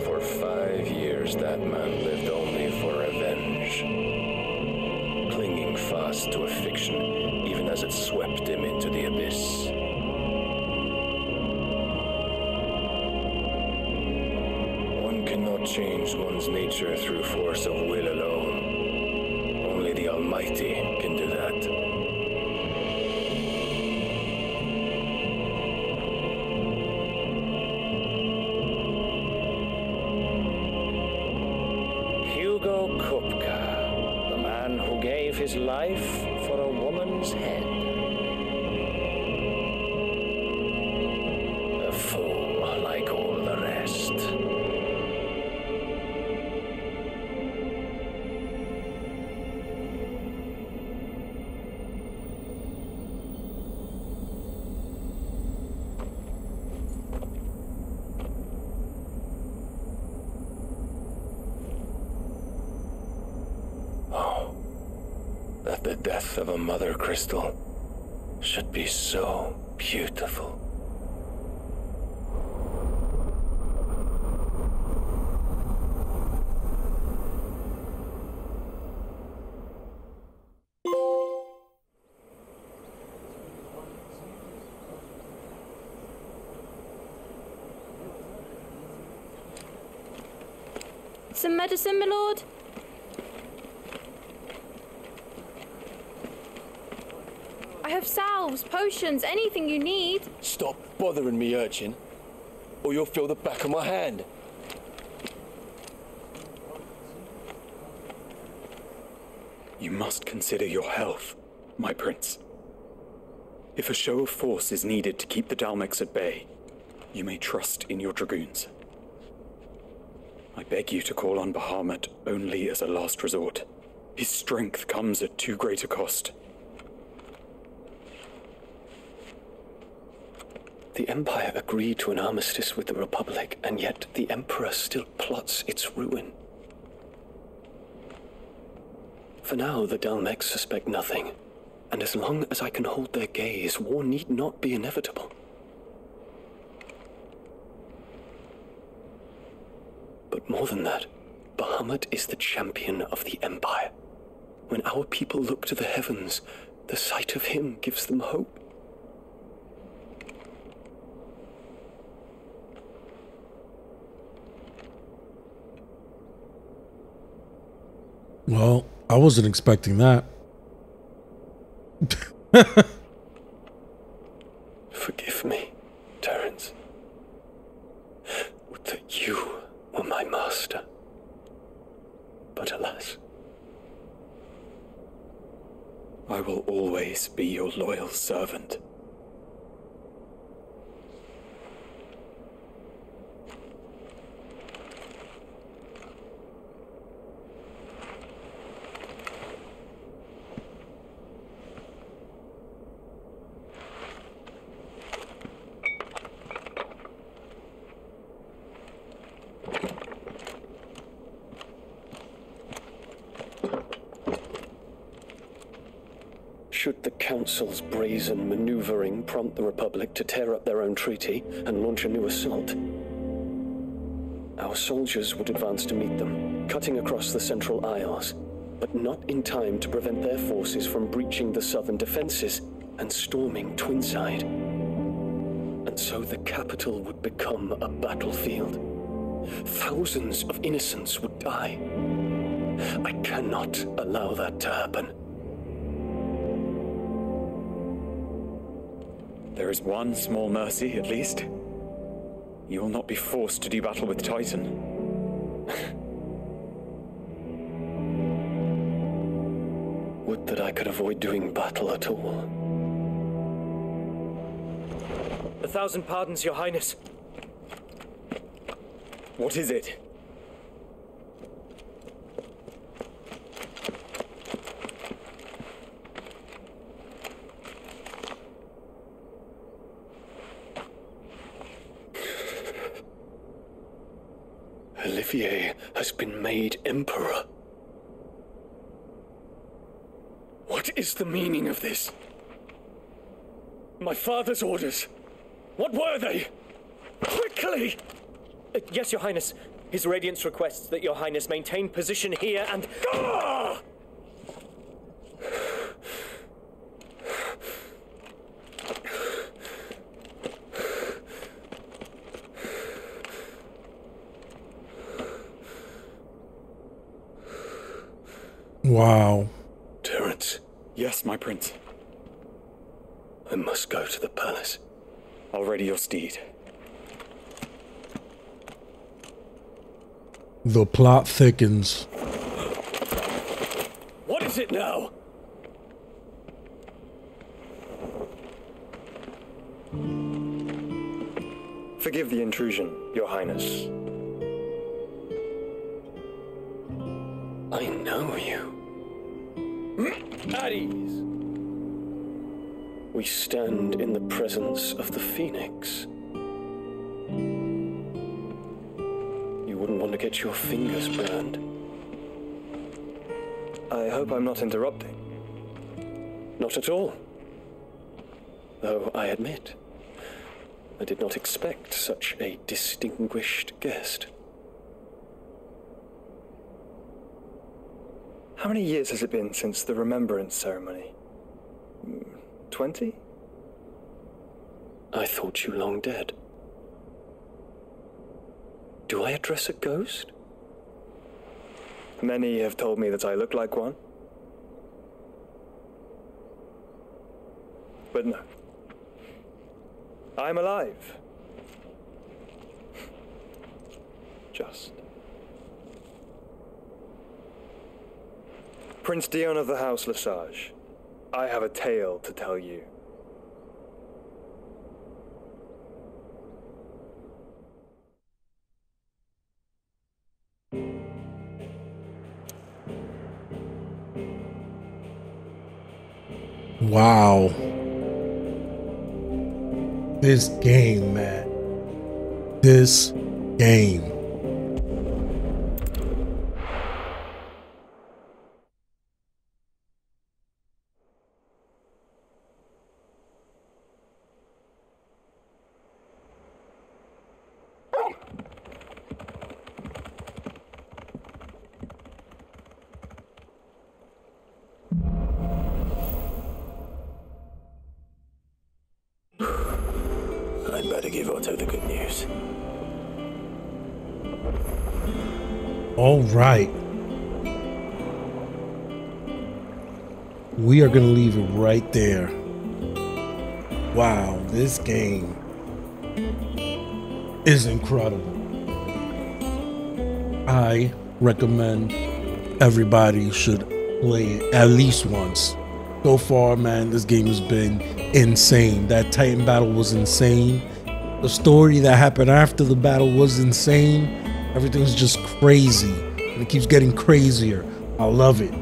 For 5 years, that man lived only for revenge, clinging fast to a fiction, even as it swept him into the abyss. One cannot change one's nature through force of will alone. Only the Almighty can do that. His life for a woman's head. A fool like all the rest. That the death of a mother crystal should be so beautiful. Some medicine, my lord? I have salves, potions, anything you need. Stop bothering me, urchin, or you'll feel the back of my hand. You must consider your health, my prince. If a show of force is needed to keep the Dalmex at bay, you may trust in your dragoons. I beg you to call on Bahamut only as a last resort. His strength comes at too great a cost. The Empire agreed to an armistice with the Republic, and yet the Emperor still plots its ruin. For now, the Dalmex suspect nothing, and as long as I can hold their gaze, war need not be inevitable. But more than that, Bahamut is the champion of the Empire. When our people look to the heavens, the sight of him gives them hope. Well, I wasn't expecting that. Forgive me, Terence. Would that you were my master. But alas. I will always be your loyal servant. Council's brazen maneuvering prompt the Republic to tear up their own treaty and launch a new assault. Our soldiers would advance to meet them, cutting across the Central Isles, but not in time to prevent their forces from breaching the southern defenses and storming Twinside. And so the capital would become a battlefield. Thousands of innocents would die. I cannot allow that to happen. There is one small mercy, at least. You will not be forced to do battle with Titan. Would that I could avoid doing battle at all. 1,000 pardons, Your Highness. What is it? Olivier has been made Emperor. What is the meaning of this? My father's orders. What were they? Quickly! Yes, Your Highness. His Radiance requests that Your Highness maintain position here and... Ah! Wow. Terence. Yes, my prince. I must go to the palace. I'll ready your steed. The plot thickens. What is it now? Forgive the intrusion, Your Highness. I know you. At ease. We stand in the presence of the Phoenix. You wouldn't want to get your fingers burned. I hope I'm not interrupting. Not at all. Though I admit, I did not expect such a distinguished guest. How many years has it been since the remembrance ceremony? 20? I thought you long dead. Do I address a ghost? Many have told me that I look like one. But no. I'm alive. Just. Prince Dion of the House Lesage, I have a tale to tell you. Wow. This game, man. This game. I'd better give Otto the good news. All right. We are going to leave it right there. Wow, this game is incredible. I recommend everybody should play it at least once. So far, man, this game has been insane. That Titan battle was insane. The story that happened after the battle was insane. Everything's just crazy. And it keeps getting crazier. I love it.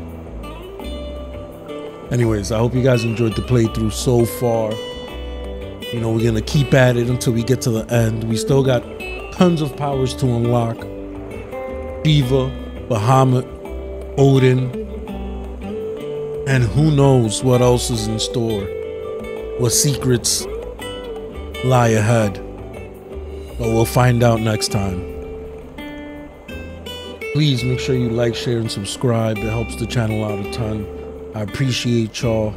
Anyways, I hope you guys enjoyed the playthrough so far. You know, we're going to keep at it until we get to the end. We still got tons of powers to unlock. Shiva, Bahamut, Odin, And who knows what else is in store, what secrets lie ahead. But we'll find out next time. Please make sure you like, share, and subscribe. It helps the channel out a ton. I appreciate y'all.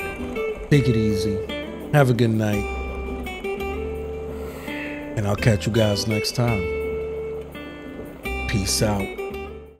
Take it easy. Have a good night. And I'll catch you guys next time. Peace out.